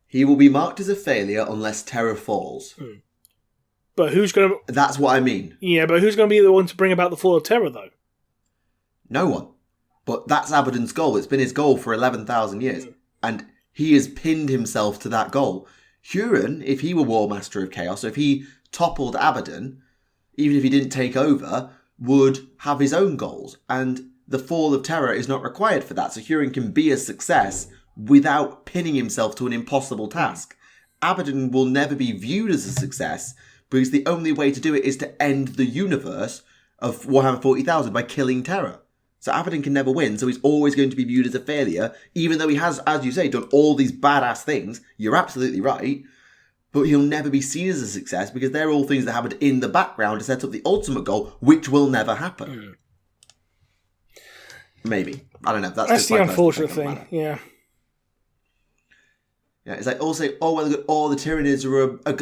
He will be marked as a failure unless Terror falls. But who's going to... That's what I mean. Yeah, but who's going to be the one to bring about the fall of Terror, though? No one. But that's Abaddon's goal. It's been his goal for 11,000 years. And he has pinned himself to that goal. Huron, if he were War Master of Chaos, so if he toppled Abaddon, even if he didn't take over, would have his own goals. And the fall of Terror is not required for that. So Huron can be a success without pinning himself to an impossible task. Abaddon will never be viewed as a success because the only way to do it is to end the universe of Warhammer 40,000 by killing Terror. So Abaddon can never win, so he's always going to be viewed as a failure, even though he has, as you say, done all these badass things. You're absolutely right. But he'll never be seen as a success because they're all things that happened in the background to set up the ultimate goal, which will never happen. Maybe. I don't know. That's the unfortunate thing, yeah. Yeah, it's like also, all the Tyranids are a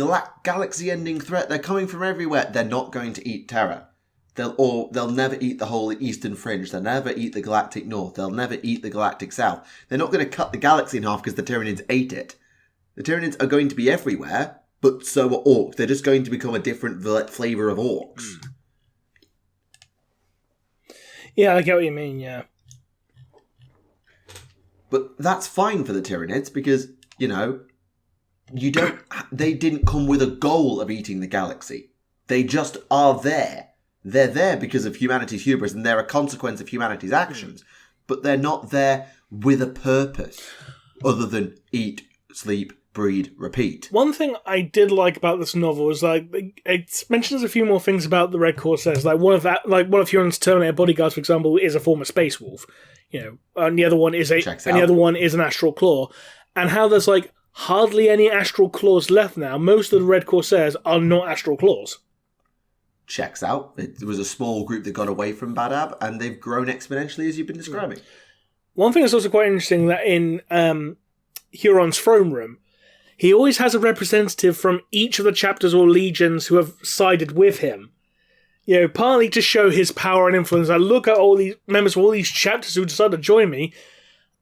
galaxy-ending threat. They're coming from everywhere. They're not going to eat Terror. They'll never eat the whole Eastern Fringe. They'll never eat the Galactic North. They'll never eat the Galactic South. They're not going to cut the galaxy in half because the Tyranids ate it. The Tyranids are going to be everywhere, but so are Orcs. They're just going to become a different flavour of Orcs. Yeah, I get what you mean, yeah. But that's fine for the Tyranids because, they didn't come with a goal of eating the galaxy. They just are there. They're there because of humanity's hubris, and they're a consequence of humanity's actions. But they're not there with a purpose other than eat, sleep, breed, repeat. One thing I did like about this novel is it mentions a few more things about the Red Corsairs. One of Huron's Terminator bodyguards, for example, is a former space wolf. And the other one is an Astral Claw, and how there's hardly any Astral Claws left now. Most of the Red Corsairs are not Astral Claws. Checks out. It was a small group that got away from Badab, and they've grown exponentially as you've been describing. One thing that's also quite interesting that in Huron's throne room, he always has a representative from each of the chapters or legions who have sided with him. Partly to show his power and influence. I look at all these members of all these chapters who decided to join me,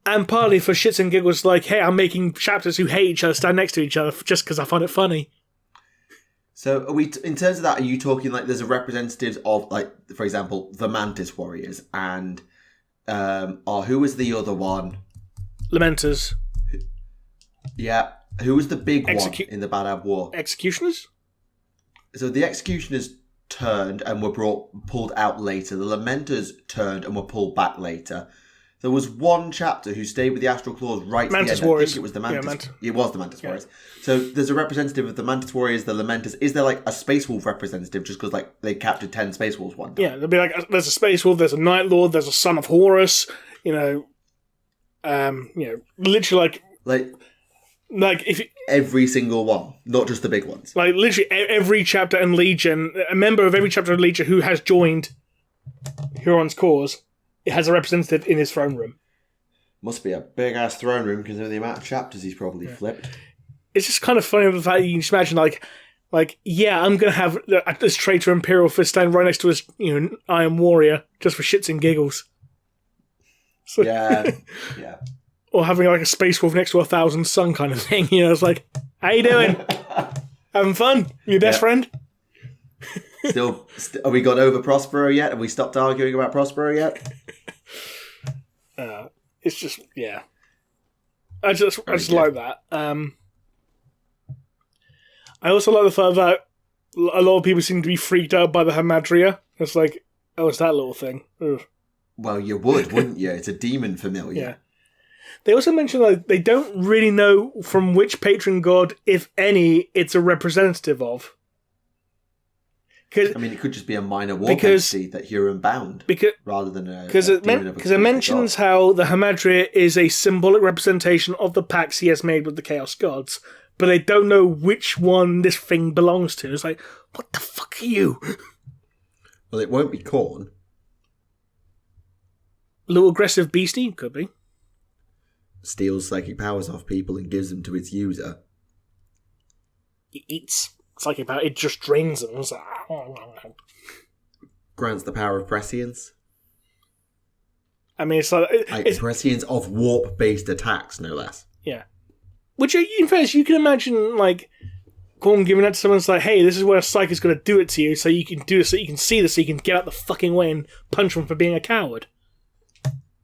and partly for shits and giggles, hey, I'm making chapters who hate each other stand next to each other just because I find it funny. So, are we in terms of that? Are you talking there's a representative of for example, the Mantis Warriors and who was the other one? Lamenters. Yeah, who was the big one in the Badab War? Executioners. So the Executioners turned and were pulled out later. The Lamenters turned and were pulled back later. There was one chapter who stayed with the Astral Claws right Mantis to the end. Warriors. I think it was the Mantis. It was the Mantis Warriors. So there's a representative of the Mantis Warriors, the Lamenters. Is there a Space Wolf representative just because they captured 10 Space Wolves one time? Yeah, there'll be there's a Space Wolf, there's a Night Lord, there's a Son of Horus. Literally if every single one, not just the big ones. Literally every chapter and legion, a member of every chapter and legion who has joined Huron's cause, it has a representative in his throne room. Must be a big ass throne room because of the amount of chapters he's probably flipped. It's just kind of funny the fact that you can just imagine I'm gonna have this traitor Imperial Fist stand right next to his Iron Warrior just for shits and giggles. So, yeah. Or having a Space Wolf next to 1,000 Sun kind of thing. It's how you doing? Having fun? Your best friend? Still, have we got over Prospero yet? Have we stopped arguing about Prospero yet? It's just, yeah. I just like that. I also like the fact that a lot of people seem to be freaked out by the Hamadria. It's it's that little thing. Ugh. Well, you would, wouldn't you? It's a demon familiar. Yeah. They also mention they don't really know from which patron god, if any, it's a representative of. It could just be a minor war entity that Huron bound, rather than a demon of a it mentions how the Hamadria is a symbolic representation of the pacts he has made with the Chaos Gods, but they don't know which one this thing belongs to. It's what the fuck are you? Well, it won't be Khorne. Little aggressive beastie? Could be. Steals psychic powers off people and gives them to its user. It eats psychic power. It just drains them. Grants the power of prescience. It's prescience of warp-based attacks, no less. Yeah. Which, in fairness, you can imagine, Khorne giving that to someone. It's hey, this is where a psych is going to do it to you, so you can do this, so you can see this, so you can get out the fucking way and punch him for being a coward.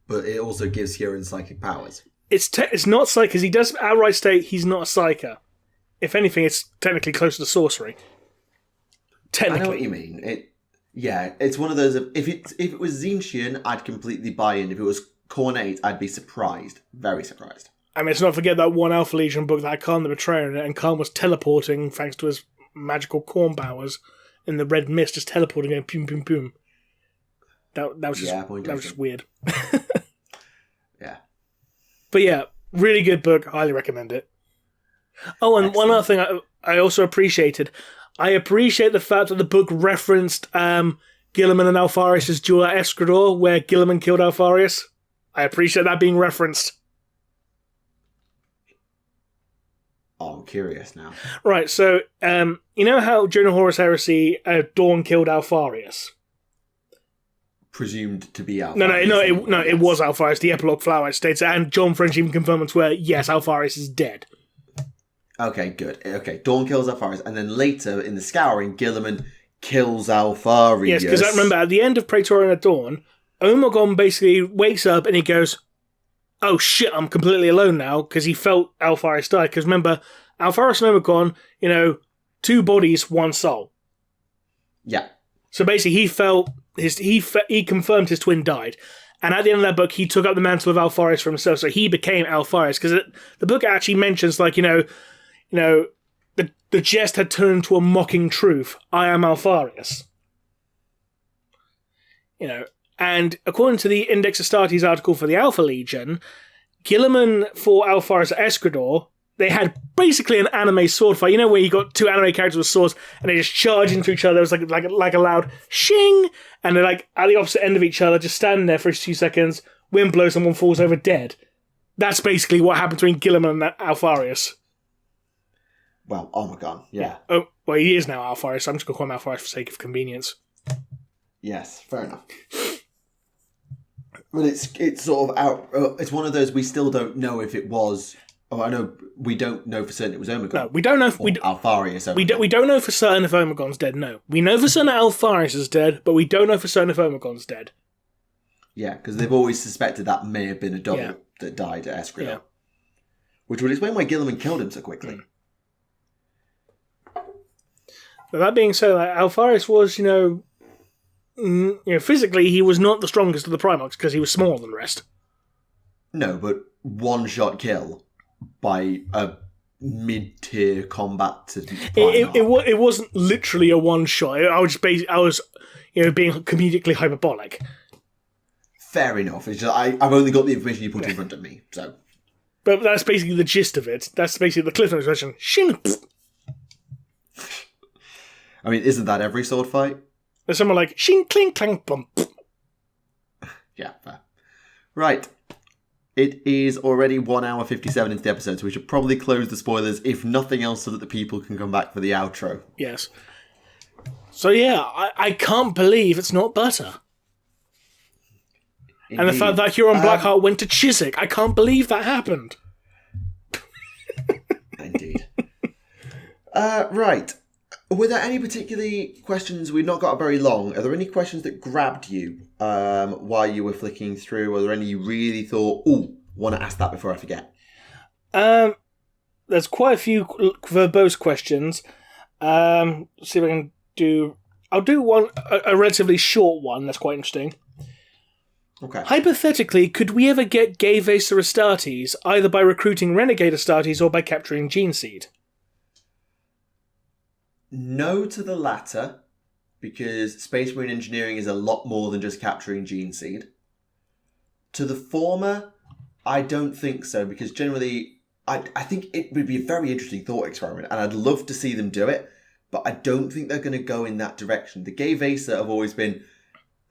But it also gives Huron psychic powers. It's not psych, because he does outright state he's not a psyker. If anything, it's technically closer to sorcery. Technically. I know what you mean. It's one of those. If it was Zinchian, I'd completely buy in. If it was Khornate, I'd be surprised. Very surprised. Let's not forget that one Alpha Legion book that had Kharn the Betrayer in it, and Kharn was teleporting thanks to his magical corn powers in the red mist, just teleporting and boom, boom, boom. That was just weird. Yeah. But yeah, really good book. Highly recommend it. Oh, and one other thing I also appreciated. I appreciate the fact that the book referenced Guilliman and Alpharius' duel at Escador, where Guilliman killed Alpharius. I appreciate that being referenced. Oh, I'm curious now. Right, so, you know how during the Horus Heresy, Dawn killed Alpharius? Presumed to be Alpharius. It was Alpharius. The epilogue flower states, and John French even confirmed on Twitter, yes, Alpharius is dead. Okay, good. Okay, Dawn kills Alpharius, and then later in the Scouring, Guilliman kills Alpharius. Yes, because I remember at the end of Praetorian at Dawn, Omegon basically wakes up and he goes, oh shit, I'm completely alone now, because he felt Alpharius die. Because remember, Alfaris and Omicron, 2 bodies, 1 soul. Yeah. So basically, he confirmed his twin died. And at the end of that book, he took up the mantle of Alfaris for himself, so he became Alfaris. Because the book actually mentions, the jest had turned into a mocking truth. I am Alfarius. And according to the Index Astartes article for the Alpha Legion, Guilliman fought Alfaris at Escrador. They had basically an anime sword fight. Where you got 2 anime characters with swords and they just charge into each other. It was like a loud shing, and they're like at the opposite end of each other, just standing there for a few seconds. Wind blows, someone falls over dead. That's basically what happened between Guilliman and Alfarius. Well, Omicron, yeah. Oh, well, he is now Alfarius. So I'm just going to call him Alfarius for sake of convenience. Yes, fair enough. But it's sort of out. It's one of those we still don't know if it was. Oh, I know we don't know for certain it was Omicron. No, we don't know. Alfarius. We don't know for certain if Omicron's dead. No, we know for certain Alfarius is dead, but we don't know for certain if Omicron's dead. Yeah, because they've always suspected that may have been a double that died at Escrador, which would explain why Guilliman killed him so quickly. But that being said, Alfarius was, physically he was not the strongest of the Primarchs because he was smaller than the rest. No, but one-shot kill by a mid-tier combat to it wasn't literally a one-shot. I was being comedically hyperbolic. Fair enough. It's just I've only got the information you put in front of me, so. But that's basically the gist of it. That's basically the Cliff Notes version. Shing. I mean, isn't that every sword fight? There's someone like shing, cling, clang, bump. Yeah, fair. Right. It is already 1 hour 57 into the episode, so we should probably close the spoilers, if nothing else, so that the people can come back for the outro. Yes. So yeah, I can't believe it's not butter. Indeed. And the fact that Huron Blackheart went to Chiswick, I can't believe that happened. Indeed. Right. Were there any particular questions? We've not got very long. Are there any questions that grabbed you while you were flicking through? Are there any you really thought, want to ask that before I forget? There's quite a few verbose questions. Let's see if I can do... I'll do one, a relatively short one that's quite interesting. Okay. Hypothetically, could we ever get Gay Vaser Astartes, either by recruiting Renegade Astartes or by capturing Geneseed? No to the latter, because Space Marine engineering is a lot more than just capturing Geneseed. To the former, I don't think so, because generally, I think it would be a very interesting thought experiment, and I'd love to see them do it, but I don't think they're going to go in that direction. The Gay Vaser have always been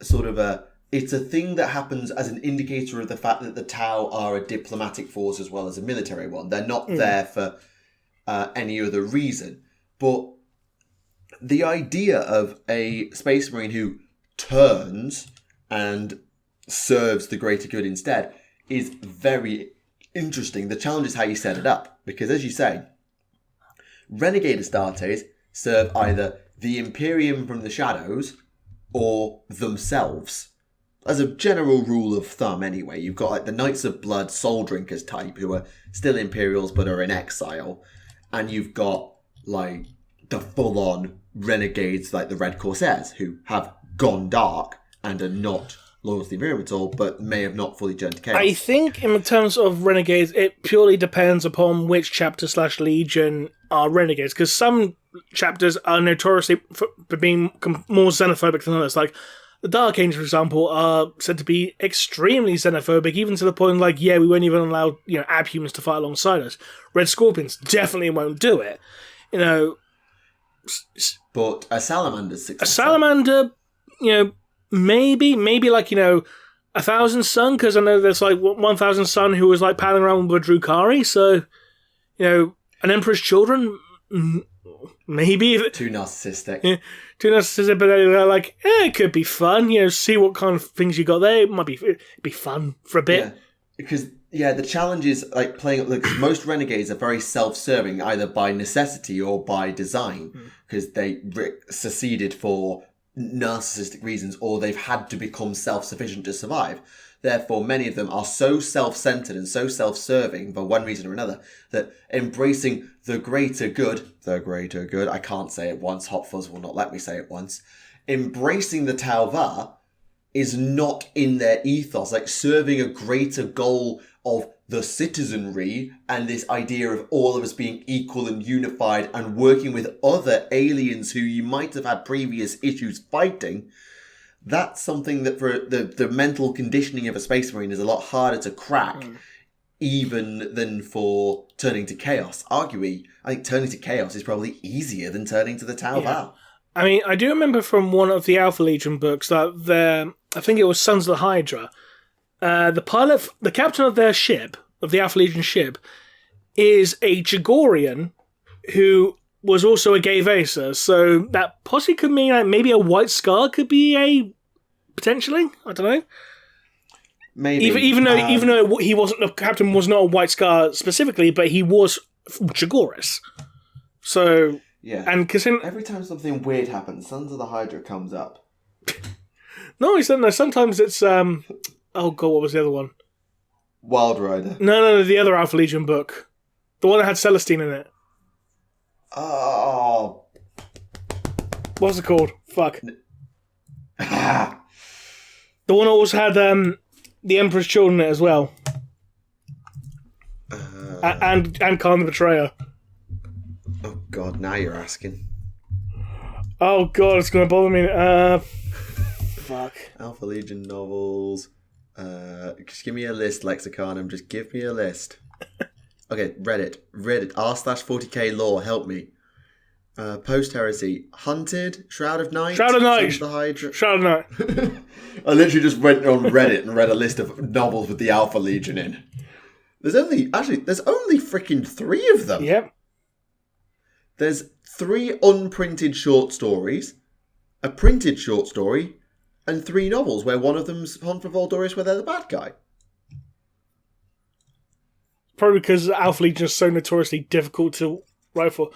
sort of it's a thing that happens as an indicator of the fact that the Tau are a diplomatic force as well as a military one. They're not there for any other reason. But the idea of a Space Marine who turns and serves the greater good instead is very interesting. The challenge is how you set it up. Because as you say, Renegade Astartes serve either the Imperium from the shadows or themselves. As a general rule of thumb anyway, you've got like the Knights of Blood, Soul Drinkers type, who are still Imperials but are in exile. And you've got like the full-on Renegades like the Red Corsairs, who have gone dark and are not loyal to the Imperium at all, but may have not fully turned to chaos. I think in terms of Renegades, it purely depends upon which chapter/legion are Renegades, because some chapters are notoriously for being more xenophobic than others. Like, the Dark Angels, for example, are said to be extremely xenophobic, even to the point like, we won't even allow, abhumans to fight alongside us. Red Scorpions definitely won't do it. But a Salamander's successful. A Salamander, maybe like, 1,000 Sun, because I know there's like 1,000 Sun who was like palling around with Drukari, so, an Emperor's Children, maybe. Too narcissistic. Yeah, too narcissistic, but they're like, it could be fun, see what kind of things you got there. It might be fun for a bit. Yeah, because, the challenge is like playing, like, most Renegades are very self-serving, either by necessity or by design, because they seceded for narcissistic reasons, or they've had to become self-sufficient to survive. Therefore, many of them are so self-centered and so self-serving for one reason or another that embracing the greater good, I can't say it once, Hot Fuzz will not let me say it once, embracing the Tauvar is not in their ethos, like serving a greater goal of the citizenry and this idea of all of us being equal and unified and working with other aliens who you might have had previous issues fighting. That's something that for the mental conditioning of a Space Marine is a lot harder to crack even than for turning to Chaos. Arguably, I think turning to Chaos is probably easier than turning to the Tauvar. Yeah. I mean, I do remember from one of the Alpha Legion books that I think it was Sons of the Hydra, the captain of their ship, of the Alpha Legion ship, is a Jagorian who was also a gay Vaser. So that possibly could mean like, maybe a White Scar could be potentially, I don't know. Maybe. Even though he wasn't, the captain was not a White Scar specifically, but he was Jagoris. So... Yeah. And every time something weird happens, Sons of the Hydra comes up. No, sometimes it's oh god, what was the other one? Wild Rider. No, the other Alpha Legion book. The one that had Celestine in it. Oh. What's it called? Fuck. The one that also had the Emperor's Children in it as well. And Khan the Betrayer. Oh god, now you're asking. Oh god, it's gonna bother me. Fuck. Alpha Legion novels. Just give me a list, Lexicanum. Just give me a list. Okay, Reddit. r/40k lore, help me. Post Heresy. Hunted. Shroud of Night. Shroud of Night. The Hydra. Shroud of Night. I literally just went on Reddit and read a list of novels with the Alpha Legion in. There's only freaking 3 of them. Yep. There's 3 unprinted short stories, a printed short story, and 3 novels where one of them's Hunt for Voldorus where they're the bad guy. Probably because Alpha Legion is so notoriously difficult to write for.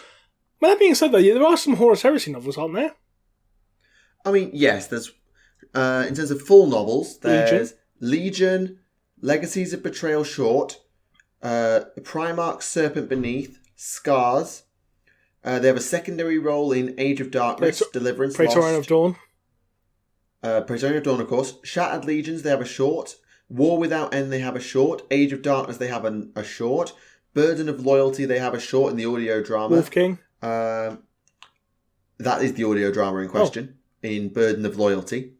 But that being said, though, there are some Horus Heresy novels, aren't there? I mean, yes, there's... in terms of full novels, there's Legion, Legacies of Betrayal short, Primarch's Serpent Beneath, Scars... they have a secondary role in Age of Darkness, Deliverance, Praetorian Lost. of Dawn. Praetorian of Dawn, of course. Shattered Legions, they have a short. War Without End, they have a short. Age of Darkness, they have a short. Burden of Loyalty, they have a short in the audio drama. Wolf King. That is the audio drama in question, in Burden of Loyalty.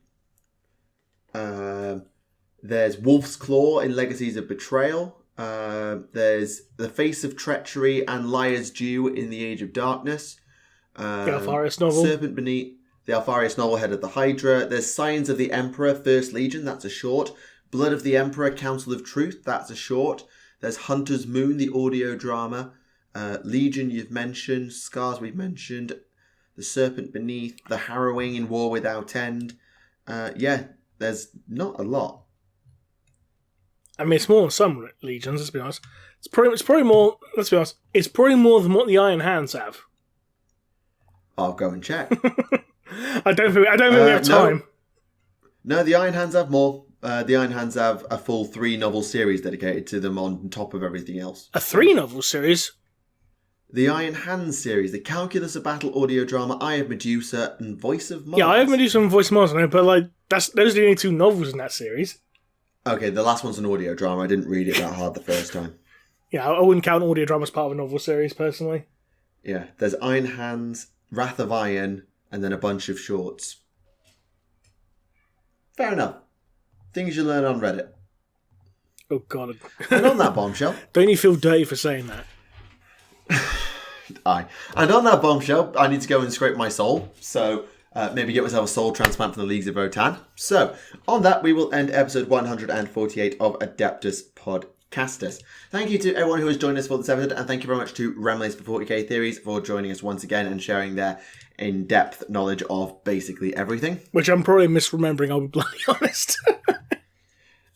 There's Wolf's Claw in Legacies of Betrayal. There's The Face of Treachery and Liar's Due in the Age of Darkness. The Alpharius novel. Serpent Beneath, the Alpharius novel, Head of the Hydra. There's Signs of the Emperor, First Legion, that's a short. Blood of the Emperor, Council of Truth, that's a short. There's Hunter's Moon, the audio drama. Legion, you've mentioned. Scars, we've mentioned. The Serpent Beneath, The Harrowing in War Without End. There's not a lot. I mean, it's more than some legions, let's be honest. It's probably more, let's be honest, it's probably more than what the Iron Hands have. I'll go and check. I don't think we have time. No, the Iron Hands have more. The Iron Hands have a full 3 novel series dedicated to them on top of everything else. A 3 novel series? The Iron Hands series, the Calculus of Battle audio drama, Eye of Medusa, and Voice of Mars. Yeah, Eye of Medusa and Voice of Mars, but like those are the only 2 novels in that series. Okay, the last one's an audio drama. I didn't read it that hard the first time. Yeah, I wouldn't count audio drama as part of a novel series, personally. Yeah, there's Iron Hands, Wrath of Iron, and then a bunch of shorts. Fair enough. Things you learn on Reddit. Oh, God. And on that bombshell... Don't you feel dirty for saying that? Aye. And on that bombshell, I need to go and scrape my soul. So... maybe get myself a soul transplant from the Leagues of Votann. So, on that, we will end episode 148 of Adeptus Podcastus. Thank you to everyone who has joined us for this episode, and thank you very much to Remleiz for 40k Theories for joining us once again and sharing their in-depth knowledge of basically everything. Which I'm probably misremembering, I'll be bloody honest.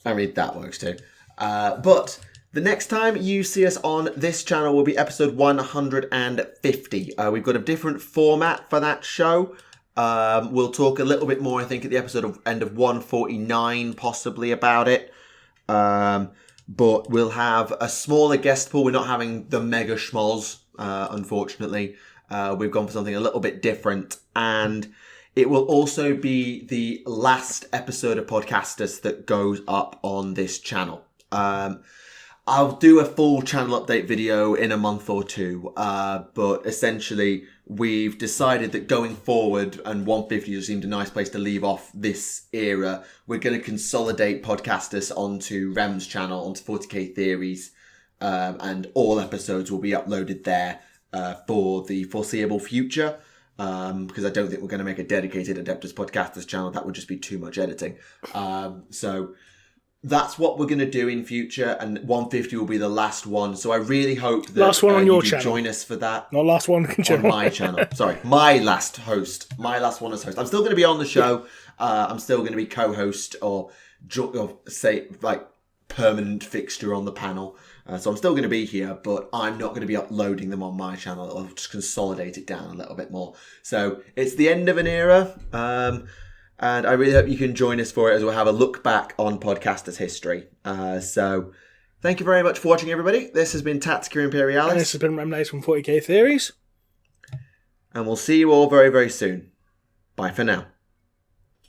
I mean, that works too. But... the next time you see us on this channel will be episode 150. We've got a different format for that show. We'll talk a little bit more, I think, at the episode of end of 149, possibly, about it. But we'll have a smaller guest pool. We're not having the mega schmoz, unfortunately. We've gone for something a little bit different. And it will also be the last episode of Podcastus that goes up on this channel. I'll do a full channel update video in a month or two, but essentially we've decided that going forward, and 150 just seemed a nice place to leave off this era, we're going to consolidate Podcastus onto Rem's channel, onto 40k Theories, and all episodes will be uploaded there for the foreseeable future, because I don't think we're going to make a dedicated Adeptus Podcastus channel. That would just be too much editing. So that's what we're going to do in future, and 150 will be the last one. So I really hope that last one on your you channel. Join us for that. Not last one on my channel. Sorry, my last one as host. I'm still going to be on the show. I'm still going to be co-host or say like permanent fixture on the panel. So I'm still going to be here, but I'm not going to be uploading them on my channel. I'll just consolidate it down a little bit more. So it's the end of an era. And I really hope you can join us for it as we'll have a look back on Podcastus history. So thank you very much for watching, everybody. This has been Tactica and Imperialis. And this has been Remleiz from 40k Theories. And we'll see you all very, very soon. Bye for now.